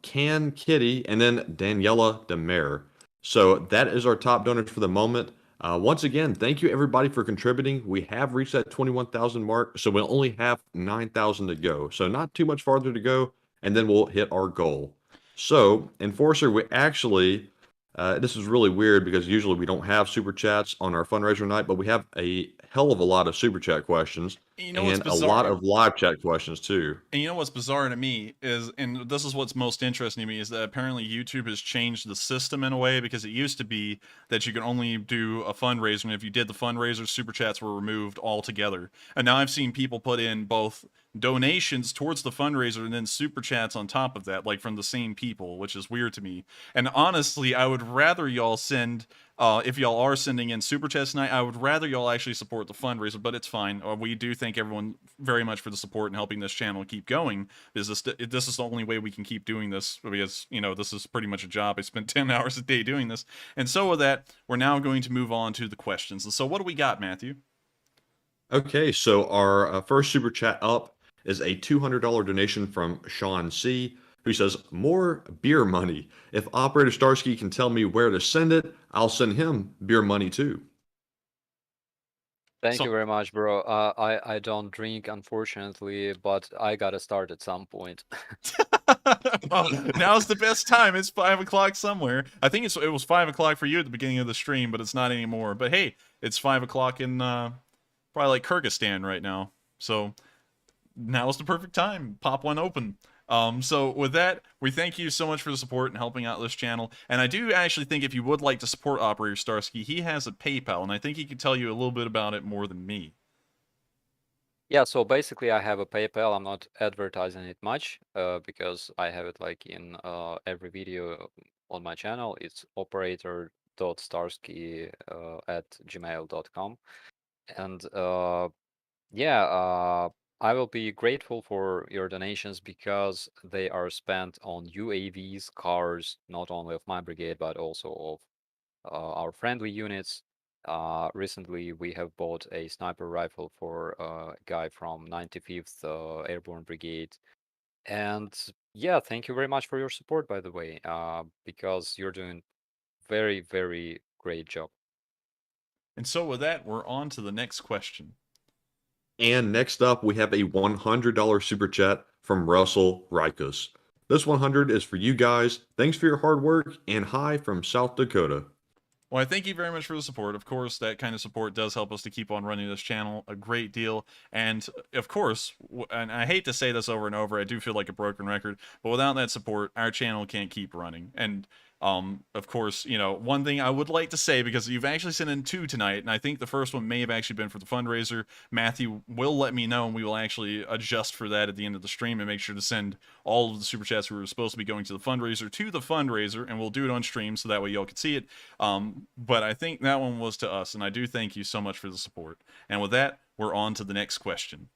Can Kitty, and then Daniela Demare. So that is our top donors for the moment. Once again, thank you everybody for contributing. We have reached that 21,000 mark, so we'll only have 9,000 to go. So not too much farther to go, and then we'll hit our goal. So, Enforcer, we actually, this is really weird because usually we don't have super chats on our fundraiser night, but we have a hell of a lot of super chat questions and a lot of live chat questions too. And you know what's bizarre to me is, and this is what's most interesting to me, is that apparently YouTube has changed the system in a way, because it used to be that you could only do a fundraiser, and if you did the fundraiser, super chats were removed altogether. And now I've seen people put in both donations towards the fundraiser and then super chats on top of that, like from the same people, which is weird to me. And honestly, I would rather y'all send, if y'all are sending in super chats tonight, I would rather y'all actually support the fundraiser, but it's fine. We do thank everyone very much for the support and helping this channel keep going. This is the only way we can keep doing this, because, you know, this is pretty much a job. I spend 10 hours a day doing this. And so with that, we're now going to move on to the questions. And so what do we got, Matthew? Okay, so our first super chat up is a $200 donation from Sean C., who says, more beer money. If Operator Starsky can tell me where to send it, I'll send him beer money too. Thank you very much, bro. I don't drink, unfortunately, but I gotta start at some point. Well, now's the best time. It's 5 o'clock somewhere. I think it was 5 o'clock for you at the beginning of the stream, but it's not anymore. But hey, it's 5 o'clock in probably like Kyrgyzstan right now. So now's the perfect time. Pop one open. So with that, we thank you so much for the support and helping out this channel. And I do actually think if you would like to support Operator Starsky, he has a PayPal, and I think he can tell you a little bit about it more than me. Yeah, so basically I have a PayPal. I'm not advertising it much because I have it like in every video on my channel. It's operator.starsky at gmail.com. And yeah, I will be grateful for your donations because they are spent on UAVs, cars, not only of my brigade, but also of our friendly units. Recently, we have bought a sniper rifle for a guy from 95th Airborne Brigade. And yeah, thank you very much for your support, by the way, because you're doing very, very great job. And so with that, we're on to the next question. And next up, we have a $100 super chat from Russell Rikos. This 100 is for you guys. Thanks for your hard work, and hi from South Dakota. Well, I thank you very much for the support. Of course, that kind of support does help us to keep on running this channel a great deal. And of course, and I hate to say this over and over, I do feel like a broken record, but without that support, our channel can't keep running. And of course, you know, one thing I would like to say, because you've actually sent in 2 tonight, and I think the first one may have actually been for the fundraiser. Matthew will let me know, and we will actually adjust for that at the end of the stream and make sure to send all of the super chats who were supposed to be going to the fundraiser, and we'll do it on stream so that way y'all can see it. But I think that one was to us, and I do thank you so much for the support. And with that, we're on to the next question.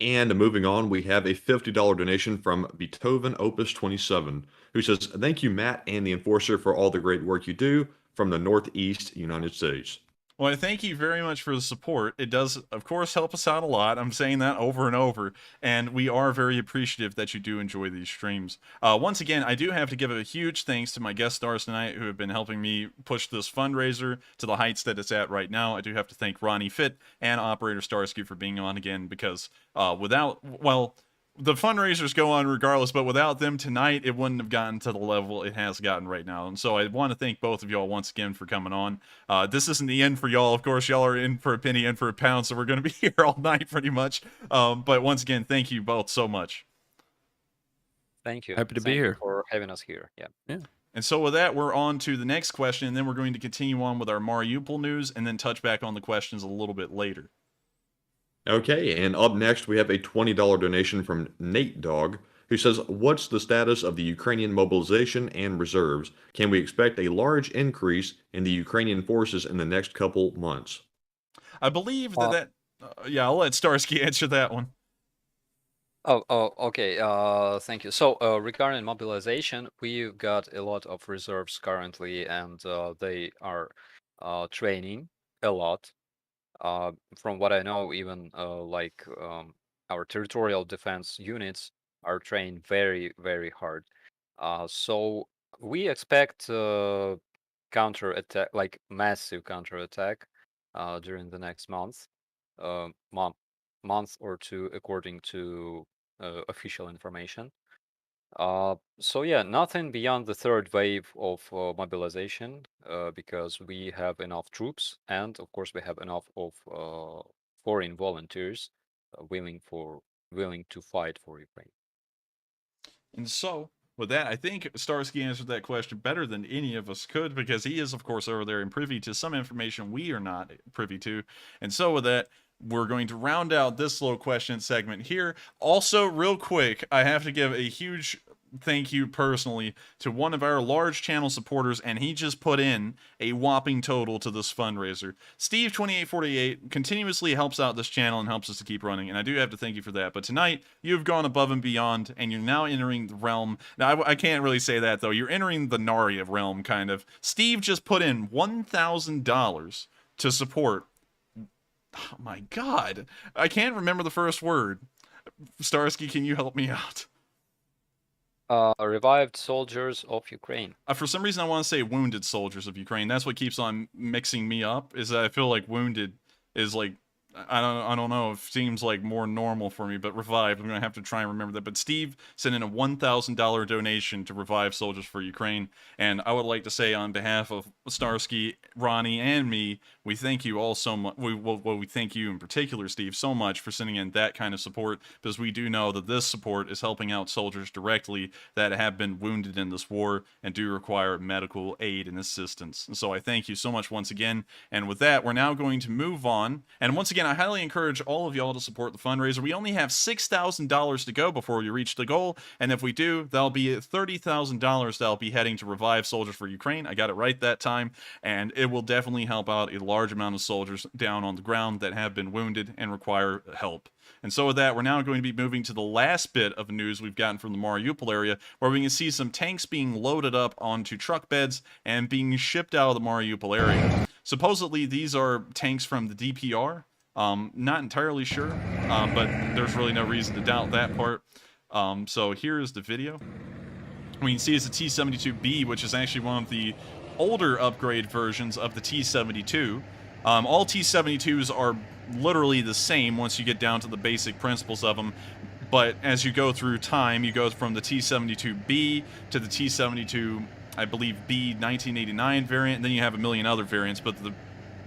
And moving on, we have a $50 donation from Beethoven Opus 27, who says, "Thank you, Matt and the Enforcer, for all the great work you do from the Northeast United States." Well, I thank you very much for the support. It does, of course, help us out a lot. I'm saying that over and over, and we are very appreciative that you do enjoy these streams. Once again, I do have to give a huge thanks to my guest stars tonight who have been helping me push this fundraiser to the heights that it's at right now. I do have to thank Ronnie Fit and Operator Starsky for being on again, because the fundraisers go on regardless, but without them tonight, it wouldn't have gotten to the level it has gotten right now. And so I want to thank both of y'all once again for coming on. This isn't the end for y'all. Of course, y'all are in for a penny, in for a pound, so we're going to be here all night pretty much. But once again, thank you both so much. Thank you. Happy to be Thank you here. for having us here. Yeah. And so with that, we're on to the next question, and then we're going to continue on with our Mariupol news, and then touch back on the questions a little bit later. Okay, and up next we have a $20 donation from Nate Dog, who says, "What's the status of the Ukrainian mobilization and reserves? Can we expect a large increase in the Ukrainian forces in the next couple months?" I believe yeah, I'll let Starsky answer that one. Okay. Thank you. So, regarding mobilization, we've got a lot of reserves currently, and they are training a lot. From what I know, even our territorial defense units are trained very, very hard. So we expect counterattack, like massive counterattack, during the next month or 2, according to official information. So yeah, nothing beyond the 3rd wave of mobilization, because we have enough troops, and of course we have enough of foreign volunteers willing to fight for Ukraine. And so, with that, I think Starsky answered that question better than any of us could, because he is, of course, over there and privy to some information we are not privy to. And so with that, we're going to round out this little question segment here. Also, real quick, I have to give a huge thank you personally to one of our large channel supporters, and he just put in a whopping total to this fundraiser. Steve2848 continuously helps out this channel and helps us to keep running, and I do have to thank you for that. But tonight, you've gone above and beyond, and you're now entering the realm. Now, I can't really say that, though. You're entering the Narya realm, kind of. Steve just put in $1,000 to support. Oh my god. I can't remember the first word. Starsky, can you help me out? Revived soldiers of Ukraine. For some reason, I want to say wounded soldiers of Ukraine. That's what keeps on mixing me up, is that I feel like wounded is like, I don't know, it seems like more normal for me, but revived, I'm going to have to try and remember that. But Steve sent in a $1,000 donation to revive soldiers for Ukraine, and I would like to say on behalf of Starsky, Ronnie, and me, we thank you all so much. We thank you in particular, Steve, so much for sending in that kind of support, because we do know that this support is helping out soldiers directly that have been wounded in this war and do require medical aid and assistance. And so I thank you so much once again. And with that, we're now going to move on. And once again, I highly encourage all of y'all to support the fundraiser. We only have $6,000 to go before we reach the goal, and if we do, that'll be $30,000 that'll be heading to revive soldiers for Ukraine. I got it right that time, and it will definitely help out a large amount of soldiers down on the ground that have been wounded and require help. And so with that, we're now going to be moving to the last bit of news we've gotten from the Mariupol area, where we can see some tanks being loaded up onto truck beds and being shipped out of the Mariupol area. Supposedly, these are tanks from the DPR. Not entirely sure, but there's really no reason to doubt that part. So here is the video. We can see it's a T-72B, which is actually one of the older upgrade versions of the T-72. All T-72s are literally the same once you get down to the basic principles of them, but as you go through time, you go from the T-72B to the T-72 I believe, B 1989 variant, and then you have a million other variants, but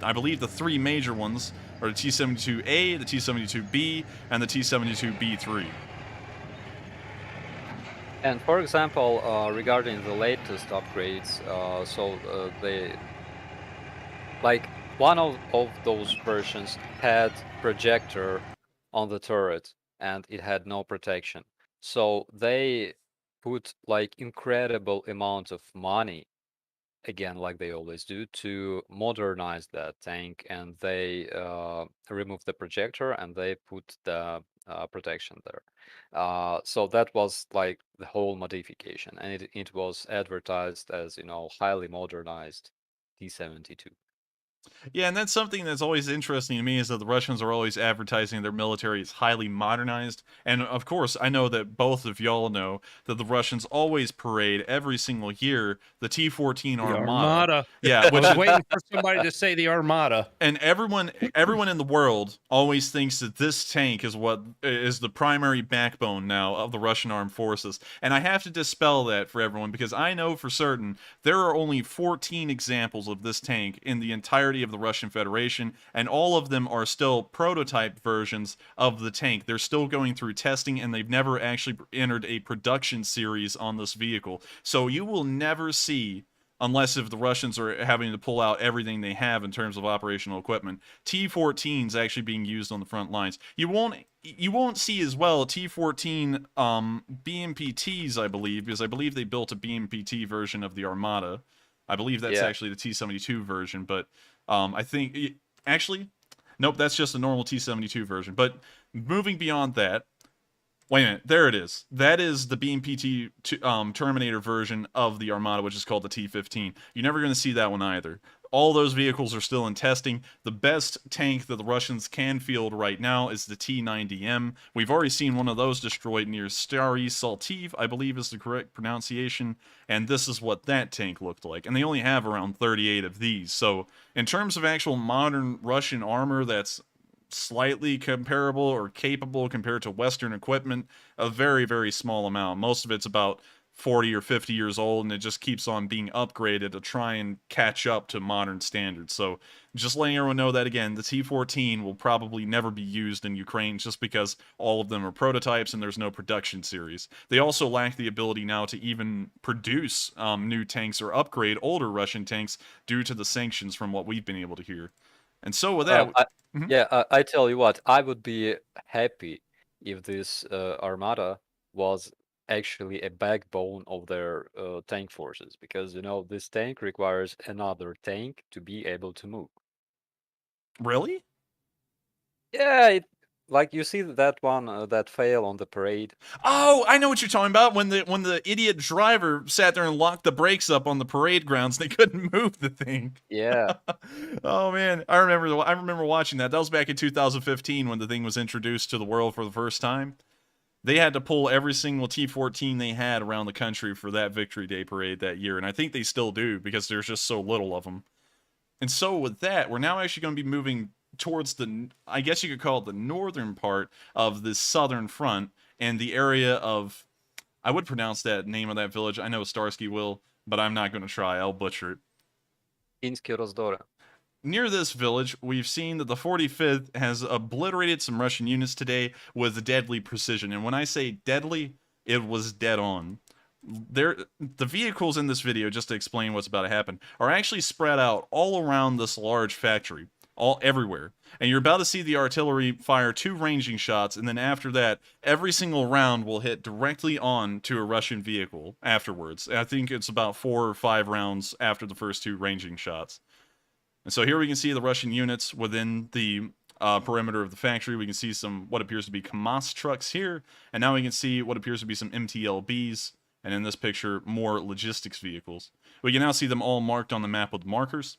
I believe the three major ones are the T-72A, the T-72B, and the T-72B3. And for example, regarding the latest upgrades, they like one of those versions had projector on the turret and it had no protection. So they put like incredible amount of money, again, like they always do, to modernize that tank, and they removed the projector and they put the protection there. So that was like the whole modification, and it was advertised as, you know, highly modernized T-72. Yeah, and that's something that's always interesting to me, is that the Russians are always advertising their military as highly modernized. And of course, I know that both of y'all know that the Russians always parade every single year the T-14 The Armada. Yeah, I which was waiting for somebody to say the Armada. And everyone in the world always thinks that this tank is what is the primary backbone now of the Russian armed forces. And I have to dispel that for everyone, because I know for certain there are only 14 examples of this tank in the entirety of the Russian Federation, and all of them are still prototype versions of the tank. They're still going through testing, and they've never actually entered a production series on this vehicle. So you will never see, unless if the Russians are having to pull out everything they have in terms of operational equipment, T-14s actually being used on the front lines. You won't see as well T-14 BMPTs, I believe, because I believe they built a BMPT version of the Armada. I believe that's actually the T-72 version, but I think actually, nope, that's just a normal T-72 version. But moving beyond that, wait a minute, there it is. That is the BMPT Terminator version of the Armada, which is called the T-15. You're never going to see that one either. All those vehicles are still in testing. The best tank that the Russians can field right now is the T-90M. We've already seen one of those destroyed near Stary Saltiv, I believe is the correct pronunciation, and this is what that tank looked like. And they only have around 38 of these. So in terms of actual modern Russian armor that's slightly comparable or capable compared to Western equipment, a very, very small amount. Most of it's about 40 or 50 years old, and it just keeps on being upgraded to try and catch up to modern standards. So just letting everyone know that, again, the T-14 will probably never be used in Ukraine, just because all of them are prototypes and there's no production series. They also lack the ability now to even produce new tanks or upgrade older Russian tanks due to the sanctions, from what we've been able to hear. And so with that... I tell you what, I would be happy if this Armada was actually a backbone of their tank forces, because, you know, this tank requires another tank to be able to move. Really? Yeah, like you see that one that failed on the parade. Oh, I know what you're talking about. When the idiot driver sat there and locked the brakes up on the parade grounds, they couldn't move the thing. Yeah. Oh man, I remember watching that. That was back in 2015 when the thing was introduced to the world for the first time. They had to pull every single T-14 they had around the country for that Victory Day parade that year, and I think they still do, because there's just so little of them. And so with that, we're now actually going to be moving towards the, I guess you could call it the northern part of this southern front, and the area of, I would pronounce that name of that village. I know Starsky will, but I'm not going to try. I'll butcher it. Insky Rozdora. Near this village, we've seen that the 45th has obliterated some Russian units today with deadly precision. And when I say deadly, it was dead on. The vehicles in this video, just to explain what's about to happen, are actually spread out all around this large factory, everywhere. And you're about to see the artillery fire 2 ranging shots, and then after that, every single round will hit directly on to a Russian vehicle afterwards. I think it's about 4 or 5 rounds after the first 2 ranging shots. And so here we can see the Russian units within the perimeter of the factory. We can see some what appears to be KAMAZ trucks here, and now we can see what appears to be some MTLBs, and in this picture, more logistics vehicles. We can now see them all marked on the map with markers.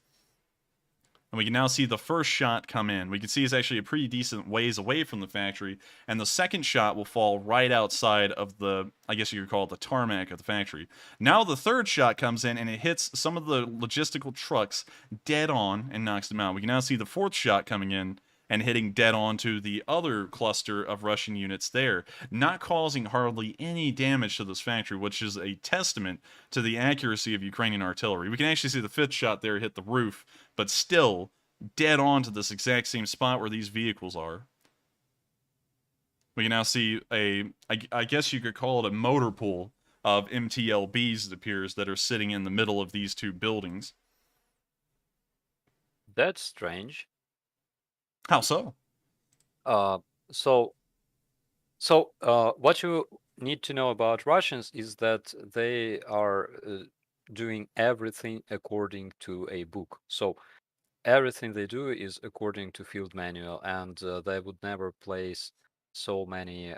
And we can now see the first shot come in. We can see it's actually a pretty decent ways away from the factory, and the second shot will fall right outside of the, I guess you could call it the tarmac of the factory. Now the third shot comes in, and it hits some of the logistical trucks dead on and knocks them out. We can now see the fourth shot coming in, and hitting dead onto the other cluster of Russian units there, not causing hardly any damage to this factory, which is a testament to the accuracy of Ukrainian artillery. We can actually see the fifth shot there hit the roof, but still dead on to this exact same spot where these vehicles are. We can now see I guess you could call it a motor pool of MTLBs, it appears, that are sitting in the middle of these two buildings. That's strange. How so? So what you need to know about Russians is that they are doing everything according to a book. So everything they do is according to field manual, and they would never place so many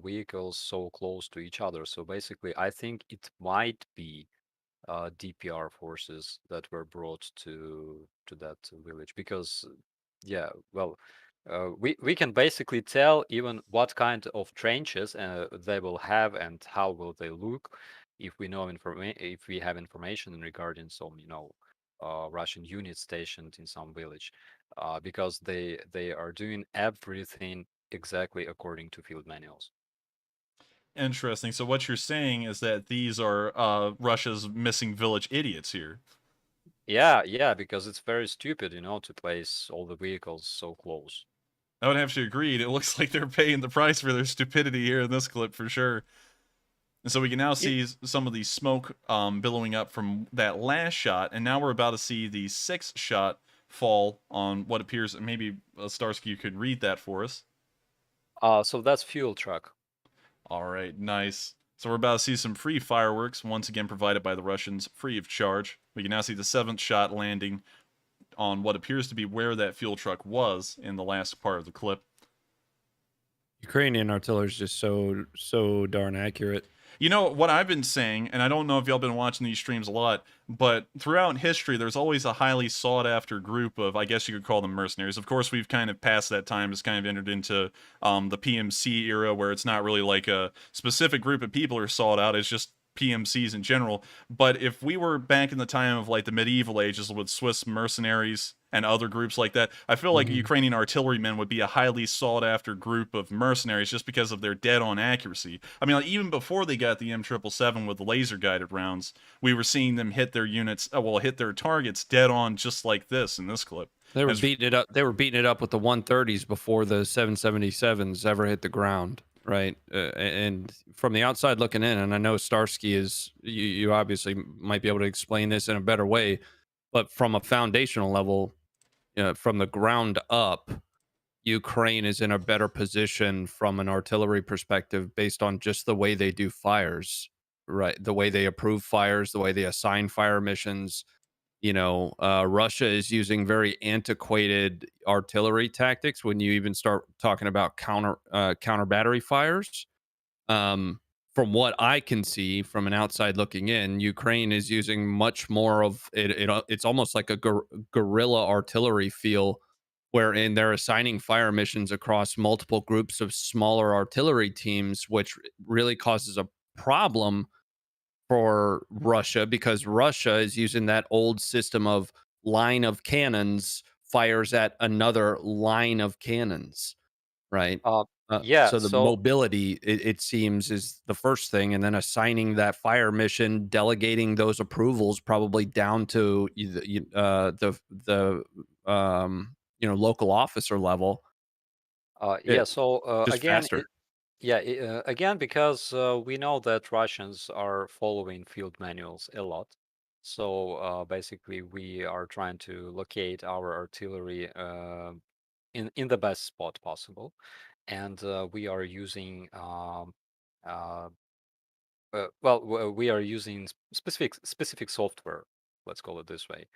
vehicles so close to each other. So basically, I think it might be DPR forces that were brought to that village, because yeah, well, we can basically tell even what kind of trenches they will have and how will they look if we know if we have information regarding some Russian units stationed in some village, because they are doing everything exactly according to field manuals. Interesting. So what you're saying is that these are Russia's missing village idiots here. Yeah, because it's very stupid, to place all the vehicles so close. I would have to agree. It looks like they're paying the price for their stupidity here in this clip for sure. And so we can now see some of the smoke billowing up from that last shot, and now we're about to see the sixth shot fall on what appears, maybe Starsky, you could read that for us. So that's fuel truck. All right, nice. So we're about to see some free fireworks, once again provided by the Russians, free of charge. We can now see the seventh shot landing on what appears to be where that fuel truck was in the last part of the clip. Ukrainian artillery is just so darn accurate. You know, what I've been saying, and I don't know if y'all been watching these streams a lot, but throughout history, there's always a highly sought-after group of, I guess you could call them mercenaries. Of course, we've kind of passed that time. It's kind of entered into the PMC era, where it's not really like a specific group of people are sought out. It's just PMCs in general. But if we were back in the time of like the medieval ages with Swiss mercenaries and other groups like that, I feel like Ukrainian artillerymen would be a highly sought after group of mercenaries just because of their dead on accuracy. I mean, like, even before they got the M777 with the laser guided rounds, we were seeing them hit their units, hit their targets dead on, just like this in this clip. They were beating it up. They were beating it up with the 130s before the 777s ever hit the ground. Right. And from the outside looking in, and I know Starsky is, you obviously might be able to explain this in a better way, but from a foundational level, from the ground up, Ukraine is in a better position from an artillery perspective based on just the way they do fires, right? The way they approve fires, the way they assign fire missions. Russia is using very antiquated artillery tactics when you even start talking about counter battery fires. From what I can see from an outside looking in, Ukraine is using much more of it. It's almost like a guerrilla artillery feel, wherein they're assigning fire missions across multiple groups of smaller artillery teams, which really causes a problem for Russia, because Russia is using that old system of line of cannons fires at another line of cannons, right? Yeah. So the mobility, it seems, is the first thing, and then assigning that fire mission, delegating those approvals probably down to the local officer level. Yeah. So just again, faster. again, because we know that Russians are following field manuals a lot. So basically, we are trying to locate our artillery in the best spot possible, and we are using we are using specific software. Let's call it this way.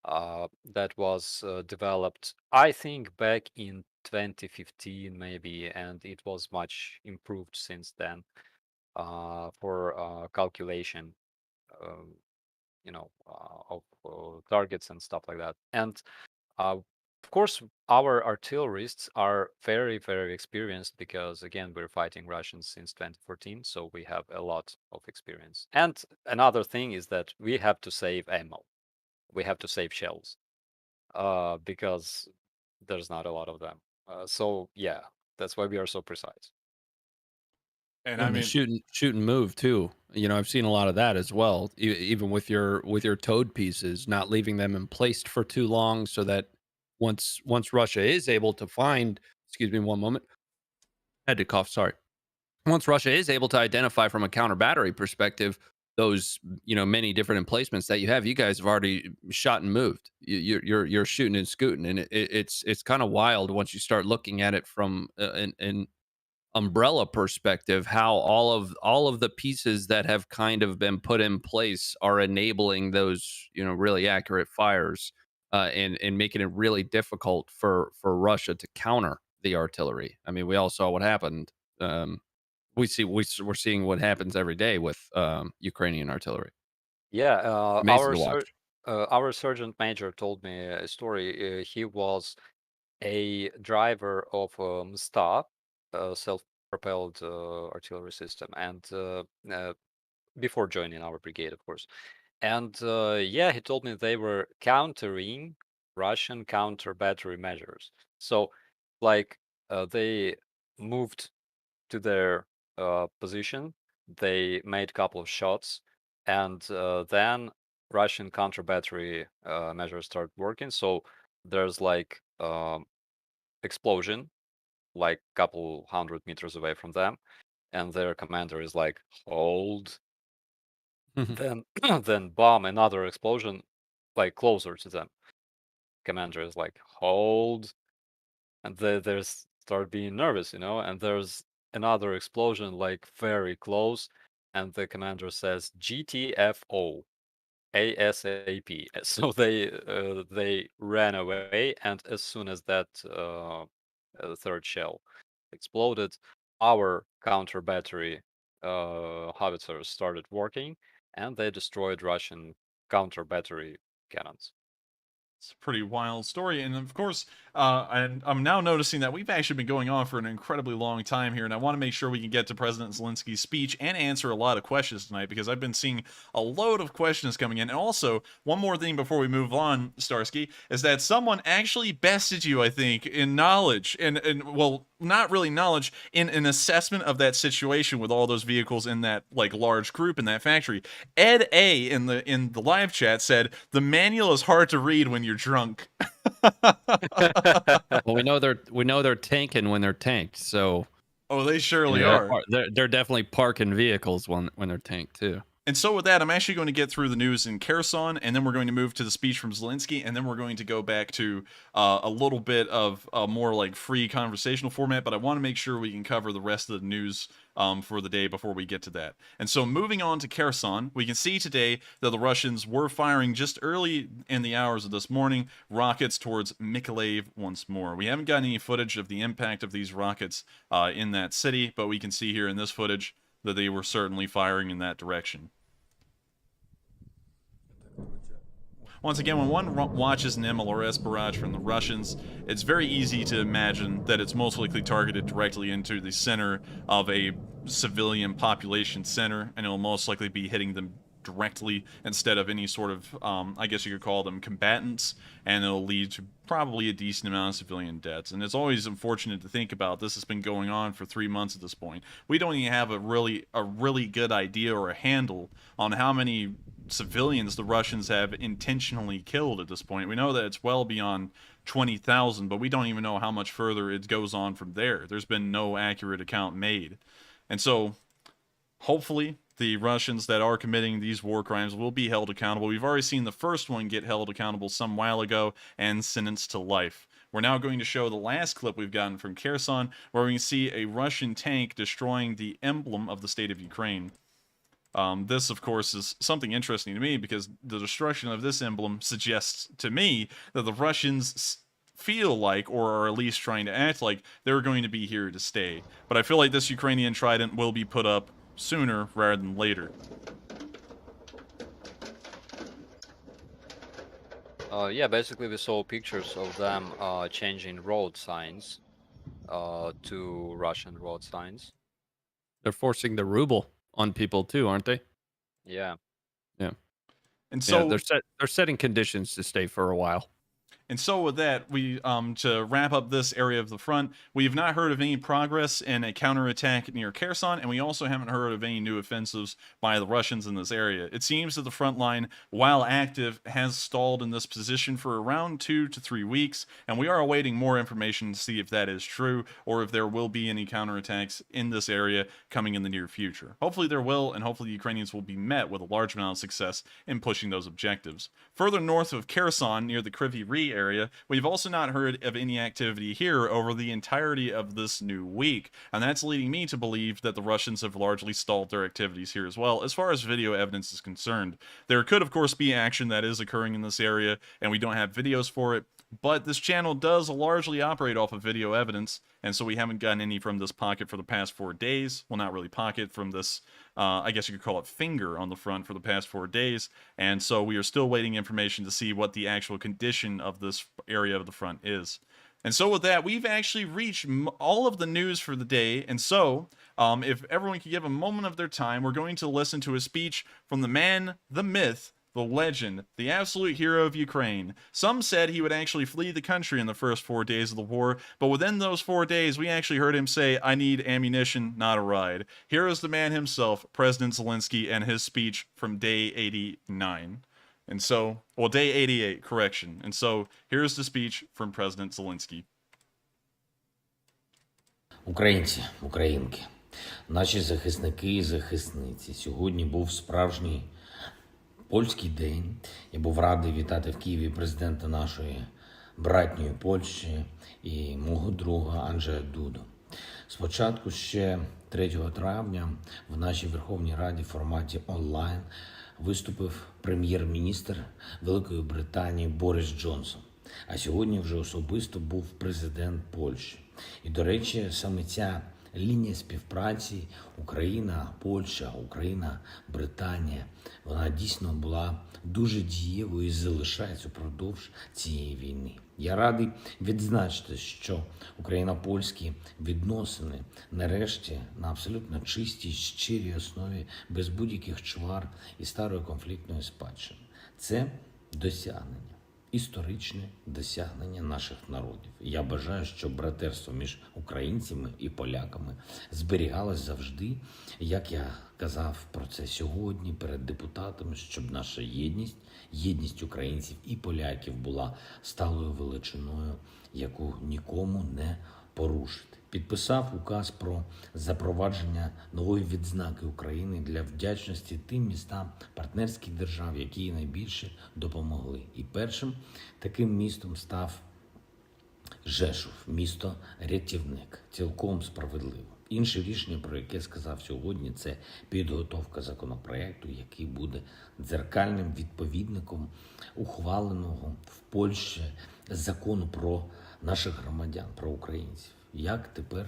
That was developed, I think, back in 2015 maybe, and it was much improved since then for calculation, of targets and stuff like that. And of course, our artillerists are very, very experienced because, again, we're fighting Russians since 2014, so we have a lot of experience. And another thing is that we have to save ammo. We have to save shells because there's not a lot of them. So yeah, that's why we are so precise. And And I the mean, shoot and move too. You know, I've seen a lot of that as well. Even with your towed pieces, not leaving them in place for too long, so that once Russia is able to find, excuse me, one moment, had to cough. Sorry. Once Russia is able to identify from a counter battery perspective those many different emplacements that you have, you guys have already shot and moved. You're shooting and scooting, and it's kind of wild once you start looking at it from an umbrella perspective, how all of the pieces that have kind of been put in place are enabling those really accurate fires, and making it really difficult for Russia to counter the artillery. I mean, we all saw what happened. We're seeing what happens every day with Ukrainian artillery. Yeah, Amazing to watch. our sergeant major told me a story. He was a driver of Msta, self-propelled artillery system, and before joining our brigade, of course. And yeah, he told me they were countering Russian counter battery measures. So, like, they moved to their position, they made a couple of shots, and then Russian counter battery measures start working. So there's like explosion, like couple 100 meters away from them, and their commander is like, hold. Then then bomb, another explosion, like closer to them. Commander is like, hold, and they start being nervous, and there's another explosion like very close, and the commander says GTFO ASAP. So they ran away, and as soon as that third shell exploded, our counter battery howitzers started working, and they destroyed Russian counter battery cannons. it's a pretty wild story, and of course, and I'm now noticing that we've actually been going on for an incredibly long time here, and I want to make sure we can get to President Zelensky's speech and answer a lot of questions tonight, because I've been seeing a load of questions coming in. And also, one more thing before we move on, Starsky, is that someone actually bested you, I think, in knowledge, and well, not really knowledge, in an assessment of that situation with all those vehicles in that like large group in that factory. Ed A in the live chat said the manual is hard to read when you're drunk. Well, we know they're tanking when they're tanked, so Oh, they surely are. They're definitely parking vehicles when they're tanked too. And so with that, I'm actually going to get through the news in Kherson, and then we're going to move to the speech from Zelensky, and then we're going to go back to a little bit of a more like free conversational format, but I want to make sure we can cover the rest of the news for the day before we get to that. And so moving on to Kherson, we can see today that the Russians were firing just early in the hours of this morning rockets towards Mykolaiv once more. We haven't gotten any footage of the impact of these rockets in that city, but we can see here in this footage that they were certainly firing in that direction. Once again, when one watches an MLRS barrage from the Russians, it's very easy to imagine that it's most likely targeted directly into the center of a civilian population center, and it'll most likely be hitting them directly instead of any sort of, I guess you could call them combatants, and it'll lead to probably a decent amount of civilian deaths. And it's always unfortunate to think about. This has been going on for 3 months at this point. We don't even have a really good idea or a handle on how many civilians the Russians have intentionally killed at this point. We know that it's well beyond 20,000, but we don't even know how much further it goes on from there. There's been no accurate account made. And so, hopefully, the Russians that are committing these war crimes will be held accountable. We've already seen the first one get held accountable some while ago and sentenced to life. We're now going to show the last clip we've gotten from Kherson, where we can see a Russian tank destroying the emblem of the state of Ukraine. This, of course, is something interesting to me, because the destruction of this emblem suggests to me that the Russians feel like, or are at least trying to act like, they're going to be here to stay. But I feel like this Ukrainian trident will be put up sooner rather than later. Yeah, basically we saw pictures of them changing road signs to Russian road signs. They're forcing the ruble on people too, aren't they? Yeah. Yeah. And so they're setting conditions to stay for a while. And so with that, we to wrap up this area of the front, we have not heard of any progress in a counterattack near Kherson, and we also haven't heard of any new offensives by the Russians in this area. It seems that the front line, while active, has stalled in this position for around 2 to 3 weeks, and we are awaiting more information to see if that is true or if there will be any counterattacks in this area coming in the near future. Hopefully there will, and hopefully the Ukrainians will be met with a large amount of success in pushing those objectives. Further north of Kherson, near the Kryvyi Rih area, we've also not heard of any activity here over the entirety of this new week, and that's leading me to believe that the Russians have largely stalled their activities here as well, as far as video evidence is concerned. There could, of course, be action that is occurring in this area, and we don't have videos for it, but this channel does largely operate off of video evidence, and so we haven't gotten any from this pocket for the past 4 days. Well, not really pocket, from this, I guess you could call it finger on the front for the past 4 days, and so we are still waiting information to see what the actual condition of this area of the front is. And so with that, we've actually reached all of the news for the day, and so if everyone could give a moment of their time, we're going to listen to a speech from the man, the myth, the legend, the absolute hero of Ukraine. Some said he would actually flee the country in the first 4 days of the war, but within those 4 days, we actually heard him say, "I need ammunition, not a ride." Here is the man himself, President Zelensky, and his speech from day 89. And so, well, day 88, correction. And so, here's the speech from President Zelensky. Українці, українки, наші захисники і захисниці, сьогодні був справжній польський день. Я був радий вітати в Києві президента нашої братньої Польщі і мого друга Анджея Дуду. Спочатку ще 3 травня в нашій Верховній Раді в форматі онлайн виступив прем'єр-міністр Великої Британії Борис Джонсон. А сьогодні вже особисто був президент Польщі. І, до речі, саме ця лінія співпраці Україна-Польща, Україна-Британія, вона дійсно була дуже дієвою і залишається впродовж цієї війни. Я радий відзначити, що україно-польські відносини нарешті на абсолютно чистій, щирій основі, без будь-яких чвар і старої конфліктної спадщини. Це досягнення. Історичне досягнення наших народів. Я бажаю, щоб братерство між українцями і поляками зберігалось завжди, як я казав про це сьогодні перед депутатами, щоб наша єдність українців і поляків була сталою величиною, яку нікому не порушити. Підписав указ про запровадження нової відзнаки України для вдячності тим містам партнерських держав, які найбільше допомогли. І першим таким містом став Жешув, місто-рятівник, цілком справедливо. Інше рішення, про яке сказав сьогодні, це підготовка законопроекту, який буде дзеркальним відповідником ухваленого в Польщі закону про наших громадян, про українців. Як тепер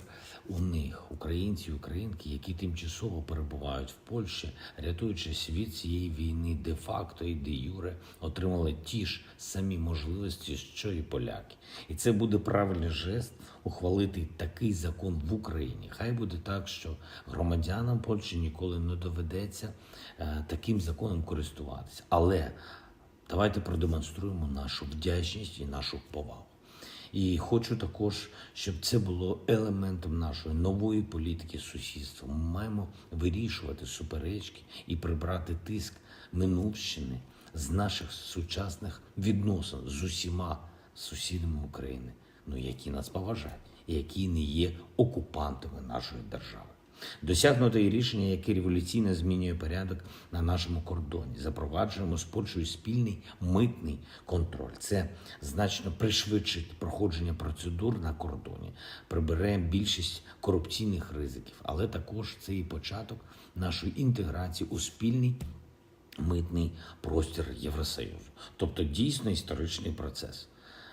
у них, українці і українки, які тимчасово перебувають в Польщі, рятуючись від цієї війни де-факто і де-юре, отримали ті ж самі можливості, що і поляки. І це буде правильний жест ухвалити такий закон в Україні. Хай буде так, що громадянам Польщі ніколи не доведеться таким законом користуватися. Але давайте продемонструємо нашу вдячність і нашу повагу. І хочу також, щоб це було елементом нашої нової політики сусідства. Ми маємо вирішувати суперечки і прибрати тиск минувщини з наших сучасних відносин з усіма сусідами України, які нас поважають і які не є окупантами нашої держави. Досягнуто і рішення, яке революційно змінює порядок на нашому кордоні. Запроваджуємо з Польщею спільний митний контроль. Це значно пришвидшить проходження процедур на кордоні, прибере більшість корупційних ризиків, але також це і початок нашої інтеграції у спільний митний простір Євросоюзу. Тобто дійсно історичний процес.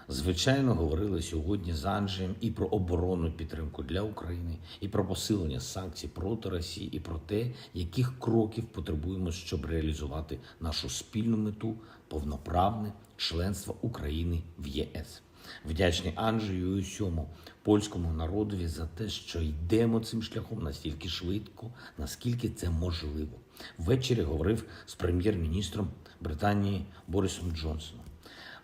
Звичайно, говорили сьогодні з Анджеєм і про оборонну підтримку для України, і про посилення санкцій проти Росії, і про те, яких кроків потребуємо, щоб реалізувати нашу спільну мету – повноправне членство України в ЄС. Вдячний Анджею і усьому польському народові за те, що йдемо цим шляхом настільки швидко, наскільки це можливо. Ввечері говорив з прем'єр-міністром Британії Борисом Джонсоном.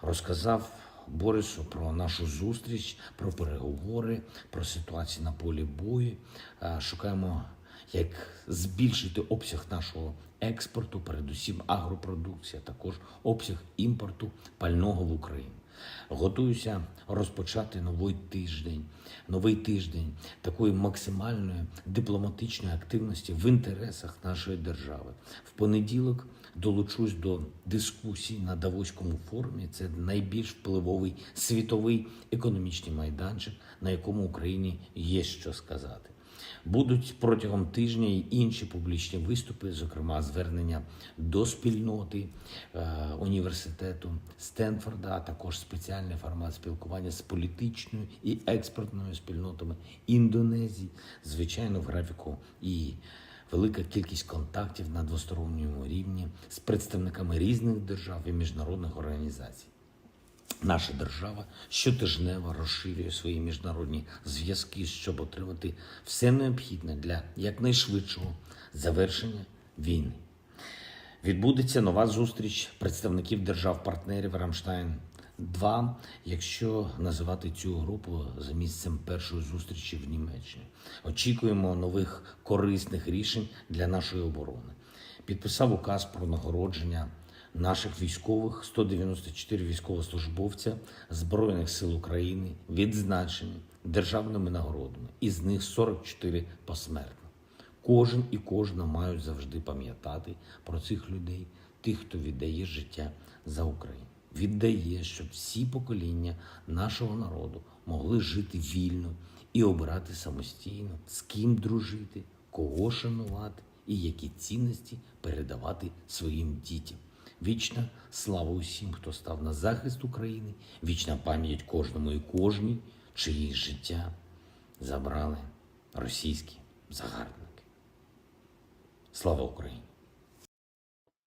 Розказав Борису, про нашу зустріч, про переговори, про ситуацію на полі бою. Шукаємо, як збільшити обсяг нашого експорту, передусім агропродукція, також обсяг імпорту пального в Україну. Готуюся розпочати новий тиждень такої максимальної дипломатичної активності в інтересах нашої держави. В понеділок долучусь до дискусій на Давоському форумі. Це найбільш впливовий світовий економічний майданчик, на якому Україні є що сказати. Будуть протягом тижня і інші публічні виступи, зокрема звернення до спільноти університету Стенфорда, а також спеціальний формат спілкування з політичною і експертною спільнотами Індонезії, звичайно, в графіку і велика кількість контактів на двосторонньому рівні з представниками різних держав і міжнародних організацій. Наша держава щотижнево розширює свої міжнародні зв'язки, щоб отримати все необхідне для якнайшвидшого завершення війни. Відбудеться нова зустріч представників держав-партнерів Рамштайн-2, якщо називати цю групу за місцем першої зустрічі в Німеччині. Очікуємо нових корисних рішень для нашої оборони. Підписав указ про нагородження наших військових, 194 військовослужбовця Збройних сил України відзначені державними нагородами, із них 44 посмертно. Кожен і кожна мають завжди пам'ятати про цих людей, тих, хто віддає життя за Україну. Віддає, щоб всі покоління нашого народу могли жити вільно і обирати самостійно, з ким дружити, кого шанувати і які цінності передавати своїм дітям. Вічна слава усім, хто став на захист України, вічна пам'ять кожному і кожній, чиї життя забрали російські загарбники. Слава Україні!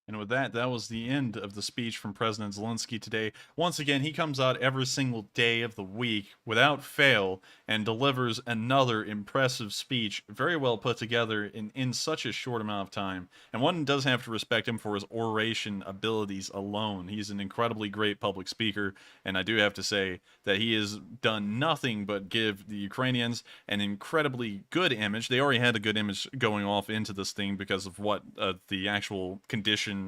And with that, that was the end of the speech from President Zelensky today. Once again, he comes out every single day of the week without fail and delivers another impressive speech, very well put together in such a short amount of time. And one does have to respect him for his oration abilities alone. He's an incredibly great public speaker, and I do have to say that he has done nothing but give the Ukrainians an incredibly good image. They already had a good image going off into this thing because of what the actual condition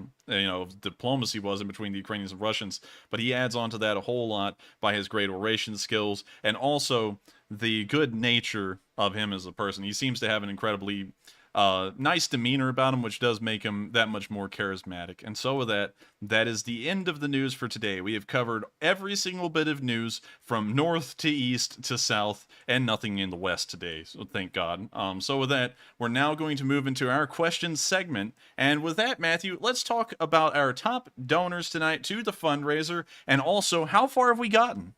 diplomacy was in between the Ukrainians and Russians, but he adds on to that a whole lot by his great oration skills and also the good nature of him as a person. He seems to have an incredibly nice demeanor about him, which does make him that much more charismatic. And so with that, that is the end of the news for today. We have covered every single bit of news from north to east to south and nothing in the west today. So thank God. So with that, we're now going to move into our questions segment. And with that, Matthew, let's talk about our top donors tonight to the fundraiser and also how far have we gotten?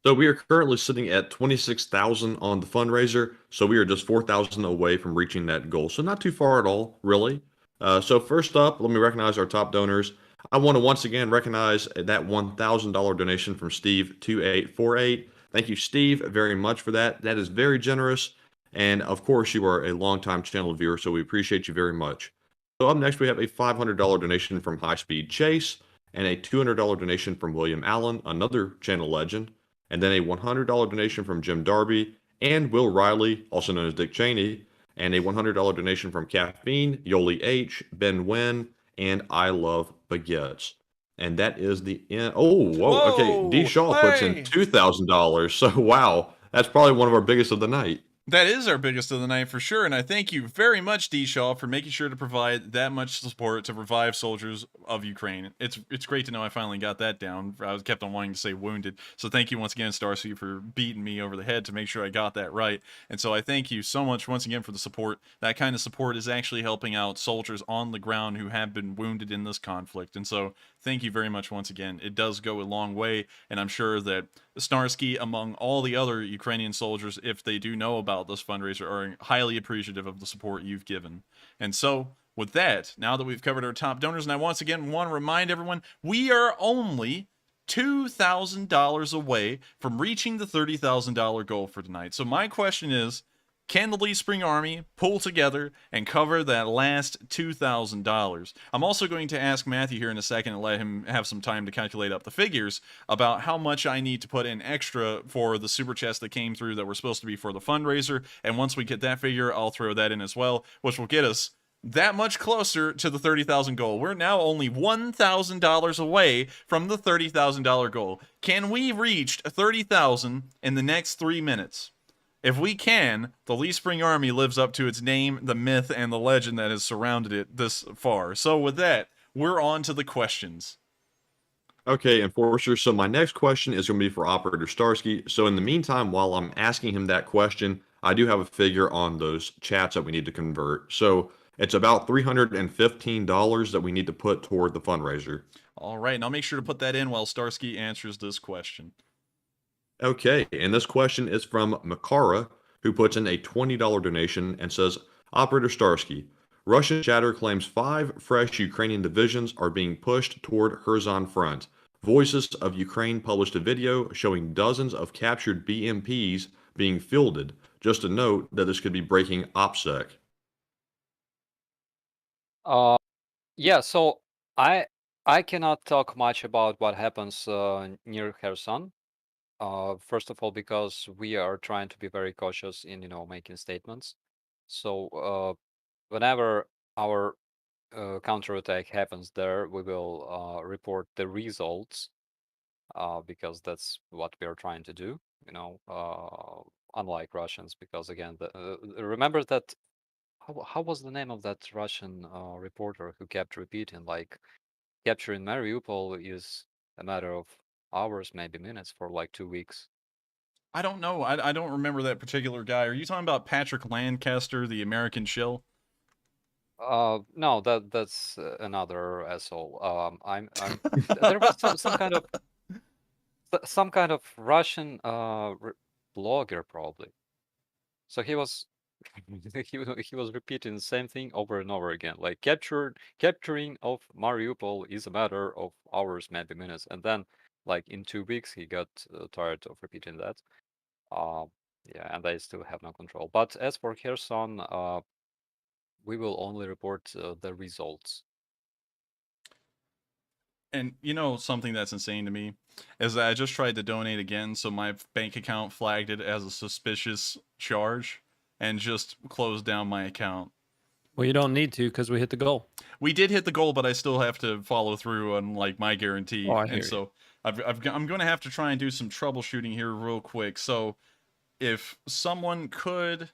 So we are currently sitting at 26,000 on the fundraiser. So we are just 4,000 away from reaching that goal. So not too far at all, really. So first up, let me recognize our top donors. I want to once again recognize that $1,000 donation from Steve2848. Thank you, Steve, very much for that. That is very generous. And of course, you are a longtime channel viewer, so we appreciate you very much. So up next, we have a $500 donation from High Speed Chase and a $200 donation from William Allen, another channel legend. And then a $100 donation from Jim Darby and Will Riley, also known as Dick Cheney, and a $100 donation from Caffeine, Yoli H, Ben Wynn, and I Love Baguettes. And that is the end. Oh, whoa, okay. D. Shaw puts in $2,000. So, wow, that's probably one of our biggest of the night. That is our biggest of the night for sure, and I thank you very much, D. Shaw, for making sure to provide that much support to revive soldiers of Ukraine. It's great to know I finally got that down. I was kept on wanting to say wounded, so thank you once again, Starsky, for beating me over the head to make sure I got that right. And so I thank you so much once again for the support. That kind of support is actually helping out soldiers on the ground who have been wounded in this conflict, and so thank you very much once again. It does go a long way, and I'm sure that Starsky, among all the other Ukrainian soldiers, if they do know about this fundraiser, are highly appreciative of the support you've given. And so, with that, now that we've covered our top donors, and I once again want to remind everyone, we are only $2,000 away from reaching the $30,000 goal for tonight. So my question is, Can the Lee Spring Army pull together and cover that last $2,000? I'm also going to ask Matthew here in a second and let him have some time to calculate up the figures about how much I need to put in extra for the super chats that came through that were supposed to be for the fundraiser. And once we get that figure, I'll throw that in as well, which will get us that much closer to the 30,000 goal. We're now only $1,000 away from the $30,000 goal. Can we reach 30,000 in the next 3 minutes? If we can, the Lee Spring Army lives up to its name, the myth, and the legend that has surrounded it this far. So with that, we're on to the questions. Okay, Enforcer, so my next question is going to be for Operator Starsky. So in the meantime, while I'm asking him that question, I do have a figure on those chats that we need to convert. So it's about $315 that we need to put toward the fundraiser. All right, and I'll make sure to put that in while Starsky answers this question. Okay, and this question is from Makara, who puts in a $20 donation and says, Operator Starsky, Russian chatter claims 5 fresh Ukrainian divisions are being pushed toward Kherson front. Voices of Ukraine published a video showing dozens of captured BMPs being fielded. Just a note that this could be breaking OPSEC. Yeah, so I cannot talk much about what happens near Kherson. First of all, because we are trying to be very cautious in making statements. So whenever our counterattack happens there, we will report the results because that's what we are trying to do. Unlike Russians, because again, remember that. How was the name of that Russian reporter who kept repeating like capturing Mariupol is a matter of hours, maybe minutes, for like 2 weeks? I don't know. I don't remember that particular guy. Are you talking about Patrick Lancaster, the American shill? No, that's another asshole. There was some kind of Russian blogger probably. So he was he was repeating the same thing over and over again, like capturing of Mariupol is a matter of hours, maybe minutes, and then like in 2 weeks he got tired of repeating that. Yeah, and they still have no control. But as for Kherson, we will only report the results. And something that's insane to me is that I just tried to donate again, so my bank account flagged it as a suspicious charge and just closed down my account. Well, you don't need to because we hit the goal. We did hit the goal, but I still have to follow through on like my guarantee. Oh, I hear and you. so I'm going to have to try and do some troubleshooting here real quick. So if someone could,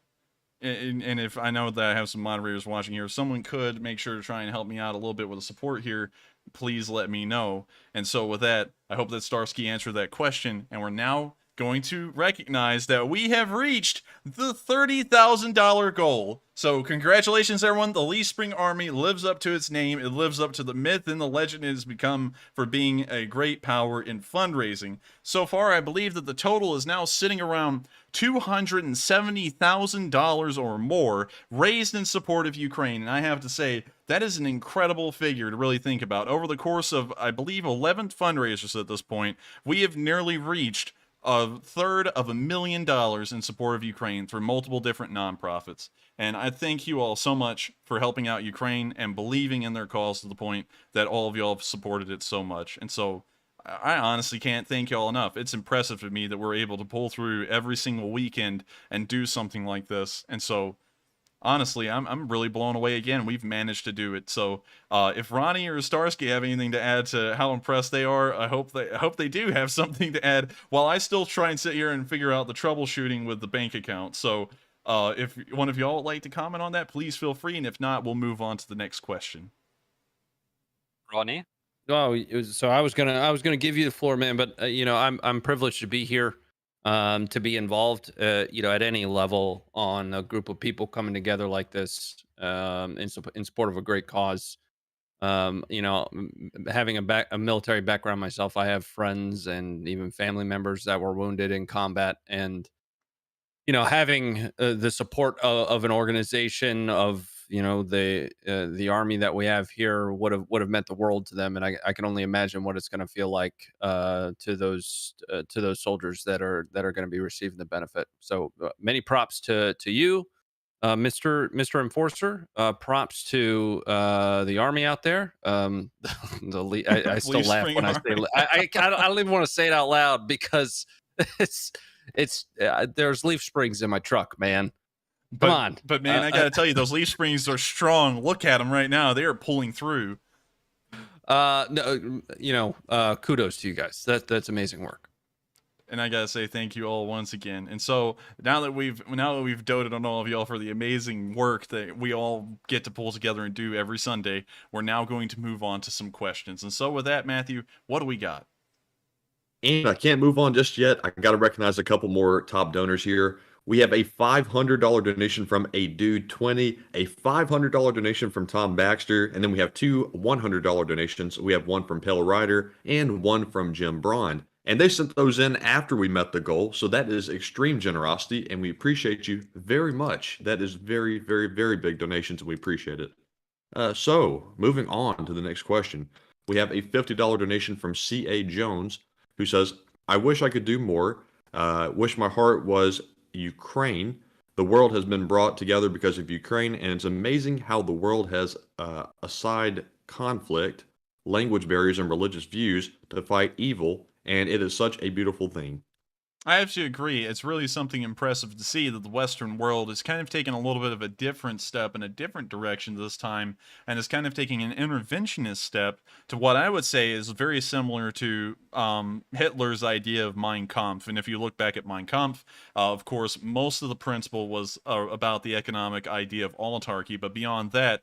and if I know that I have some moderators watching here, if someone could make sure to try and help me out a little bit with the support here, please let me know. And so with that, I hope that Starsky answered that question, and we're now going to recognize that we have reached the $30,000 goal. So congratulations, everyone. The Lee Spring Army lives up to its name. It lives up to the myth and the legend it has become for being a great power in fundraising. So far, I believe that the total is now sitting around $270,000 or more raised in support of Ukraine. And I have to say, that is an incredible figure to really think about. Over the course of, I believe, 11 fundraisers at this point, we have nearly reached $250,000 in support of Ukraine through multiple different nonprofits. And I thank you all so much for helping out Ukraine and believing in their cause to the point that all of y'all have supported it so much. And so I honestly can't thank y'all enough. It's impressive to me that we're able to pull through every single weekend and do something like this. And so honestly, I'm really blown away again. We've managed to do it. So if Ronnie or Starsky have anything to add to how impressed they are, I hope they do have something to add while I still try and sit here and figure out the troubleshooting with the bank account. So if one of y'all would like to comment on that, please feel free. And if not, we'll move on to the next question. Ronnie? Oh, so I was gonna give you the floor, man. But I'm privileged to be here, to be involved, at any level on a group of people coming together like this, in support of a great cause. Having a military background myself, I have friends and even family members that were wounded in combat, and having the support of an organization of the army that we have here would have meant the world to them, and I can only imagine what it's going to feel like to those soldiers that are going to be receiving the benefit. So many props to you, Mr. Enforcer. Props to the army out there. I still Leaf laugh Spring when I say Army. I don't even want to say it out loud because it's there's leaf springs in my truck, man. Come on. But man, I gotta tell you, those leaf springs are strong. Look at them right now; they are pulling through. No, kudos to you guys. That's amazing work. And I gotta say thank you all once again. And so now that we've doted on all of y'all for the amazing work that we all get to pull together and do every Sunday, we're now going to move on to some questions. And so with that, Matthew, what do we got? And I can't move on just yet. I got to recognize a couple more top donors here. We have a $500 donation from a dude 20, a $500 donation from Tom Baxter, and then we have two $100 donations. We have one from Pale Rider and one from Jim Braun. And they sent those in after we met the goal, so that is extreme generosity, and we appreciate you very much. That is very, very, very big donations, and we appreciate it. So, moving on to the next question. We have a $50 donation from C.A. Jones, who says, I wish I could do more. Wish my heart was Ukraine. The world has been brought together because of Ukraine, and it's amazing how the world has aside conflict, language barriers, and religious views to fight evil, and it is such a beautiful thing. I have to agree. It's really something impressive to see that the Western world is kind of taking a little bit of a different step in a different direction this time, and is kind of taking an interventionist step to what I would say is very similar to Hitler's idea of Mein Kampf. And if you look back at Mein Kampf, of course, most of the principle was about the economic idea of autarky, but beyond that,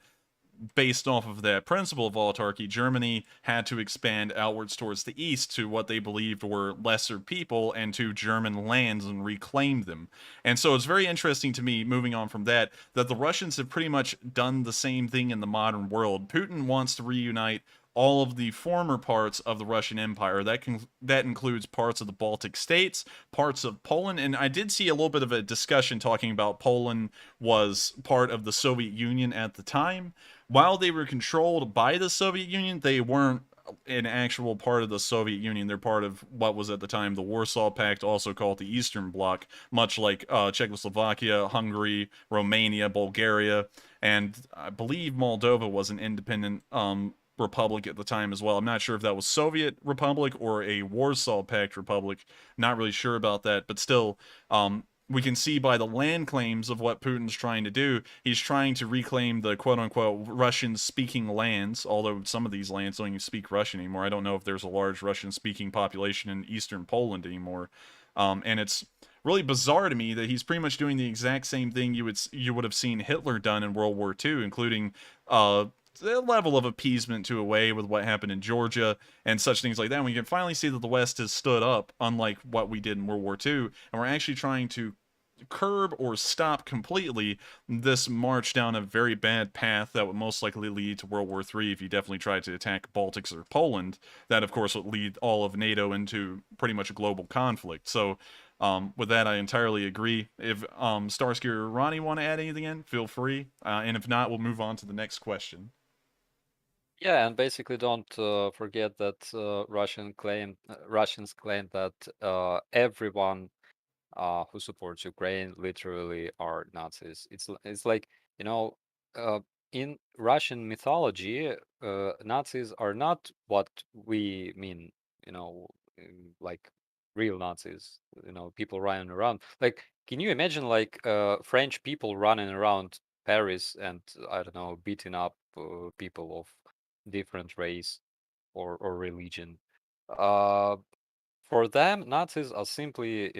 based off of that principle of autarky, Germany had to expand outwards towards the east to what they believed were lesser people and to German lands and reclaim them. And so it's very interesting to me, moving on from that, that the Russians have pretty much done the same thing in the modern world. Putin wants to reunite all of the former parts of the Russian Empire. That includes parts of the Baltic states, parts of Poland, and I did see a little bit of a discussion talking about Poland was part of the Soviet Union at the time. While they were controlled by the Soviet Union, they weren't an actual part of the Soviet Union. They're part of what was at the time the Warsaw Pact, also called the Eastern Bloc, much like Czechoslovakia, Hungary, Romania, Bulgaria, and I believe Moldova was an independent republic at the time as well. I'm not sure if that was Soviet Republic or a Warsaw Pact republic. Not really sure about that, but still, we can see by the land claims of what Putin's trying to do, he's trying to reclaim the quote-unquote Russian-speaking lands, although some of these lands don't even speak Russian anymore. I don't know if there's a large Russian-speaking population in eastern Poland anymore. And it's really bizarre to me that he's pretty much doing the exact same thing you would have seen Hitler done in World War II, including the level of appeasement to away with what happened in Georgia and such things like that. And we can finally see that the West has stood up, unlike what we did in World War II, and we're actually trying to curb or stop completely this march down a very bad path that would most likely lead to World War III if you definitely tried to attack Baltics or Poland. That, of course, would lead all of NATO into pretty much a global conflict. So with that, I entirely agree. If Starsky or Ronnie want to add anything in, feel free. And if not, we'll move on to the next question. Yeah, and basically don't forget that Russians claim that everyone who supports Ukraine literally are Nazis. It's like, in Russian mythology, Nazis are not what we mean, like real Nazis, people running around. Like, can you imagine like French people running around Paris and, I don't know, beating up people of different race or religion? For them, Nazis are simply,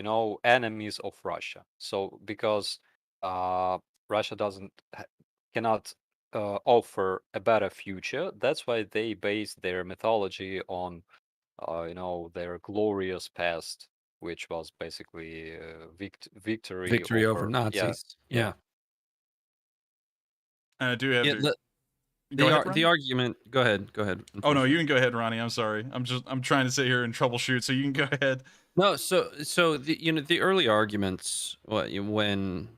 enemies of Russia. So because Russia cannot offer a better future, that's why they base their mythology on, their glorious past, which was basically victory over Nazis. Yeah. And I do have the argument. Go ahead. Oh no, you can go ahead, Ronnie. I'm sorry. I'm trying to sit here and troubleshoot, so you can go ahead. No, so the early arguments when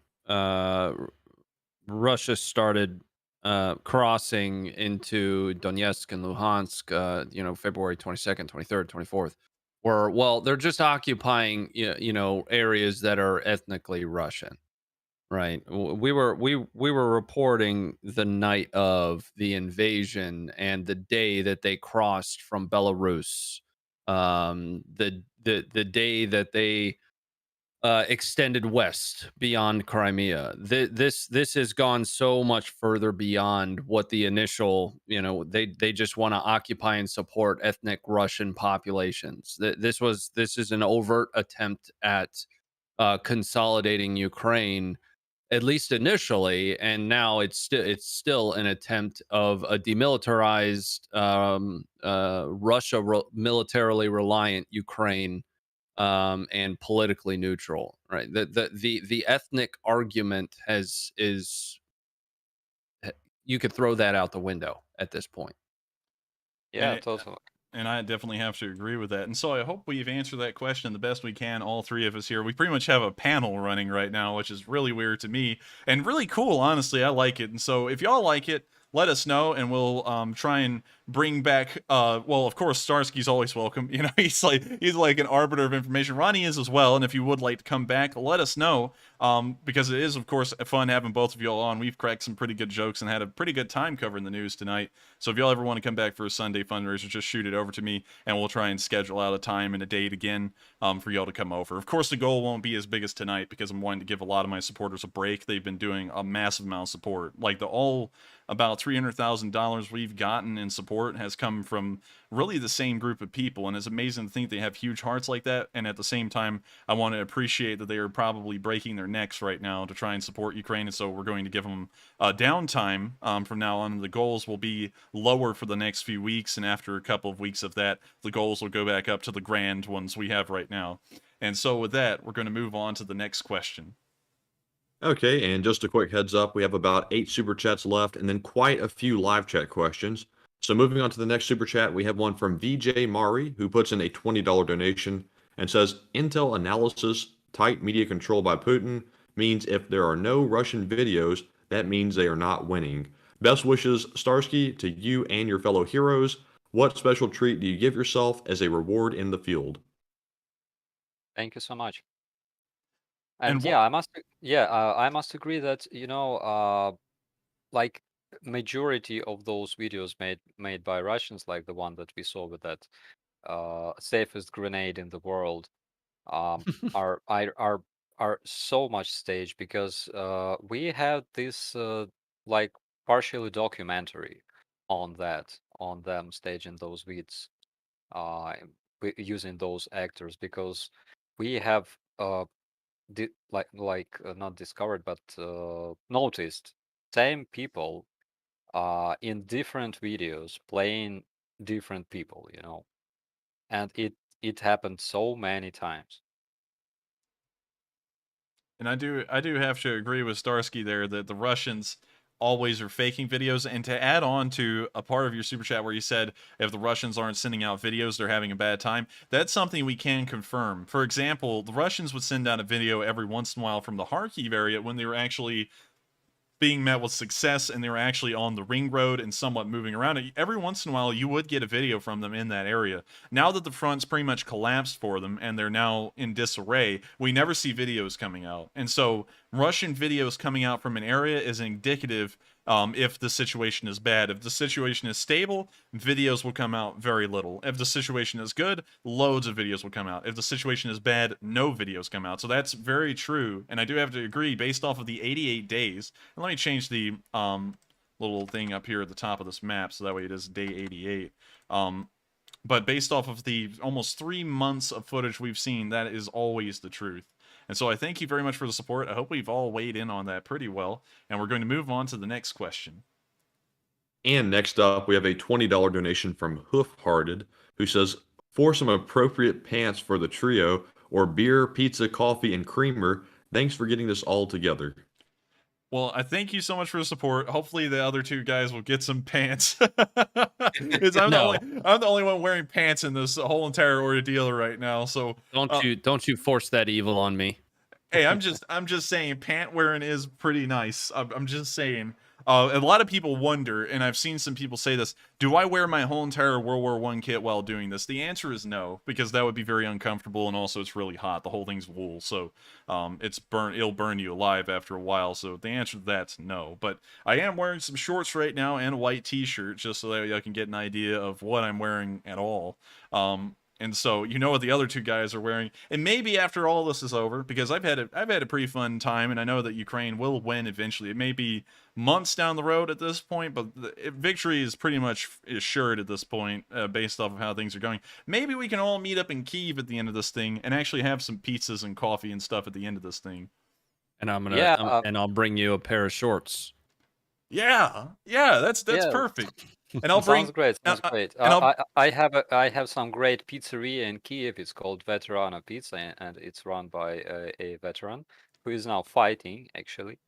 Russia started crossing into Donetsk and Luhansk, February 22nd, 23rd, 24th, were, well, they're just occupying, areas that are ethnically Russian, right? We were reporting the night of the invasion and the day that they crossed from Belarus, the day that they extended west beyond Crimea. This has gone so much further beyond what the initial, they just want to occupy and support ethnic Russian populations. This is an overt attempt at consolidating Ukraine, at least initially, and now it's still an attempt of a demilitarized militarily reliant Ukraine, and politically neutral, right? The ethnic argument you could throw that out the window at this point. Yeah, totally. And I definitely have to agree with that. And so I hope we've answered that question the best we can, all three of us here. We pretty much have a panel running right now, which is really weird to me and really cool, honestly. I like it. And so if y'all like it, let us know, and we'll try and bring back. Well, of course, Starsky's always welcome. He's like an arbiter of information. Ronnie is as well. And if you would like to come back, let us know, because it is, of course, fun having both of y'all on. We've cracked some pretty good jokes and had a pretty good time covering the news tonight. So if y'all ever want to come back for a Sunday fundraiser, just shoot it over to me, and we'll try and schedule out a time and a date again for y'all to come over. Of course, the goal won't be as big as tonight, because I'm wanting to give a lot of my supporters a break. They've been doing a massive amount of support. Like about $300,000 we've gotten in support has come from really the same group of people, and it's amazing to think they have huge hearts like that. And at the same time, I want to appreciate that they are probably breaking their necks right now to try and support Ukraine, and so we're going to give them downtime from now on. The goals will be lower for the next few weeks, and after a couple of weeks of that, the goals will go back up to the grand ones we have right now. And so with that, we're going to move on to the next question. Okay, and just a quick heads up, we have about 8 super chats left and then quite a few live chat questions. So moving on to the next super chat, we have one from VJ Mari, who puts in a $20 donation and says, Intel analysis, tight media control by Putin means if there are no Russian videos, that means they are not winning. Best wishes, Starsky, to you and your fellow heroes. What special treat do you give yourself as a reward in the field? Thank you so much. And yeah, I must agree that like majority of those videos made by Russians, like the one that we saw with that safest grenade in the world, are so much staged, because we had this like partially documentary on them staging those vids, using those actors, because we have not discovered, but noticed same people in different videos playing different people, and it happened so many times. And I do have to agree with Starsky there that the Russians always are faking videos. And to add on to a part of your super chat where you said if the Russians aren't sending out videos, they're having a bad time, that's something we can confirm. For example, the Russians would send out a video every once in a while from the Kharkiv area when they were actually being met with success and they were actually on the ring road and somewhat moving around. Every once in a while, you would get a video from them in that area. Now that the front's pretty much collapsed for them and they're now in disarray, we never see videos coming out. And so Russian videos coming out from an area is indicative if the situation is bad. If the situation is stable, videos will come out very little. If the situation is good, loads of videos will come out. If the situation is bad, no videos come out. So that's very true. And I do have to agree, based off of the 88 days, and let me change the little thing up here at the top of this map so that way it is day 88. But based off of the almost 3 months of footage we've seen, that is always the truth. And so I thank you very much for the support. I hope we've all weighed in on that pretty well. And we're going to move on to the next question. And next up, we have a $20 donation from Hoofhearted, who says, for some appropriate pants for the trio, or beer, pizza, coffee, and creamer, thanks for getting this all together. Well, I thank you so much for the support. Hopefully the other two guys will get some pants. Because I'm the only one wearing pants in this whole entire ordeal right now. So don't you force that evil on me. Hey, I'm just saying, pant wearing is pretty nice. I'm just saying. A lot of people wonder, and I've seen some people say this, do I wear my whole entire World War I kit while doing this? The answer is no, because that would be very uncomfortable, and also it's really hot. The whole thing's wool, so it'll burn you alive after a while, so the answer to that's no. But I am wearing some shorts right now and a white t-shirt, just so that I can get an idea of what I'm wearing at all. And so you know what the other two guys are wearing, and maybe after all this is over, because I've had a pretty fun time, and I know that Ukraine will win eventually. It may be months down the road at this point, but victory is pretty much assured at this point, based off of how things are going. Maybe we can all meet up in Kyiv at the end of this thing and actually have some pizzas and coffee and stuff at the end of this thing. And and I'll bring you a pair of shorts. Yeah, that's perfect. And I'll bring. Sounds great. Sounds great. I have some great pizzeria in Kiev. It's called Veterana Pizza, and it's run by a veteran who is now fighting actually.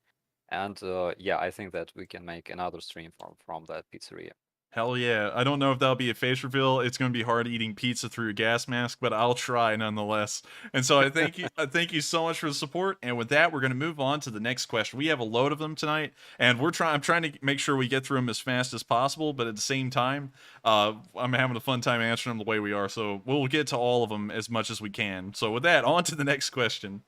And yeah, I think that we can make another stream from that pizzeria. Hell yeah. I don't know if that'll be a face reveal. It's going to be hard eating pizza through a gas mask, but I'll try nonetheless. And so I thank you. I thank you so much for the support. And with that, we're going to move on to the next question. We have a load of them tonight, and I'm trying to make sure we get through them as fast as possible, but at the same time, I'm having a fun time answering them the way we are. So we'll get to all of them as much as we can. So with that, on to the next question.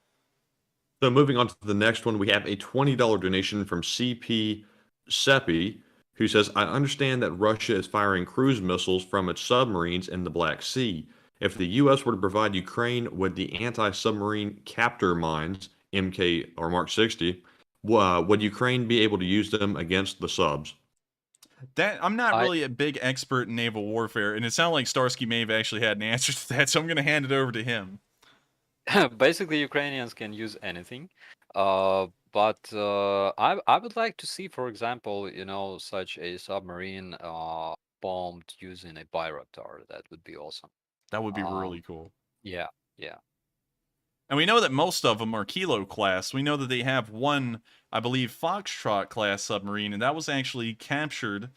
So moving on to the next one, we have a $20 donation from CP Seppi, who says, I understand that Russia is firing cruise missiles from its submarines in the Black Sea. If the U.S. were to provide Ukraine with the anti-submarine Captor mines, MK or Mark 60, would Ukraine be able to use them against the subs? I'm not really a big expert in naval warfare, and it sounded like Starsky may have actually had an answer to that, so I'm going to hand it over to him. Basically, Ukrainians can use anything. But I would like to see, for example, such a submarine bombed using a Bayraktar. That would be awesome. That would be really cool. Yeah. And we know that most of them are Kilo class. We know that they have one, I believe, Foxtrot class submarine, and that was actually captured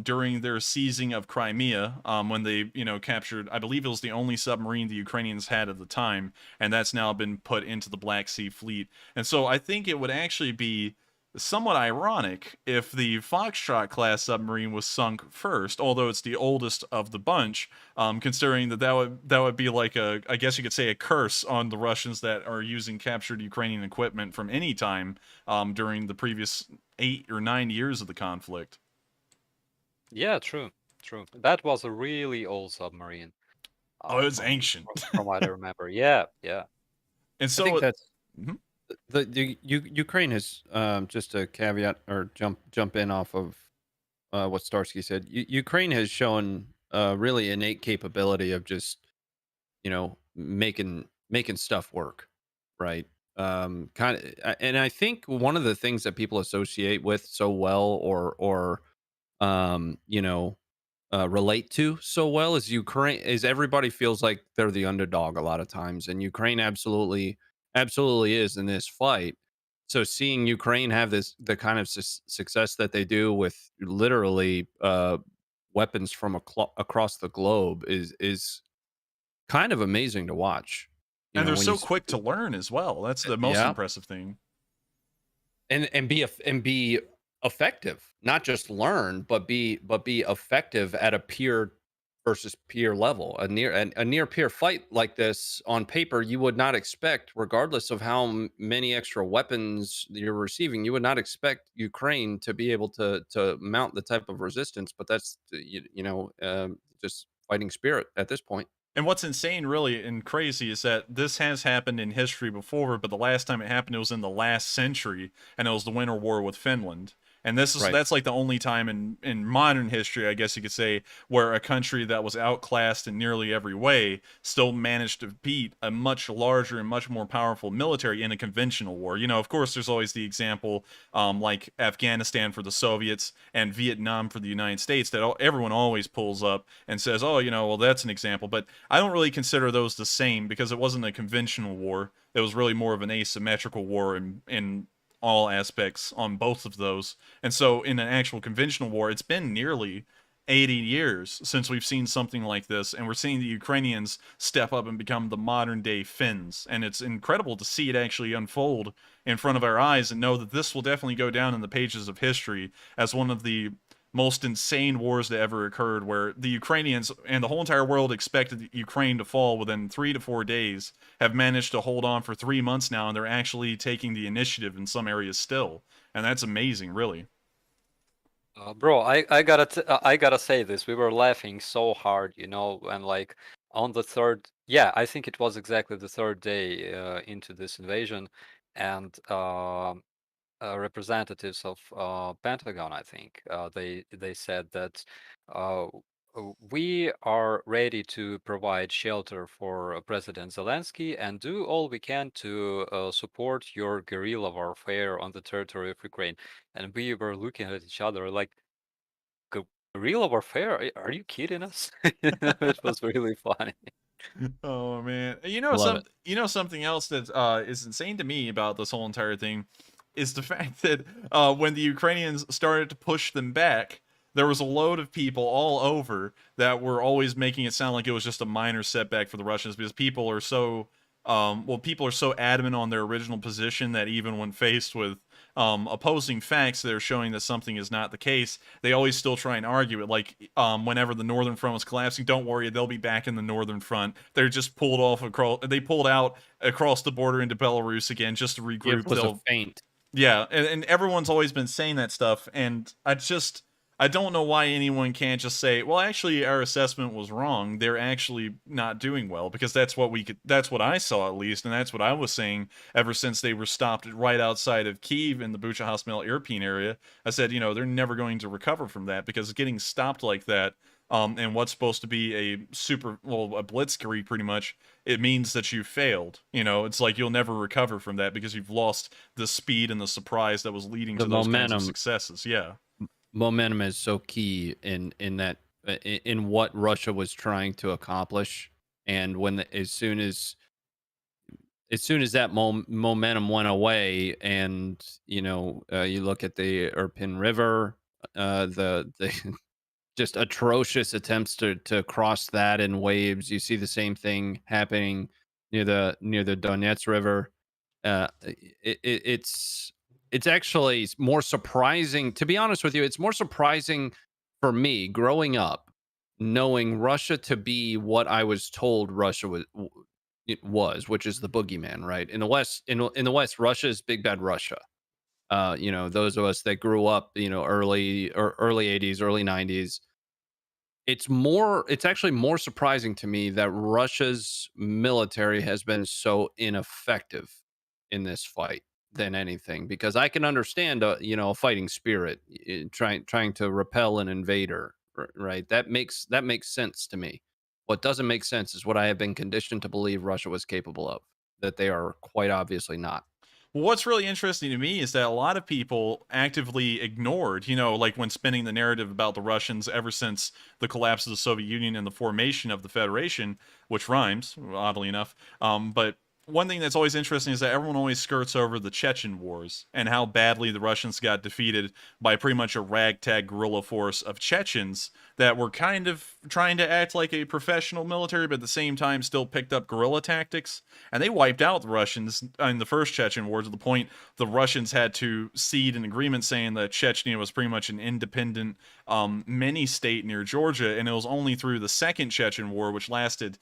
during their seizing of Crimea, when they, captured, I believe it was the only submarine the Ukrainians had at the time, and that's now been put into the Black Sea Fleet. And so I think it would actually be somewhat ironic if the Foxtrot class submarine was sunk first, although it's the oldest of the bunch, considering that would be like I guess you could say a curse on the Russians that are using captured Ukrainian equipment from any time during the previous 8 or 9 years of the conflict. Yeah, true. That was a really old submarine. It was ancient. From what I remember. Yeah. And so I think that's the Ukraine has, just a caveat or jump in off of what Starsky said. Ukraine has shown really innate capability of just making stuff work, right? And I think one of the things that people associate with so well, or relate to so well, is Ukraine. Is everybody feels like they're the underdog a lot of times, and Ukraine absolutely is in this fight. So seeing Ukraine have the kind of success that they do with literally weapons from across the globe is kind of amazing to watch. And they're so quick to learn as well. That's the most impressive thing. And be effective, not just learn, but be effective at a peer versus peer level. A near peer fight like this, on paper, you would not expect, regardless of how many extra weapons you're receiving, you would not expect Ukraine to be able to mount the type of resistance. But that's just fighting spirit at this point. And what's insane, really, and crazy is that this has happened in history before, but the last time it happened, it was in the last century, and it was the Winter War with Finland. And that's like the only time in modern history, I guess you could say, where a country that was outclassed in nearly every way still managed to beat a much larger and much more powerful military in a conventional war. Of course, there's always the example, like Afghanistan for the Soviets and Vietnam for the United States, that everyone always pulls up and says, oh, well, that's an example. But I don't really consider those the same, because it wasn't a conventional war. It was really more of an asymmetrical war in all aspects on both of those. And so in an actual conventional war, it's been nearly 80 years since we've seen something like this, and we're seeing the Ukrainians step up and become the modern day Finns, and it's incredible to see it actually unfold in front of our eyes and know that this will definitely go down in the pages of history as one of the most insane wars that ever occurred, where the Ukrainians and the whole entire world expected Ukraine to fall within 3 to 4 days, have managed to hold on for 3 months now, and they're actually taking the initiative in some areas still, and that's amazing, really. Bro, I gotta say this. We were laughing so hard, you know, and like on the third, yeah, I think it was exactly the third day into this invasion, and representatives of Pentagon, I think, they said that uh, we are ready to provide shelter for President Zelensky and do all we can to support your guerrilla warfare on the territory of Ukraine. And we were looking at each other like, guerrilla warfare? Are you kidding us? It was really funny. Oh man, Love it. something else that is insane to me about this whole entire thing is the fact that when the Ukrainians started to push them back, there was a load of people all over that were always making it sound like it was just a minor setback for the Russians, because people are so people are so adamant on their original position that even when faced with opposing facts that are showing that something is not the case, they always still try and argue it. Like whenever the Northern Front was collapsing, don't worry, they'll be back in the Northern Front. They're just pulled off across. They pulled out across the border into Belarus again just to regroup. It was a feint. Yeah, and everyone's always been saying that stuff, and I don't know why anyone can't just say, well, actually, our assessment was wrong. They're actually not doing well, because that's what I saw, at least, and that's what I was saying ever since they were stopped right outside of Kyiv in the Bucha Hospital Irpin area. I said, they're never going to recover from that, because getting stopped like that, and what's supposed to be a blitzkrieg, pretty much, it means that you failed. It's like you'll never recover from that because you've lost the speed and the surprise that was leading to those kinds of successes. Yeah. Momentum is so key in that in what Russia was trying to accomplish, and as soon as that momentum went away, and you look at the Irpin River, the just atrocious attempts to cross that in waves. You see the same thing happening near the Donetsk River. It's actually more surprising, to be honest with you. It's more surprising for me growing up, knowing Russia to be what I was told Russia was, which is the boogeyman, right? In the West, in the West, Russia is big bad Russia. Those of us that grew up, early 80s, early 90s, it's actually more surprising to me that Russia's military has been so ineffective in this fight than anything, because I can understand a fighting spirit, trying to repel an invader, right? That makes sense to me. What doesn't make sense is what I have been conditioned to believe Russia was capable of, that they are quite obviously not. Well, what's really interesting to me is that a lot of people actively ignored, like when spinning the narrative about the Russians ever since the collapse of the Soviet Union and the formation of the Federation, which rhymes, oddly enough. But one thing that's always interesting is that everyone always skirts over the Chechen wars and how badly the Russians got defeated by pretty much a ragtag guerrilla force of Chechens that were kind of trying to act like a professional military, but at the same time still picked up guerrilla tactics. And they wiped out the Russians in the first Chechen war, to the point the Russians had to cede an agreement saying that Chechnya was pretty much an independent mini-state near Georgia. And it was only through the second Chechen war, which lasted,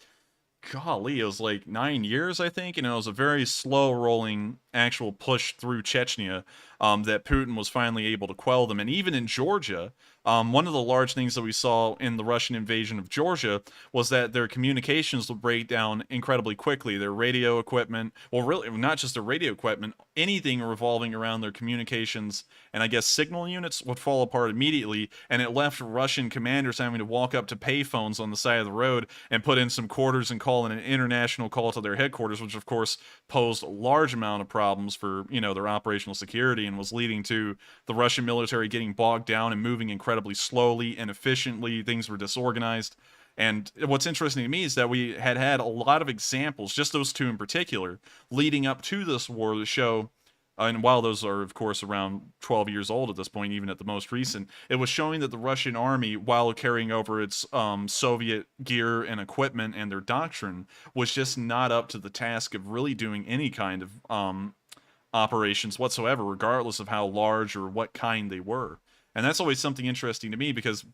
golly, it was like 9 years, I think, and it was a very slow rolling actual push through Chechnya, that Putin was finally able to quell them. And even in Georgia, one of the large things that we saw in the Russian invasion of Georgia was that their communications would break down incredibly quickly. Their radio equipment, well, really, not just their radio equipment, anything revolving around their communications and I guess signal units would fall apart immediately, and it left Russian commanders having to walk up to payphones on the side of the road and put in some quarters and call in an international call to their headquarters, which of course posed a large amount of problems for, their operational security, and was leading to the Russian military getting bogged down and moving incredibly slowly and efficiently. Things were disorganized. And what's interesting to me is that we had a lot of examples, just those two in particular, leading up to this war to show and while those are, of course, around 12 years old at this point, even at the most recent, it was showing that the Russian army, while carrying over its Soviet gear and equipment and their doctrine, was just not up to the task of really doing any kind of operations whatsoever, regardless of how large or what kind they were. And that's always something interesting to me because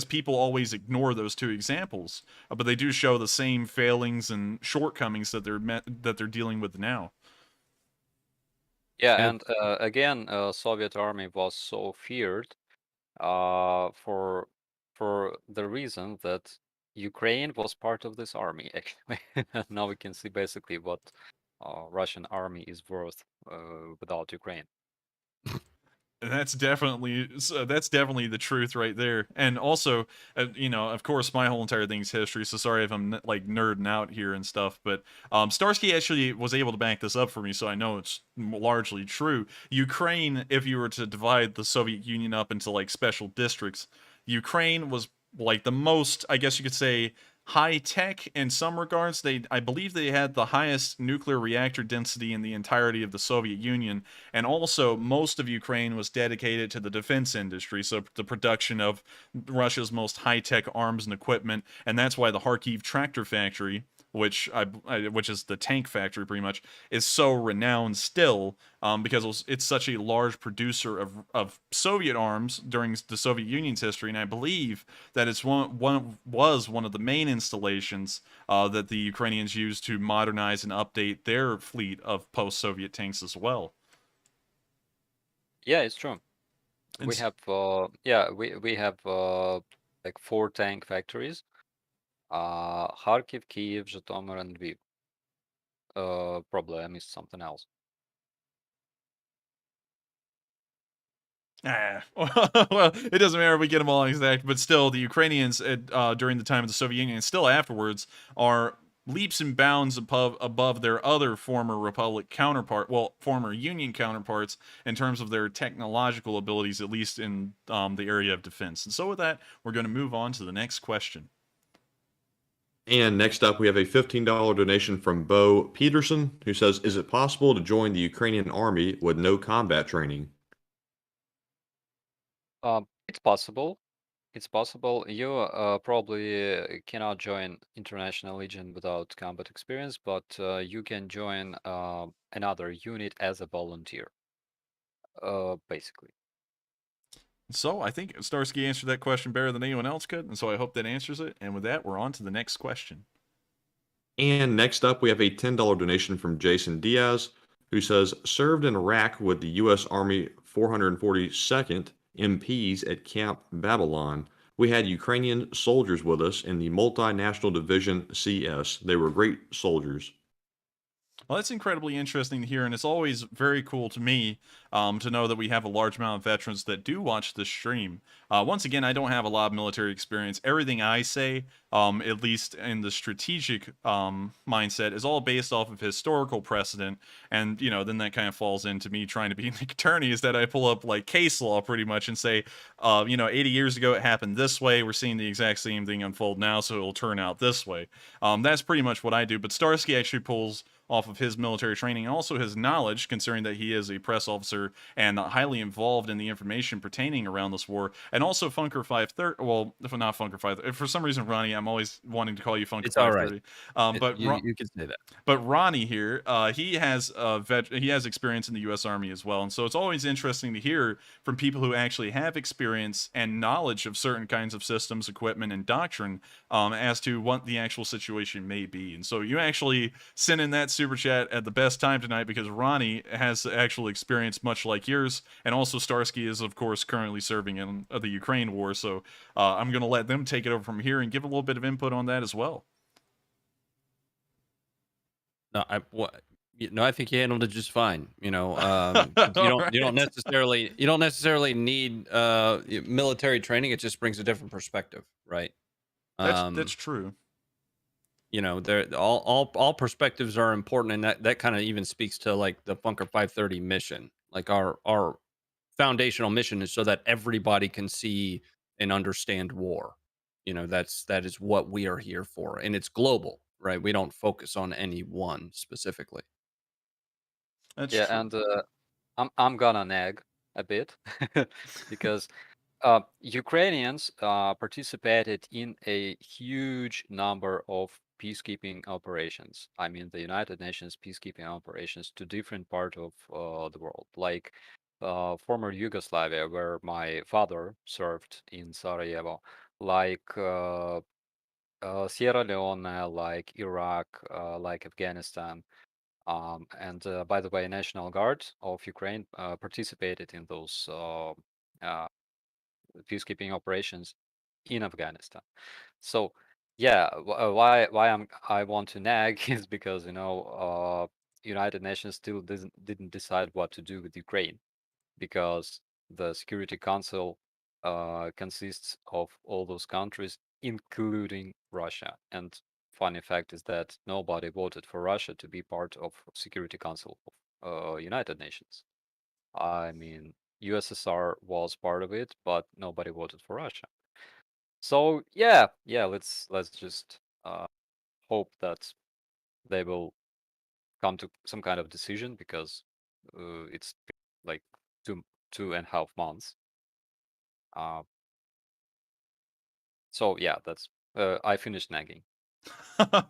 people always ignore those two examples, but they do show the same failings and shortcomings that they're dealing with now. Yeah, and again, Soviet army was so feared for the reason that Ukraine was part of this army. Actually, now we can see basically what Russian army is worth without Ukraine. And that's definitely the truth right there. And also, of course, my whole entire thing's history. So sorry if I'm like nerding out here and stuff. But Starsky actually was able to back this up for me, so I know it's largely true. Ukraine, if you were to divide the Soviet Union up into like special districts, Ukraine was like the most, I guess you could say, high tech in some regards. I believe they had the highest nuclear reactor density in the entirety of the Soviet Union, and also most of Ukraine was dedicated to the defense industry, so the production of Russia's most high tech arms and equipment, and that's why the Kharkiv tractor factory, which which is the tank factory pretty much, is so renowned still, because it's such a large producer of Soviet arms during the Soviet Union's history, and I believe that it's one of the main installations that the Ukrainians used to modernize and update their fleet of post-Soviet tanks as well. Yeah, it's true. We have we have like 4 tank factories. Kharkiv, Kiev, Zhytomyr, and Lviv. Probably I missed something else. Well, it doesn't matter if we get them all exact, but still, the Ukrainians during the time of the Soviet Union and still afterwards are leaps and bounds above their other former former Union counterparts in terms of their technological abilities, at least in the area of defense. And so with that, we're going to move on to the next question. And next up, we have a $15 donation from Bo Peterson, who says, "Is it possible to join the Ukrainian army with no combat training?" It's possible. It's possible. You probably cannot join International Legion without combat experience, but you can join another unit as a volunteer, basically. So I think Starsky answered that question better than anyone else could, and so I hope that answers it. And with that, we're on to the next question. And next up, we have a $10 donation from Jason Diaz, who says, "Served in Iraq with the U.S. Army 442nd MPs at Camp Babylon. We had Ukrainian soldiers with us in the Multinational Division CS. They were great soldiers." Well, that's incredibly interesting to hear, and it's always very cool to me to know that we have a large amount of veterans that do watch this stream. Once again, I don't have a lot of military experience. Everything I say, at least in the strategic mindset, is all based off of historical precedent, and then that kind of falls into me trying to be an attorney, is that I pull up like case law pretty much and say, 80 years ago it happened this way. We're seeing the exact same thing unfold now, so it'll turn out this way. That's pretty much what I do. But Starsky actually pulls off of his military training and also his knowledge, considering that he is a press officer and highly involved in the information pertaining around this war, and also Funker 530. Well, if not Funker 530, for some reason, Ronnie, I'm always wanting to call you Funker 530. Right. But you can say that. But Ronnie here, he has experience in the U.S. Army as well, and so it's always interesting to hear from people who actually have experience and knowledge of certain kinds of systems, equipment, and doctrine as to what the actual situation may be. And so you actually sent in that super chat at the best time tonight, because Ronnie has actual experience much like yours, and also Starsky is of course currently serving in the Ukraine war, so I'm going to let them take it over from here and give a little bit of input on that as well. No, I think you handled it just fine. You don't necessarily need military training. It just brings a different perspective, right? That's true. All perspectives are important, and that kind of even speaks to like the Funker 530 mission. Like our foundational mission is so that everybody can see and understand war. That is what we are here for, and it's global, right? We don't focus on any one specifically. That's Yeah, true. and I'm gonna nag a bit because Ukrainians participated in a huge number of peacekeeping operations. I mean, the United Nations peacekeeping operations to different part of the world, like former Yugoslavia, where my father served in Sarajevo, like Sierra Leone, like Iraq, like Afghanistan. And by the way, National Guard of Ukraine participated in those peacekeeping operations in Afghanistan. So yeah, why I want to nag is because United Nations still didn't decide what to do with Ukraine, because the Security Council consists of all those countries, including Russia. And funny fact is that nobody voted for Russia to be part of Security Council of United Nations. I mean, USSR was part of it, but nobody voted for Russia. So yeah, let's just hope that they will come to some kind of decision, because it's like 2.5 months. So yeah, that's I finished nagging.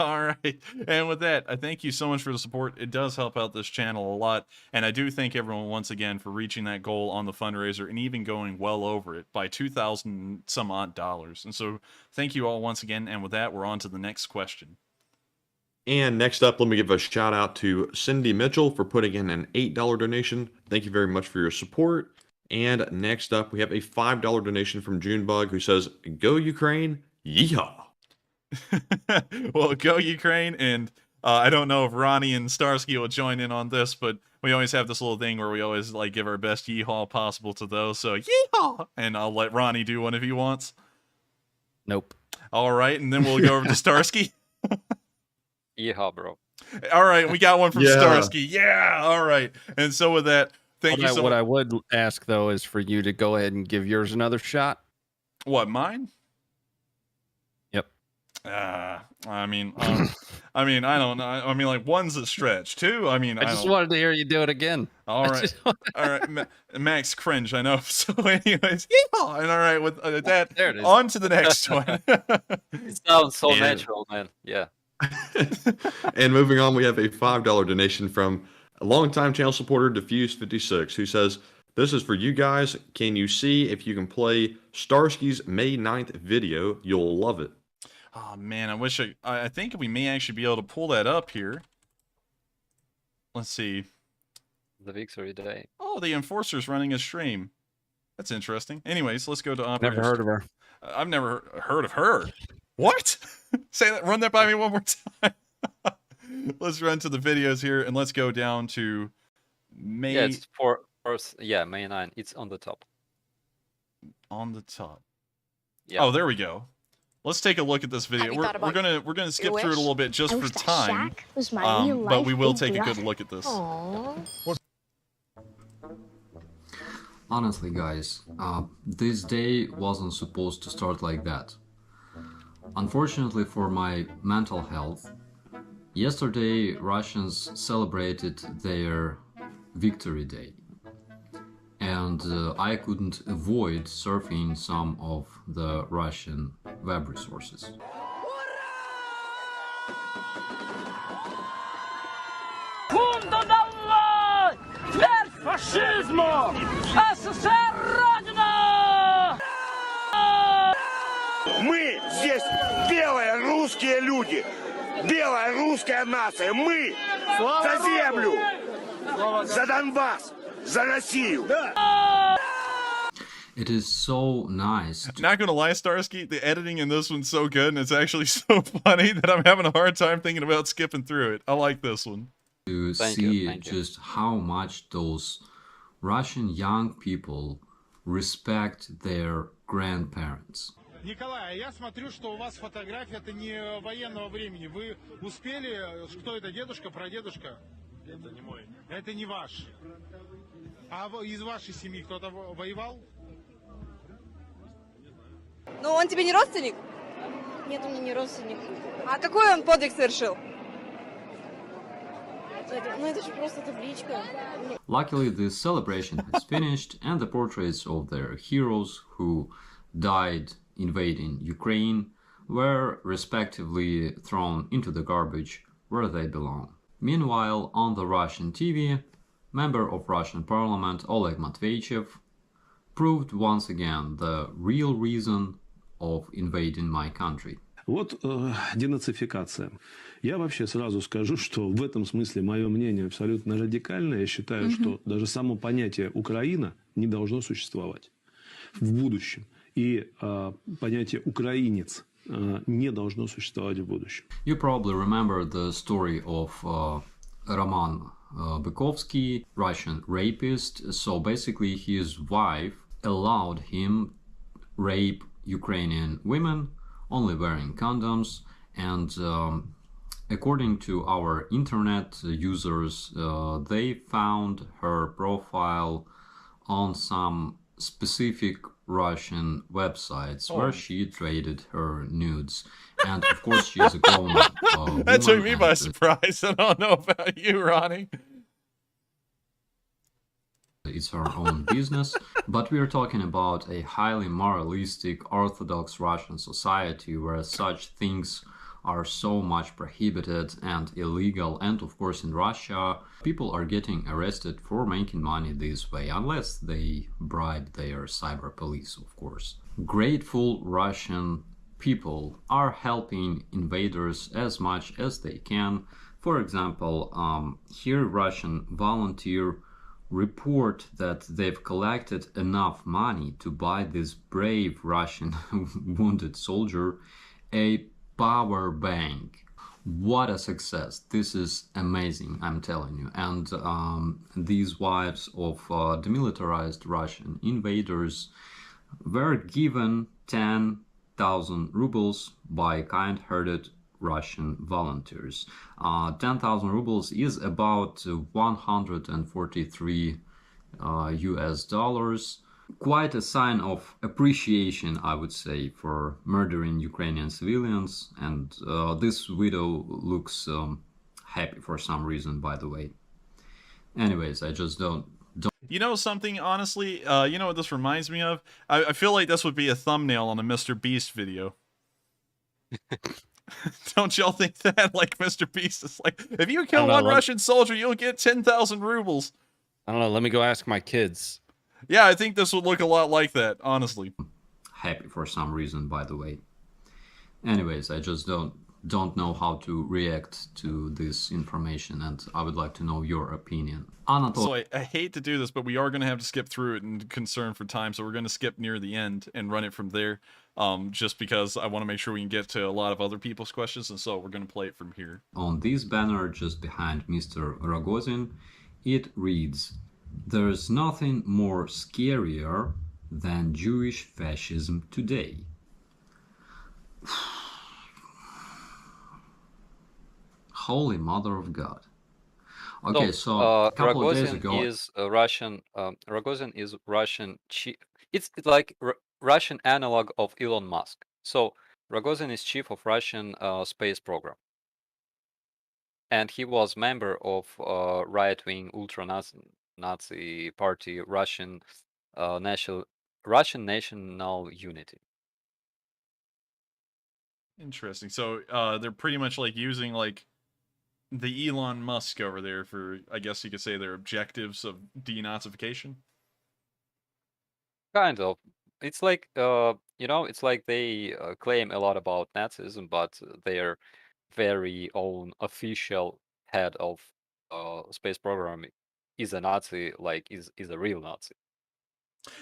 All right. And with that, I thank you so much for the support. It does help out this channel a lot. And I do thank everyone once again for reaching that goal on the fundraiser and even going well over it by $2,000 some odd dollars. And so thank you all once again. And with that, we're on to the next question. And next up, let me give a shout out to Cindy Mitchell for putting in an $8 donation. Thank you very much for your support. And next up, we have a $5 donation from Junebug, who says, "Go Ukraine, yeehaw." Well, go Ukraine. And I don't know if Ronnie and Starsky will join in on this, but we always have this little thing where we always like give our best yeehaw possible to those. So yeehaw! And I'll let Ronnie do one if he wants. Nope. All right, and then we'll go over to Starsky. Yeehaw, bro. All right, we got one from Yeah. Starsky. Yeah, all right. And so with that, thank you so much. What I would ask, though, is for you to go ahead and give yours another shot. What, mine? Yep. I mean, I don't know. I mean, like, one's a stretch. Two, I mean, I just wanted to hear you do it again. All right. All right. Max cringe, I know. So anyways, yeehaw! And all right, with that, There it is. on to the next one. It sounds so And- natural, man. Yeah. And moving on, we have a $5 donation from a longtime channel supporter, Diffuse56, who says, "This is for you guys. Can you see if you can play Starsky's May 9th video? You'll love it." Oh man, I wish I think we may actually be able to pull that up here. Let's see. The Victory Day. Oh, the Enforcer's running a stream. That's interesting. Anyways, let's go to Operator. Never heard of her. I've never heard of her. What? Say that. Run that by me one more time. Let's run to the videos here and let's go down to May. Yeah, it's May 9. It's on the top. On the top. Yeah. Oh, there we go. Let's take a look at this video. We're gonna skip through it a little bit just for time. But we will take a good look at this. Honestly, guys, this day wasn't supposed to start like that. Unfortunately for my mental health, yesterday Russians celebrated their Victory Day. And I couldn't avoid surfing some of the Russian web resources. Мы здесь белые русские люди, белая русская нация. Мы за землю, за Донбасс, за Россию. It is so nice. Not gonna lie, Starsky, the editing in this one's so good and it's actually so funny that I'm having a hard time thinking about skipping through it. I like this one. To see just how much those Russian young people respect their grandparents. Николай, я смотрю, что у вас фотография, это не военного времени. Вы успели, кто это, дедушка, прадедушка? Это не мой. Это не ваш. А из вашей семьи кто-то воевал? Ну, он тебе не родственник? Нет, он мне не родственник. А какой он подвиг совершил? Ну это же просто табличка. Luckily, this celebration has finished, and the portraits of their heroes who died invading Ukraine were respectively thrown into the garbage where they belong. Meanwhile, on the Russian TV, member of Russian parliament Oleg Matveyev proved once again the real reason of invading my country. Вот денацификация. Я вообще сразу скажу, что в этом смысле мое мнение абсолютно радикальное. Я считаю, что даже само понятие «Украина» не должно существовать в будущем. И понятие «украинец» не должно существовать в будущем. You probably remember the story of Roman Bykovsky, Russian rapist. So basically his wife allowed him rape Ukrainian women only wearing condoms, and according to our internet users, they found her profile on some specific Russian websites where she traded her nudes. And of course she is a grown woman. That took me by surprise. I don't know about you, Ronnie. It's her own business, but we are talking about a highly moralistic, orthodox Russian society where such things are so much prohibited and illegal. And of course in Russia, people are getting arrested for making money this way, unless they bribe their cyber police, of course. Grateful Russian people are helping invaders as much as they can. For example, here Russian volunteer report that they've collected enough money to buy this brave Russian wounded soldier a power bank. What a success. This is amazing, I'm telling you. And these wives of demilitarized Russian invaders were given 10,000 rubles by kind-hearted Russian volunteers. 10,000 rubles is about 143 US dollars. Quite a sign of appreciation, I would say, for murdering Ukrainian civilians. And this widow looks happy for some reason, by the way. Anyways, I just don't. You know something, honestly, you know what this reminds me of? I feel like this would be a thumbnail on a Mr. Beast video. Don't y'all think that? Like, Mr. Beast is like, if you kill one Russian soldier, you'll get 10,000 rubles. I don't know. Let me go ask my kids. Yeah, I think this would look a lot like that, honestly. Happy for some reason, by the way. Anyways, I just don't know how to react to this information, and I would like to know your opinion. So I hate to do this, but we are going to have to skip through it in concern for time, so we're going to skip near the end and run it from there, just because I want to make sure we can get to a lot of other people's questions, and so we're going to play it from here. On this banner just behind Mr. Rogozin, it reads, "There's nothing more scarier than Jewish fascism today." Holy Mother of God. Okay, so a couple of days ago, Rogozin is Russian chief. It's like Russian analog of Elon Musk. So Rogozin is chief of Russian space program, and he was member of right-wing ultra-Nazi party Russian National Unity. Interesting. So they're pretty much like using like the Elon Musk over there for, I guess you could say, their objectives of denazification. Kind of. It's like it's like they claim a lot about Nazism, but their very own official head of space program is a Nazi, like is a real Nazi.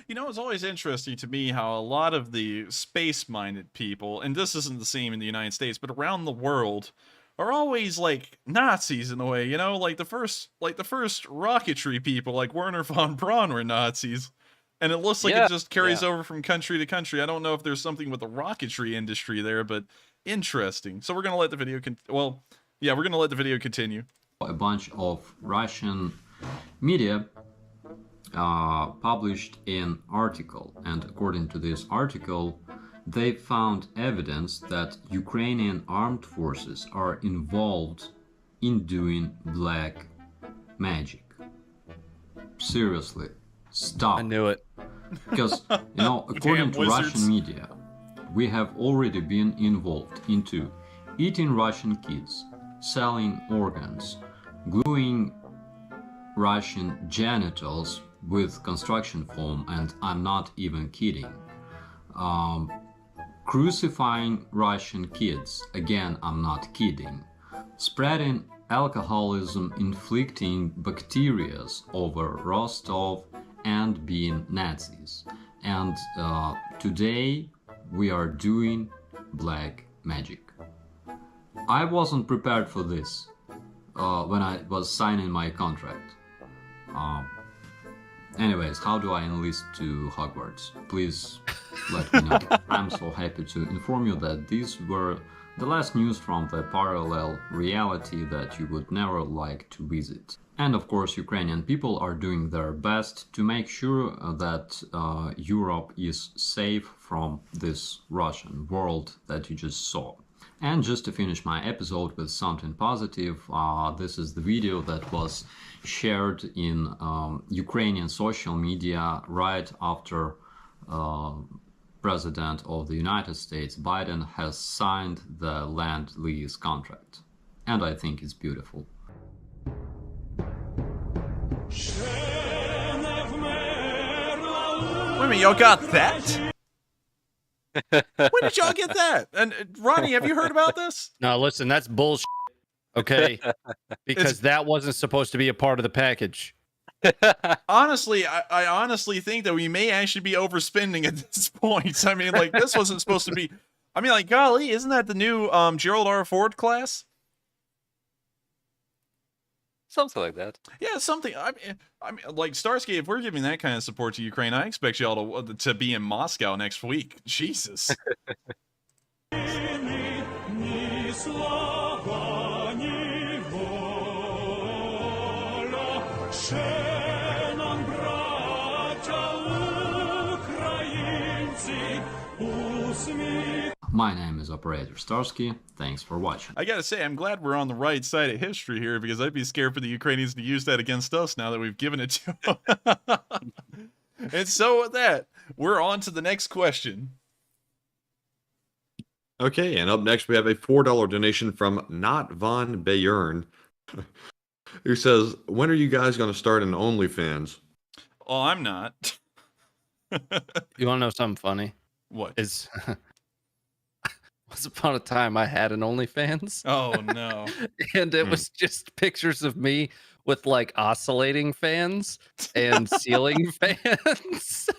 You know, it's always interesting to me how a lot of the space-minded people, and this isn't the same in the United States, but around the world, are always like Nazis in a way. You know, like the first rocketry people, like Werner von Braun, were Nazis, and it looks like it just carries over from country to country. I don't know if there's something with the rocketry industry there, but interesting. So we're gonna let the video we're gonna let the video continue. A bunch of Russian media published an article, and according to this article, they found evidence that Ukrainian armed forces are involved in doing black magic. Seriously, stop. I knew it. Because, according to Russian media, we have already been involved into eating Russian kids, selling organs, gluing Russian genitals with construction foam, and I'm not even kidding. Crucifying Russian kids, again, I'm not kidding. Spreading alcoholism, inflicting bacteria over Rostov, and being Nazis. And today we are doing black magic. I wasn't prepared for this when I was signing my contract. Anyways, how do I enlist to Hogwarts? Please let me know. I'm so happy to inform you that these were the last news from the parallel reality that you would never like to visit. And of course, Ukrainian people are doing their best to make sure that Europe is safe from this Russian world that you just saw. And just to finish my episode with something positive, this is the video that was shared in Ukrainian social media right after President of the United States, Biden, has signed the land lease contract. And I think it's beautiful. Wait a minute, y'all got that? When did y'all get that? And Ronnie, have you heard about this? No, listen, that's bullshit. Okay, because that wasn't supposed to be a part of the package. Honestly, I honestly think that we may actually be overspending at this point. I mean, like, this wasn't supposed to be. I mean, like, golly, isn't that the new Gerald R. Ford class? Something like that. Yeah, something. I mean, like, Starsky, if we're giving that kind of support to Ukraine, I expect y'all to be in Moscow next week. Jesus. My name is Operator Starsky. Thanks for watching. I gotta say, I'm glad we're on the right side of history here, because I'd be scared for the Ukrainians to use that against us now that we've given it to them. And so with that, we're on to the next question. Okay, and up next we have a $4 donation from Not Von Bayern, who says, when are you guys going to start an OnlyFans? Oh, I'm not. You want to know something funny? What? Is once upon a time I had an OnlyFans. Oh no. And it was just pictures of me with like oscillating fans and ceiling fans.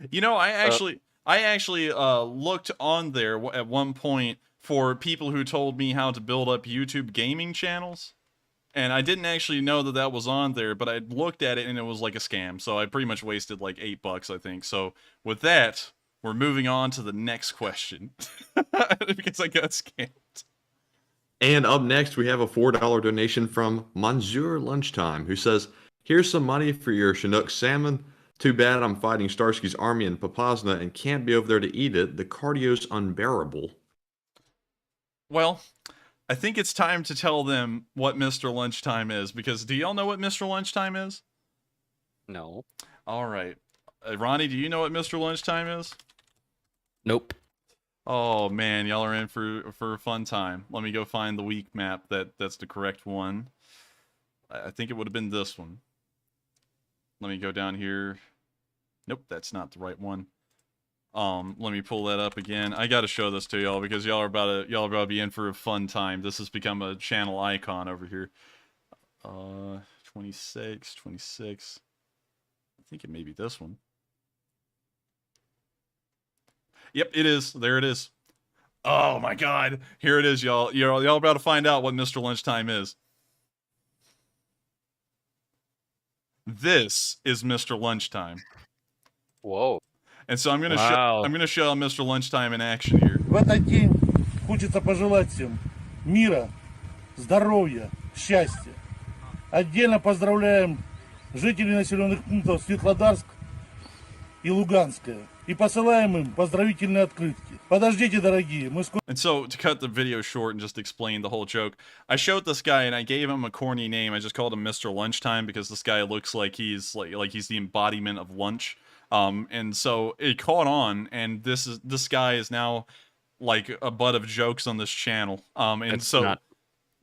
You know, I actually looked on there at one point for people who told me how to build up YouTube gaming channels. And I didn't actually know that that was on there, but I looked at it and it was like a scam. So I pretty much wasted like $8, I think. So with that, we're moving on to the next question because I got scammed. And up next, we have a $4 donation from Monsieur Lunchtime, who says, here's some money for your Chinook salmon. Too bad I'm fighting Starsky's army in Popasna and can't be over there to eat it. The cardio's unbearable. Well, I think it's time to tell them what Mr. Lunchtime is, because do y'all know what Mr. Lunchtime is? No. All right. Ronnie, do you know what Mr. Lunchtime is? Nope. Oh man, y'all are in for a fun time. Let me go find the week map that's the correct one. I think it would have been this one. Let me go down here. Nope, that's not the right one. Let me pull that up again. I got to show this to y'all because y'all are about to be in for a fun time. This has become a channel icon over here. 26. I think it may be this one. Yep, it is. There it is. Oh my God. Here it is, y'all. Y'all about to find out what Mr. Lunchtime is. This is Mr. Lunchtime. Whoa. And so I'm gonna show Mr. Lunchtime in action here. В этот день хочется пожелать всем мира, здоровья, счастья. Отдельно поздравляем жителей населенных пунктов Светлодарск и Луганская. И посылаем им поздравительные открытки. Подождите, дорогие, мы скоро... And so, to cut the video short and just explain the whole joke, I showed this guy and I gave him a corny name. I just called him Mr. Lunchtime because this guy looks like he's he's the embodiment of lunch. And so it caught on, and this guy is now like a butt of jokes on this channel. And That's so not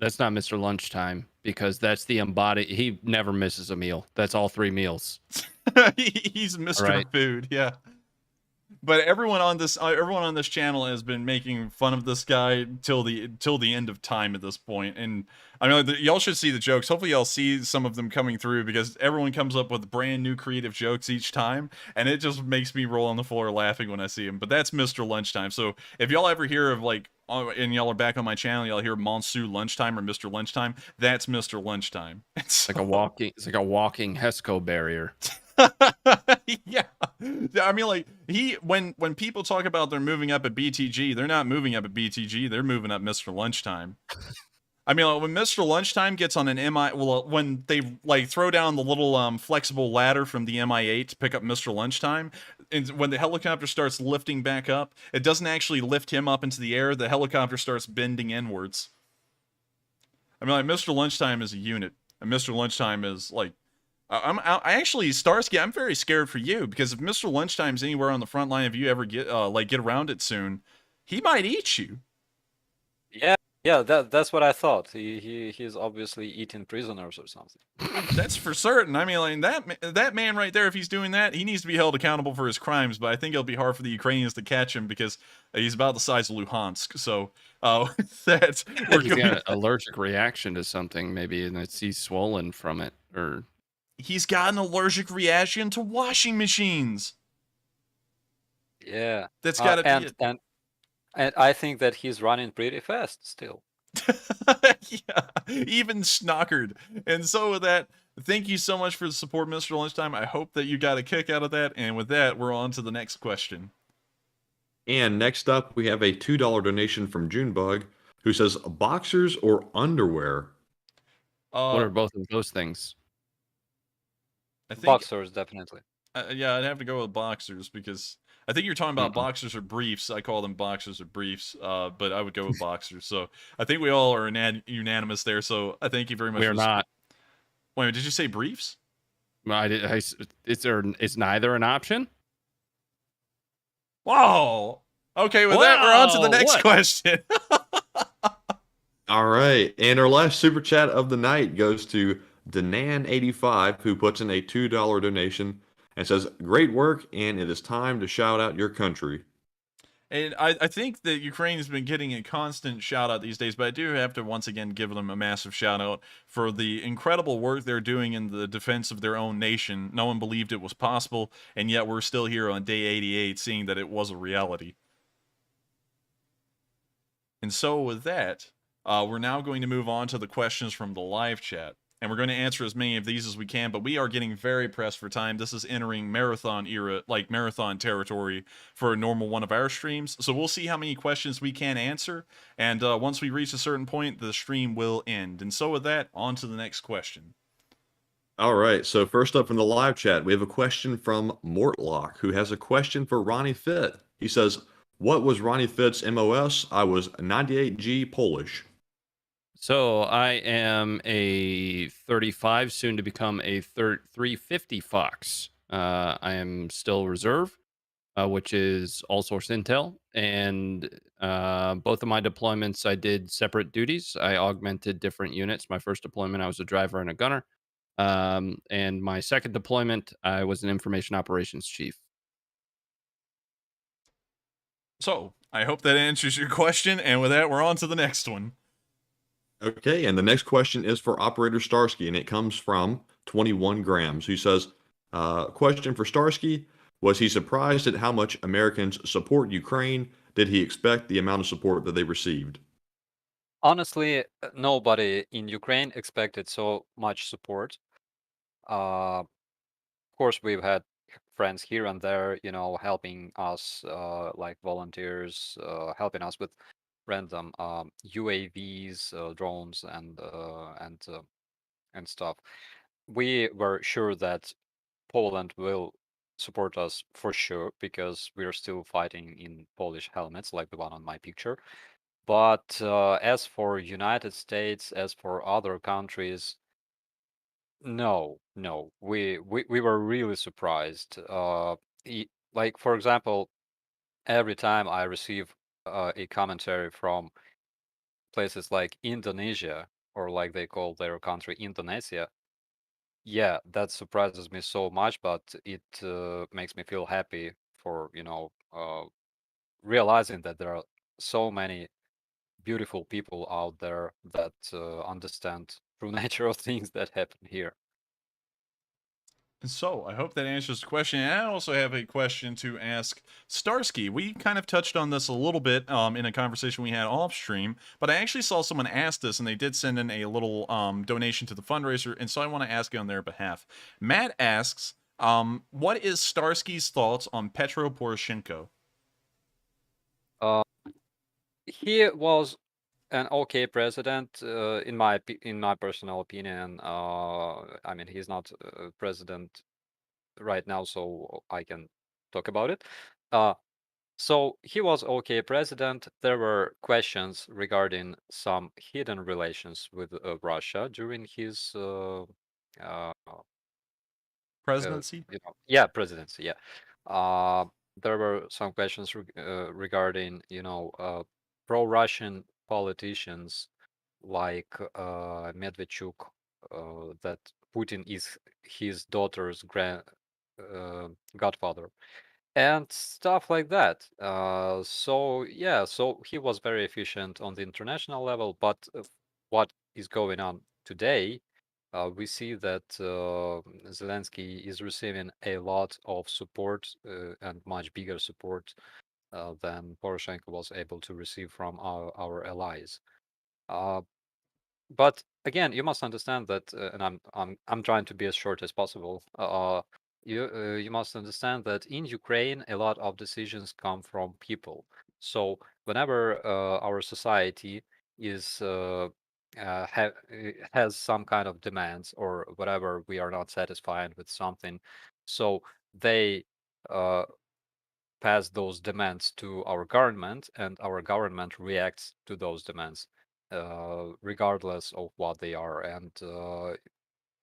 that's not Mr. Lunchtime, because that's the embody. He never misses a meal. That's all 3 meals. he's Mr. right. Food, yeah. But everyone on this channel has been making fun of this guy till the end of time at this point. And I mean, y'all should see the jokes. Hopefully, y'all see some of them coming through, because everyone comes up with brand new creative jokes each time, and it just makes me roll on the floor laughing when I see them. But that's Mr. Lunchtime. So if y'all ever hear of and y'all are back on my channel, y'all hear Monsieur Lunchtime or Mr. Lunchtime, that's Mr. Lunchtime. It's like a walking HESCO barrier. Yeah, I mean, like, when people talk about they're moving up at BTG, they're not moving up at BTG, they're moving up Mr. Lunchtime. I mean, like, when Mr. Lunchtime gets on an when they like throw down the little flexible ladder from the MI8 to pick up Mr. Lunchtime, and when the helicopter starts lifting back up, it doesn't actually lift him up into the air. The helicopter starts bending inwards. I mean, like, Mr. Lunchtime is a unit, and Mr. Lunchtime is like. I actually, Starsky, I'm very scared for you, because if Mr. Lunchtime's anywhere on the front line, if you ever get around it soon, he might eat you. Yeah, that's what I thought. He's obviously eating prisoners or something. That's for certain. I mean, like, that man right there, if he's doing that, he needs to be held accountable for his crimes. But I think it'll be hard for the Ukrainians to catch him, because he's about the size of Luhansk. So he's got an allergic reaction to something, maybe, and he's swollen from it, or. He's got an allergic reaction to washing machines. Yeah. That's gotta be it. And I think that he's running pretty fast still. Yeah, even snockered. And so with that, thank you so much for the support, Mr. Lunchtime. I hope that you got a kick out of that. And with that, we're on to the next question. And next up, we have a $2 donation from Junebug, who says, boxers or underwear? What are both of those things? I think, boxers, definitely. Yeah, I'd have to go with boxers, because I think you're talking about boxers or briefs. I call them boxers or briefs, but I would go with boxers. So I think we all are unanimous there. So I thank you very much. We are not. Wait, did you say briefs? Is neither an option? Whoa. Okay, with that, we're on to the next question. All right. And our last super chat of the night goes to Danan85, who puts in a $2 donation and says, great work, and it is time to shout out your country. And I think that Ukraine has been getting a constant shout out these days, but I do have to once again give them a massive shout out for the incredible work they're doing in the defense of their own nation. No one believed it was possible, and yet we're still here on day 88 seeing that it was a reality. And so with that, we're now going to move on to the questions from the live chat. And we're going to answer as many of these as we can, but we are getting very pressed for time. This is entering marathon era, like marathon territory for a normal one of our streams. So we'll see how many questions we can answer. And once we reach a certain point, the stream will end. And so with that, on to the next question. All right. So first up from the live chat, we have a question from Mortlock, who has a question for Ronnie Fit. He says, what was Ronnie Fit's MOS? I was 98G Polish. So I am a 35, soon to become a 350 Fox. I am still reserve, which is all source intel. And both of my deployments, I did separate duties. I augmented different units. My first deployment, I was a driver and a gunner. And my second deployment, I was an information operations chief. So I hope that answers your question. And with that, we're on to the next one. Okay, and the next question is for Operator Starsky, and it comes from 21 Grams, who says, question for Starsky, was he surprised at how much Americans support Ukraine? Did he expect the amount of support that they received? Honestly, nobody in Ukraine expected so much support. Of course, we've had friends here and there, helping us, like volunteers, helping us with random UAVs, drones, and stuff. We were sure that Poland will support us for sure, because we're still fighting in Polish helmets, like the one on my picture. But as for United States, as for other countries, no, we were really surprised. Like, for example, every time I receive a commentary from places like Indonesia, or like they call their country Indonesia, yeah, that surprises me so much, but it makes me feel happy for, realizing that there are so many beautiful people out there that understand true nature of things that happen here. So, I hope that answers the question. And I also have a question to ask Starsky. We kind of touched on this a little bit in a conversation we had off stream, but I actually saw someone ask this, and they did send in a little donation to the fundraiser, and so I want to ask you on their behalf. Matt asks, what is Starsky's thoughts on Petro Poroshenko? He was an okay president, in my personal opinion. I mean, he's not president right now, so I can talk about it. So he was okay president. There were questions regarding some hidden relations with Russia during his Presidency? presidency. Yeah. There were some questions regarding, pro-Russian politicians like Medvedchuk, that Putin is his daughter's godfather, and stuff like that. So he was very efficient on the international level, but what is going on today, we see that Zelensky is receiving a lot of support, and much bigger support than Poroshenko was able to receive from our allies. But again, you must understand that, and I'm trying to be as short as possible. You must understand that in Ukraine, a lot of decisions come from people. So whenever our society is has some kind of demands, or whatever, we are not satisfied with something, so they pass those demands to our government, and our government reacts to those demands, regardless of what they are. And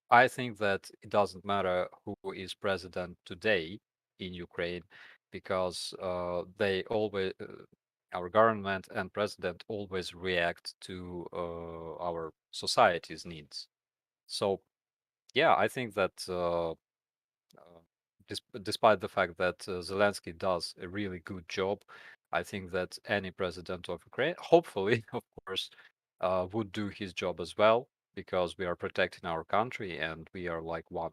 I think that it doesn't matter who is president today in Ukraine, because they always, our government and president always react to our society's needs. So, yeah, I think that despite the fact that Zelensky does a really good job, I think that any president of Ukraine, hopefully, of course, would do his job as well, because we are protecting our country and we are like one.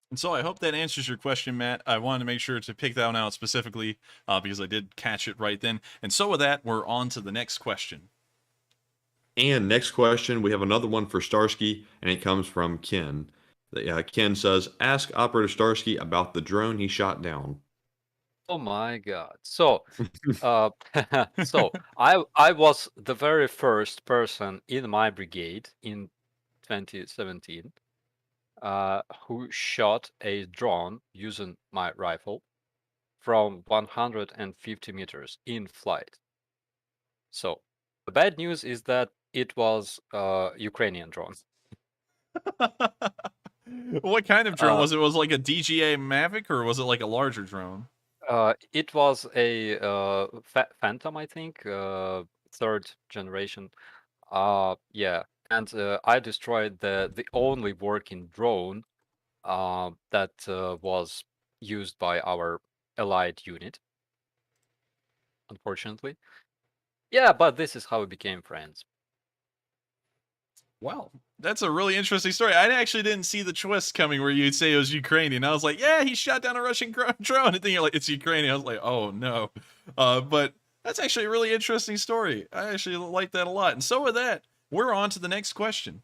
And so I hope that answers your question, Matt. I wanted to make sure to pick that one out specifically because I did catch it right then. And so with that, we're on to the next question. And next question, we have another one for Starsky, and it comes from Ken. Ken says, ask Operator Starsky about the drone he shot down. Oh my God. So, so I was the very first person in my brigade in 2017 who shot a drone using my rifle from 150 meters in flight. So the bad news is that it was Ukrainian drone. What kind of drone was it? Was it like a DJI Mavic, or was it like a larger drone? It was a Phantom, I think, third generation. Yeah, and I destroyed the only working drone that was used by our allied unit, unfortunately. Yeah, but this is how we became friends. Wow, that's a really interesting story. I actually didn't see the twist coming where you'd say it was Ukrainian. I was like, yeah, he shot down a Russian drone, and then you're like, it's Ukrainian. I was like, oh no. But that's actually a really interesting story. I actually like that a lot. And so with that, we're on to the next question.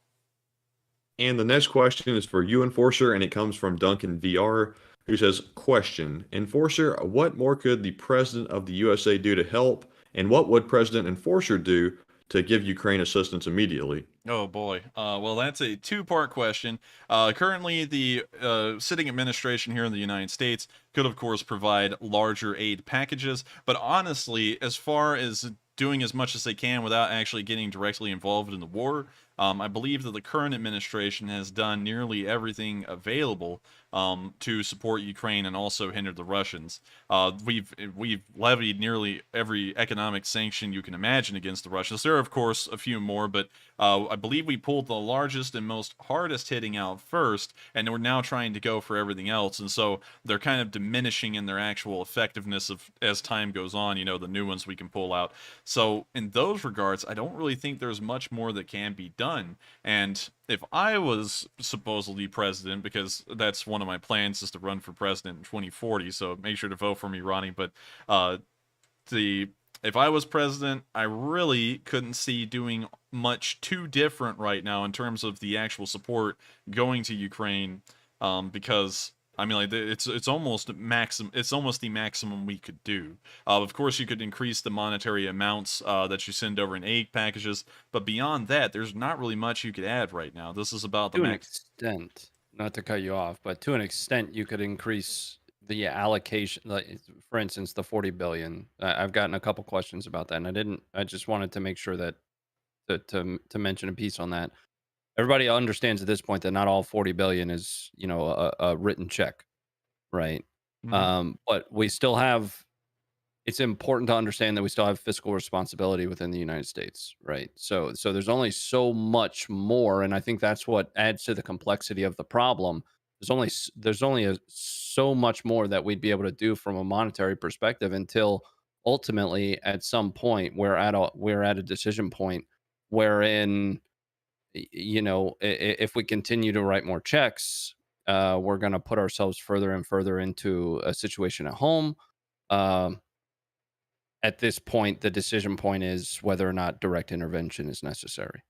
And the next question is for you, Enforcer, and it comes from Duncan VR, who says, question, Enforcer, what more could the President of the USA do to help, and what would President Enforcer do to give Ukraine assistance immediately? Oh boy. Well, that's a two-part question. Currently, the sitting administration here in the United States could, of course, provide larger aid packages. But honestly, as far as doing as much as they can without actually getting directly involved in the war, I believe that the current administration has done nearly everything available to support Ukraine and also hinder the Russians. We've levied nearly every economic sanction you can imagine against the Russians. There are, of course, a few more, but I believe we pulled the largest and most hardest hitting out first, and we're now trying to go for everything else. And so they're kind of diminishing in their actual effectiveness of as time goes on. You know, the new ones we can pull out. So in those regards, I don't really think there's much more that can be done. And if I was supposedly president, because that's one of my plans is to run for president in 2040, so make sure to vote for me, Ronnie. But if I was president, I really couldn't see doing much too different right now in terms of the actual support going to Ukraine, because I mean, like it's almost maximum. It's almost the maximum we could do. Of course, you could increase the monetary amounts that you send over in aid packages, but beyond that, there's not really much you could add right now. This is about the To an max. extent, not to cut you off, but to an extent, you could increase the allocation. Like, for instance, the 40 billion. I've gotten a couple questions about that, and I didn't. I just wanted to make sure that to mention a piece on that. Everybody understands at this point that not all 40 billion is, you know, a written check, right? But we still have. It's important to understand that we still have fiscal responsibility within the United States, right? So there's only so much more, and I think that's what adds to the complexity of the problem. There's only so much more that we'd be able to do from a monetary perspective until ultimately at some point we're at a decision point wherein you know, if we continue to write more checks, we're going to put ourselves further and further into a situation at home. Um, at this point, the decision point is whether or not direct intervention is necessary.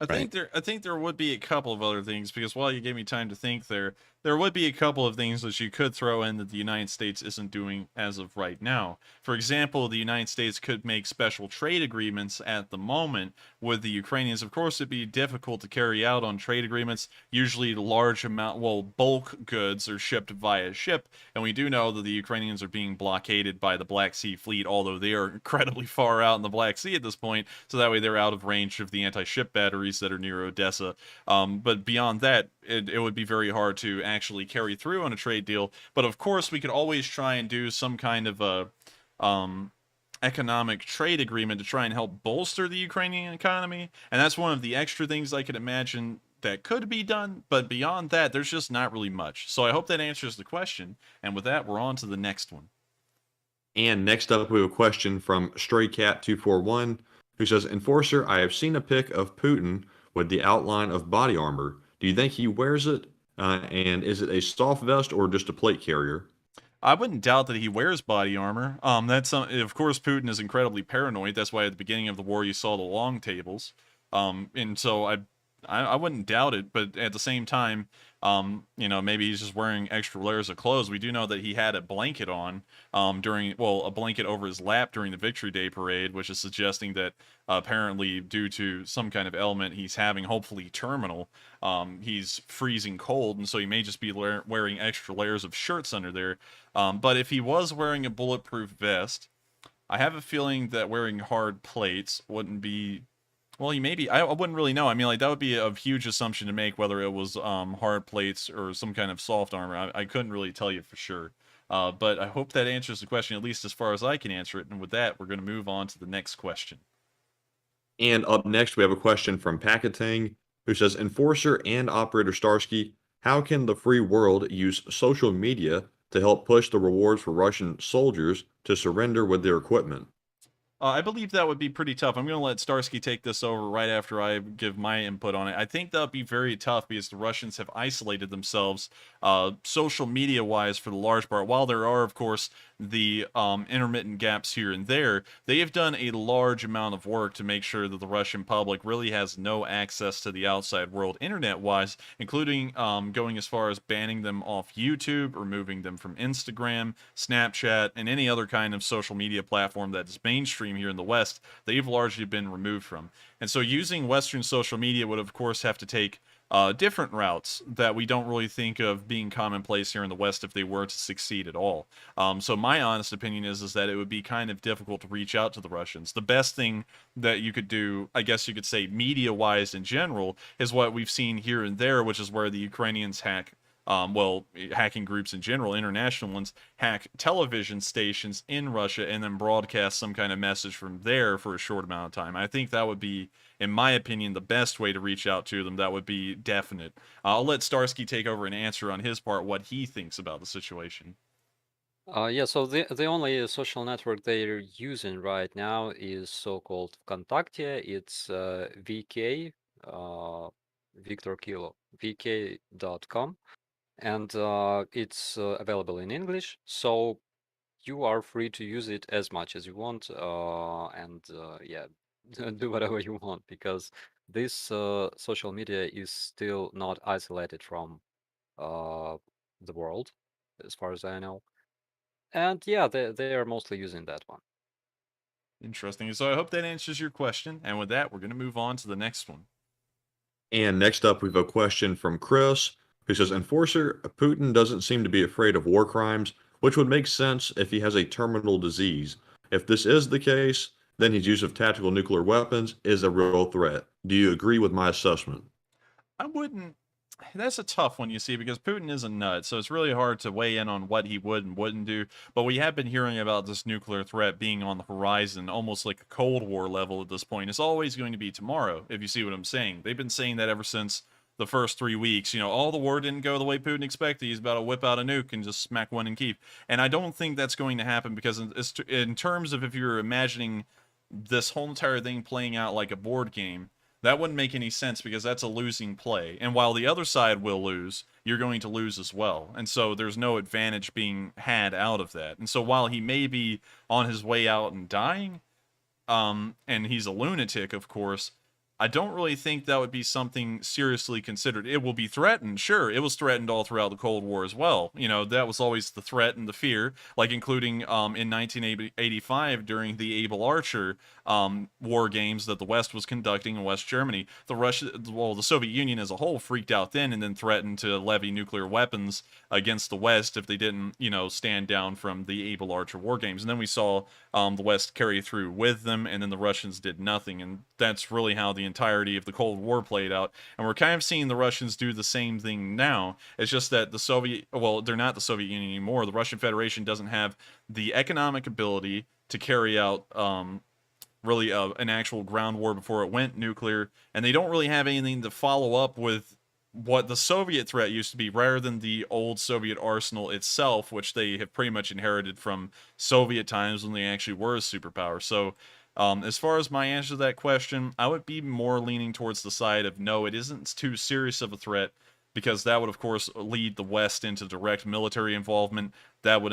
I think there would be a couple of other things because while you gave me time to think there would be a couple of things that you could throw in that the United States isn't doing as of right now. For example, the United States could make special trade agreements at the moment with the Ukrainians. Of course, it'd be difficult to carry out on trade agreements. Usually bulk goods are shipped via ship, and we do know that the Ukrainians are being blockaded by the Black Sea Fleet, although they are incredibly far out in the Black Sea at this point, so that way they're out of range of the anti-ship batteries that are near Odessa. But beyond that, it would be very hard to actually carry through on a trade deal. But of course, we could always try and do some kind of a economic trade agreement to try and help bolster the Ukrainian economy. And that's one of the extra things I could imagine that could be done. But beyond that, there's just not really much. So I hope that answers the question. And with that, we're on to the next one. And next up, we have a question from StrayCat241, who says, Enforcer, I have seen a pic of Putin with the outline of body armor. Do you think he wears it? And is it a soft vest or just a plate carrier? I wouldn't doubt that he wears body armor. Of course, Putin is incredibly paranoid. That's why at the beginning of the war you saw the long tables. And so I wouldn't doubt it, but at the same time, maybe he's just wearing extra layers of clothes. We do know that he had a blanket on a blanket over his lap during the Victory Day parade, which is suggesting that apparently due to some kind of ailment he's having, hopefully terminal, he's freezing cold, and so he may just be wearing extra layers of shirts under there. But if he was wearing a bulletproof vest, I have a feeling that wearing hard plates wouldn't be. Well, he maybe. I wouldn't really know. I mean, like, that would be a huge assumption to make, whether it was hard plates or some kind of soft armor. I couldn't really tell you for sure. But I hope that answers the question, at least as far as I can answer it. And with that, we're going to move on to the next question. And up next, we have a question from Packetang, who says, Enforcer and Operator Starsky, how can the free world use social media to help push the rewards for Russian soldiers to surrender with their equipment? I believe that would be pretty tough. I'm going to let Starsky take this over right after I give my input on it. I think that would be very tough because the Russians have isolated themselves social media-wise for the large part. While there are, of course, the intermittent gaps here and there, they have done a large amount of work to make sure that the Russian public really has no access to the outside world internet-wise, including going as far as banning them off YouTube, removing them from Instagram, Snapchat, and any other kind of social media platform that is mainstream mainstream here in the West, they've largely been removed from. And so using Western social media would, of course, have to take different routes that we don't really think of being commonplace here in the West if they were to succeed at all. So my honest opinion is that it would be kind of difficult to reach out to the Russians. The best thing that you could do, I guess you could say media-wise in general, is what we've seen here and there, which is where the Ukrainians hack hacking groups in general, international ones, hack television stations in Russia and then broadcast some kind of message from there for a short amount of time. I think that would be, in my opinion, the best way to reach out to them. That would be definite. I'll let Starsky take over and answer on his part what he thinks about the situation. Yeah, so the only social network they're using right now is so-called Vkontakte. It's VK, Victor Kilo, vk.com. And it's available in English, so you are free to use it as much as you want, and yeah, do whatever you want, because this social media is still not isolated from the world, as far as I know. And yeah, they are mostly using that one. Interesting. So I hope that answers your question. And with that, we're going to move on to the next one. And next up, we have a question from Chris, who says, Enforcer, Putin doesn't seem to be afraid of war crimes, which would make sense if he has a terminal disease. If this is the case, then his use of tactical nuclear weapons is a real threat. Do you agree with my assessment? I wouldn't. That's a tough one, you see, because Putin is a nut, so it's really hard to weigh in on what he would and wouldn't do. But we have been hearing about this nuclear threat being on the horizon, almost like a Cold War level at this point. It's always going to be tomorrow, if you see what I'm saying. They've been saying that ever since the first 3 weeks. You know, all the war didn't go the way Putin expected. He's about to whip out a nuke and just smack one in Kyiv. And I don't think that's going to happen, because in terms of if you're imagining this whole entire thing playing out like a board game, that wouldn't make any sense, because that's a losing play. And while the other side will lose, you're going to lose as well. And so there's no advantage being had out of that. And so while he may be on his way out and dying, and he's a lunatic, of course, I don't really think that would be something seriously considered. It will be threatened, sure. It was threatened all throughout the Cold War as well. You know, that was always the threat and the fear, like including in 1985 during the Able Archer war games that the West was conducting in West Germany. The Soviet Union as a whole freaked out then and then threatened to levy nuclear weapons against the West if they didn't, you know, stand down from the Able Archer war games. And then we saw the West carry through with them, and then the Russians did nothing. And that's really how the entirety of the Cold War played out. And we're kind of seeing the Russians do the same thing now. It's just that they're not the Soviet Union anymore. The Russian Federation doesn't have the economic ability to carry out really an actual ground war before it went nuclear, and they don't really have anything to follow up with what the Soviet threat used to be, rather than the old Soviet arsenal itself, which they have pretty much inherited from Soviet times when they actually were a superpower. So as far as my answer to that question, I would be more leaning towards the side of no, it isn't too serious of a threat, because that would, of course, lead the West into direct military involvement. That would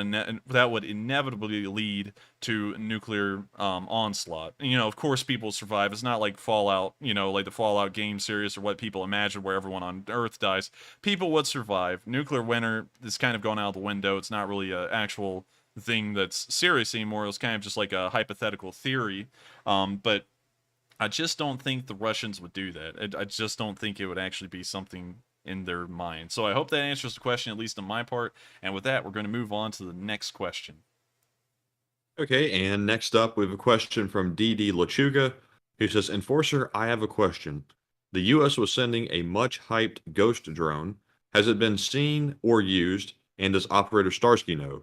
inevitably lead to nuclear onslaught. And, you know, of course, people survive. It's not like Fallout, you know, like the Fallout game series or what people imagine where everyone on Earth dies. People would survive. Nuclear winter is kind of gone out the window. It's not really an actual thing that's serious anymore. It's kind of just like a hypothetical theory. But I just don't think the Russians would do that. I just don't think it would actually be something in their mind. So I hope that answers the question, at least on my part. And with that, we're going to move on to the next question. Okay, and next up, we have a question from DD Lachuga, who says, Enforcer, I have a question. The U.S. was sending a much-hyped Ghost drone. Has it been seen or used, and does Operator Starsky know?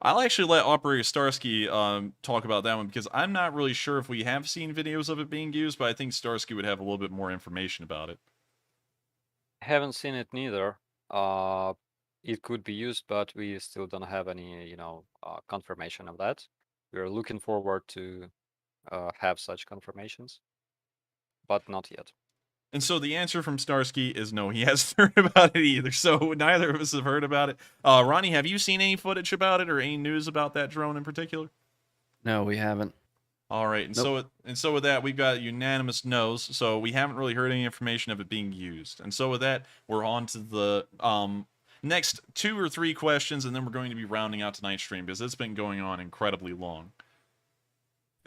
I'll actually let Operator Starsky talk about that one, because I'm not really sure if we have seen videos of it being used, but I think Starsky would have a little bit more information about it. Haven't seen it neither. It could be used, but we still don't have any, confirmation of that. We're looking forward to have such confirmations, but not yet. And so the answer from Starsky is no, he hasn't heard about it either. So neither of us have heard about it. Ronnie, have you seen any footage about it or any news about that drone in particular? No, we haven't. All right, and so with that, we've got unanimous no's. So we haven't really heard any information of it being used. And so with that, we're on to the next 2 or 3 questions, and then we're going to be rounding out tonight's stream, because it's been going on incredibly long.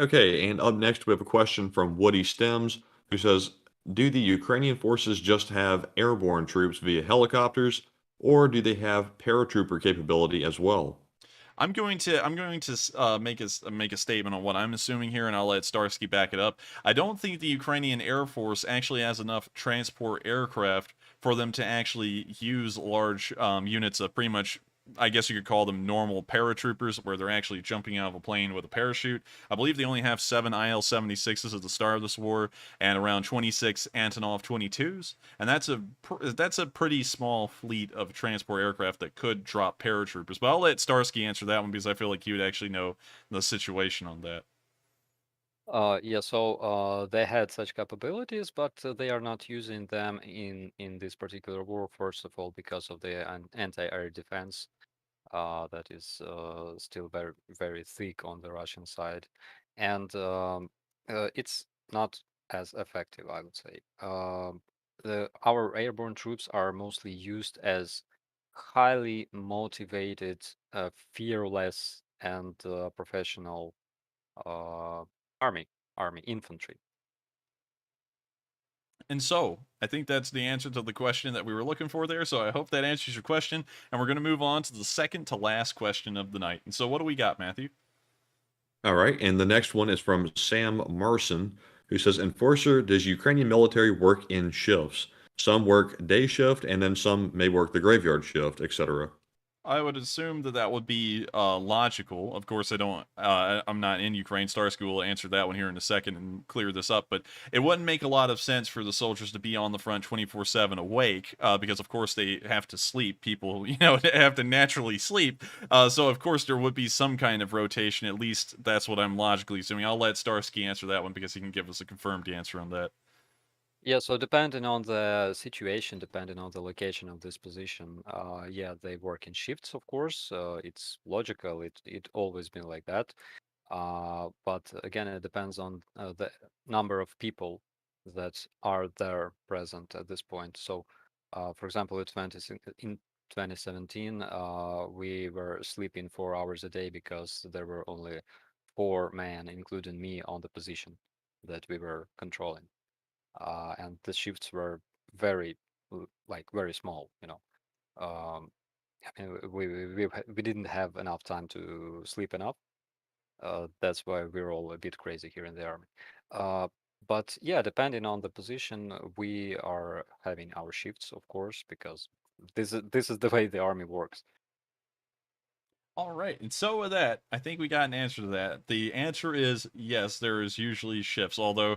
Okay, and up next we have a question from Woody Stems, who says, do the Ukrainian forces just have airborne troops via helicopters, or do they have paratrooper capability as well? I'm going to make a statement on what I'm assuming here, and I'll let Starsky back it up. I don't think the Ukrainian Air Force actually has enough transport aircraft for them to actually use large units of pretty much, I guess you could call them normal paratroopers, where they're actually jumping out of a plane with a parachute. I believe they only have 7 IL-76s at the start of this war, and around 26 Antonov 22s, and that's a pretty small fleet of transport aircraft that could drop paratroopers. But I'll let Starsky answer that one because I feel like he would actually know the situation on that. Yeah, so they had such capabilities, but they are not using them in this particular war. First of all, because of the anti-air defense that is still very thick on the Russian side, and it's not as effective, I would say. Our airborne troops are mostly used as highly motivated, fearless, and professional uh, army infantry. And so, I think that's the answer to the question that we were looking for there. So I hope that answers your question. And we're going to move on to the second to last question of the night. And so, what do we got, Matthew? All right, and the next one is from Sam Marson, who says, Enforcer, does Ukrainian military work in shifts? Some work day shift, and then some may work the graveyard shift, etc. I would assume that that would be logical. Of course, I don't. I'm not in Ukraine. Starsky will answer that one here in a second and clear this up. But it wouldn't make a lot of sense for the soldiers to be on the front 24/7 awake, because of course they have to sleep. People, have to naturally sleep. So of course there would be some kind of rotation. At least that's what I'm logically assuming. I'll let Starsky answer that one because he can give us a confirmed answer on that. Yeah, so depending on the situation, depending on the location of this position, yeah, they work in shifts, of course. It's logical. It always been like that. But again, it depends on the number of people that are there present at this point. So, for example, in 2017, we were sleeping 4 hours a day because there were only 4 men, including me, on the position that we were controlling. And the shifts were very, very small. I mean, we didn't have enough time to sleep enough. That's why we're all a bit crazy here in the army. But yeah, depending on the position, we are having our shifts, of course, because this is the way the army works. All right, and so with that, I think we got an answer to that. The answer is yes, there is usually shifts, although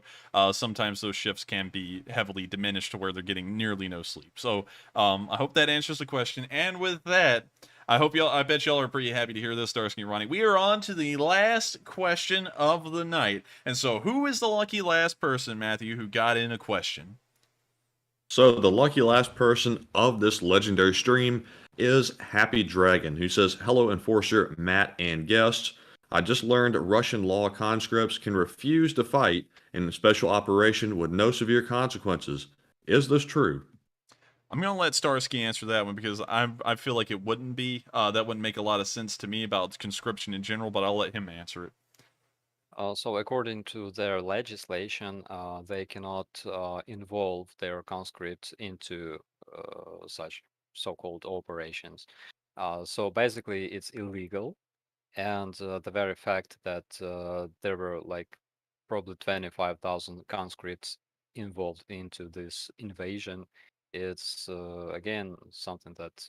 sometimes those shifts can be heavily diminished to where they're getting nearly no sleep. So I hope that answers the question. And with that, I bet y'all are pretty happy to hear this, Starsky and Ronnie. We are on to the last question of the night. And so who is the lucky last person, Matthew, who got in a question? So the lucky last person of this legendary stream is Happy Dragon, who says, hello, Enforcer, Matt, and guests. I just learned Russian law conscripts can refuse to fight in a special operation with no severe consequences. Is this true? I'm gonna let Starsky answer that one because I feel like it wouldn't be. That wouldn't make a lot of sense to me about conscription in general, but I'll let him answer it. So according to their legislation, they cannot involve their conscripts into such so-called operations. So basically, it's illegal, and the very fact that there were probably 25,000 conscripts involved into this invasion, it's again something that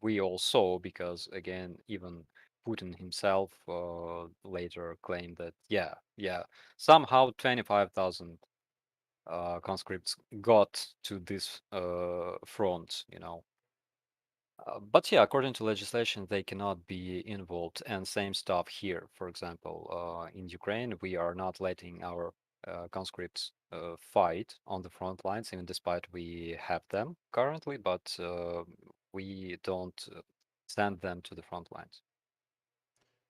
we all saw, because again, even Putin himself later claimed that yeah, somehow 25,000 conscripts got to this front. But yeah, according to legislation, they cannot be involved. And same stuff here. For example, in Ukraine, we are not letting our conscripts fight on the front lines, even despite we have them currently, but we don't send them to the front lines.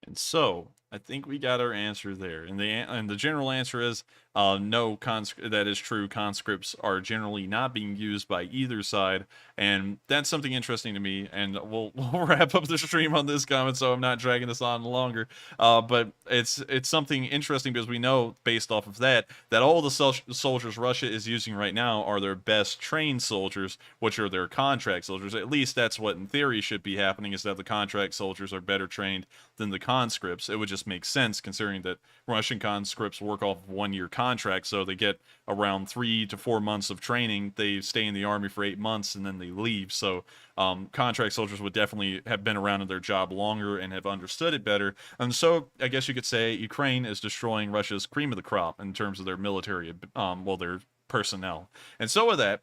And so I think we got our answer there. And the general answer is no. That is true. Conscripts are generally not being used by either side, and that's something interesting to me. And we'll wrap up the stream on this comment, so I'm not dragging this on longer. But it's something interesting because we know based off of that all the soldiers Russia is using right now are their best trained soldiers, which are their contract soldiers. At least that's what in theory should be happening, is that the contract soldiers are better trained than the conscripts. It would just make sense considering that Russian conscripts work off of 1-year contracts, so they get around 3 to 4 months of training. They stay in the army for 8 months and then they leave. So contract soldiers would definitely have been around in their job longer and have understood it better. And so I guess you could say Ukraine is destroying Russia's cream of the crop in terms of their military, their personnel. And so with that,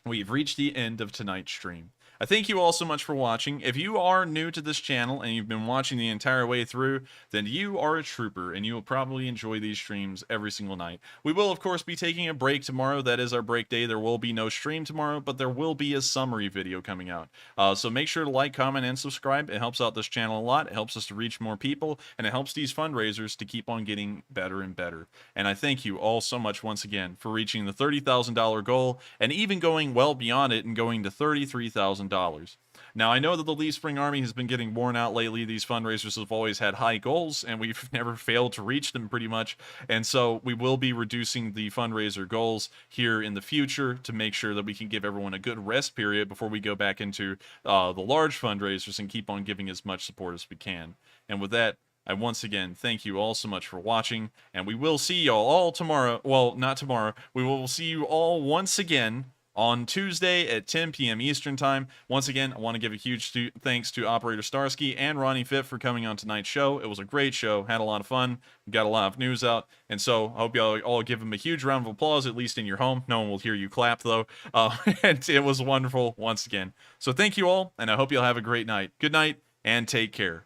we've reached the end of tonight's stream. I thank you all so much for watching. If you are new to this channel and you've been watching the entire way through, then you are a trooper and you will probably enjoy these streams every single night. We will, of course, be taking a break tomorrow. That is our break day. There will be no stream tomorrow, but there will be a summary video coming out. So make sure to like, comment, and subscribe. It helps out this channel a lot. It helps us to reach more people, and it helps these fundraisers to keep on getting better and better. And I thank you all so much once again for reaching the $30,000 goal and even going well beyond it and going to $33,000. Now, I know that the Lee Spring Army has been getting worn out lately. These fundraisers have always had high goals, and we've never failed to reach them pretty much. And so we will be reducing the fundraiser goals here in the future to make sure that we can give everyone a good rest period before we go back into the large fundraisers and keep on giving as much support as we can. And with that, I once again thank you all so much for watching, and we will see y'all all tomorrow. Well, not tomorrow. We will see you all once again on Tuesday at 10 p.m. Eastern Time. Once again, I want to give a huge thanks to Operator Starsky and Ronnie Fit for coming on tonight's show. It was a great show, had a lot of fun, got a lot of news out, and so I hope y'all all give them a huge round of applause, at least in your home. No one will hear you clap, though. And it was wonderful once again. So thank you all, and I hope you'll have a great night. Good night, and take care.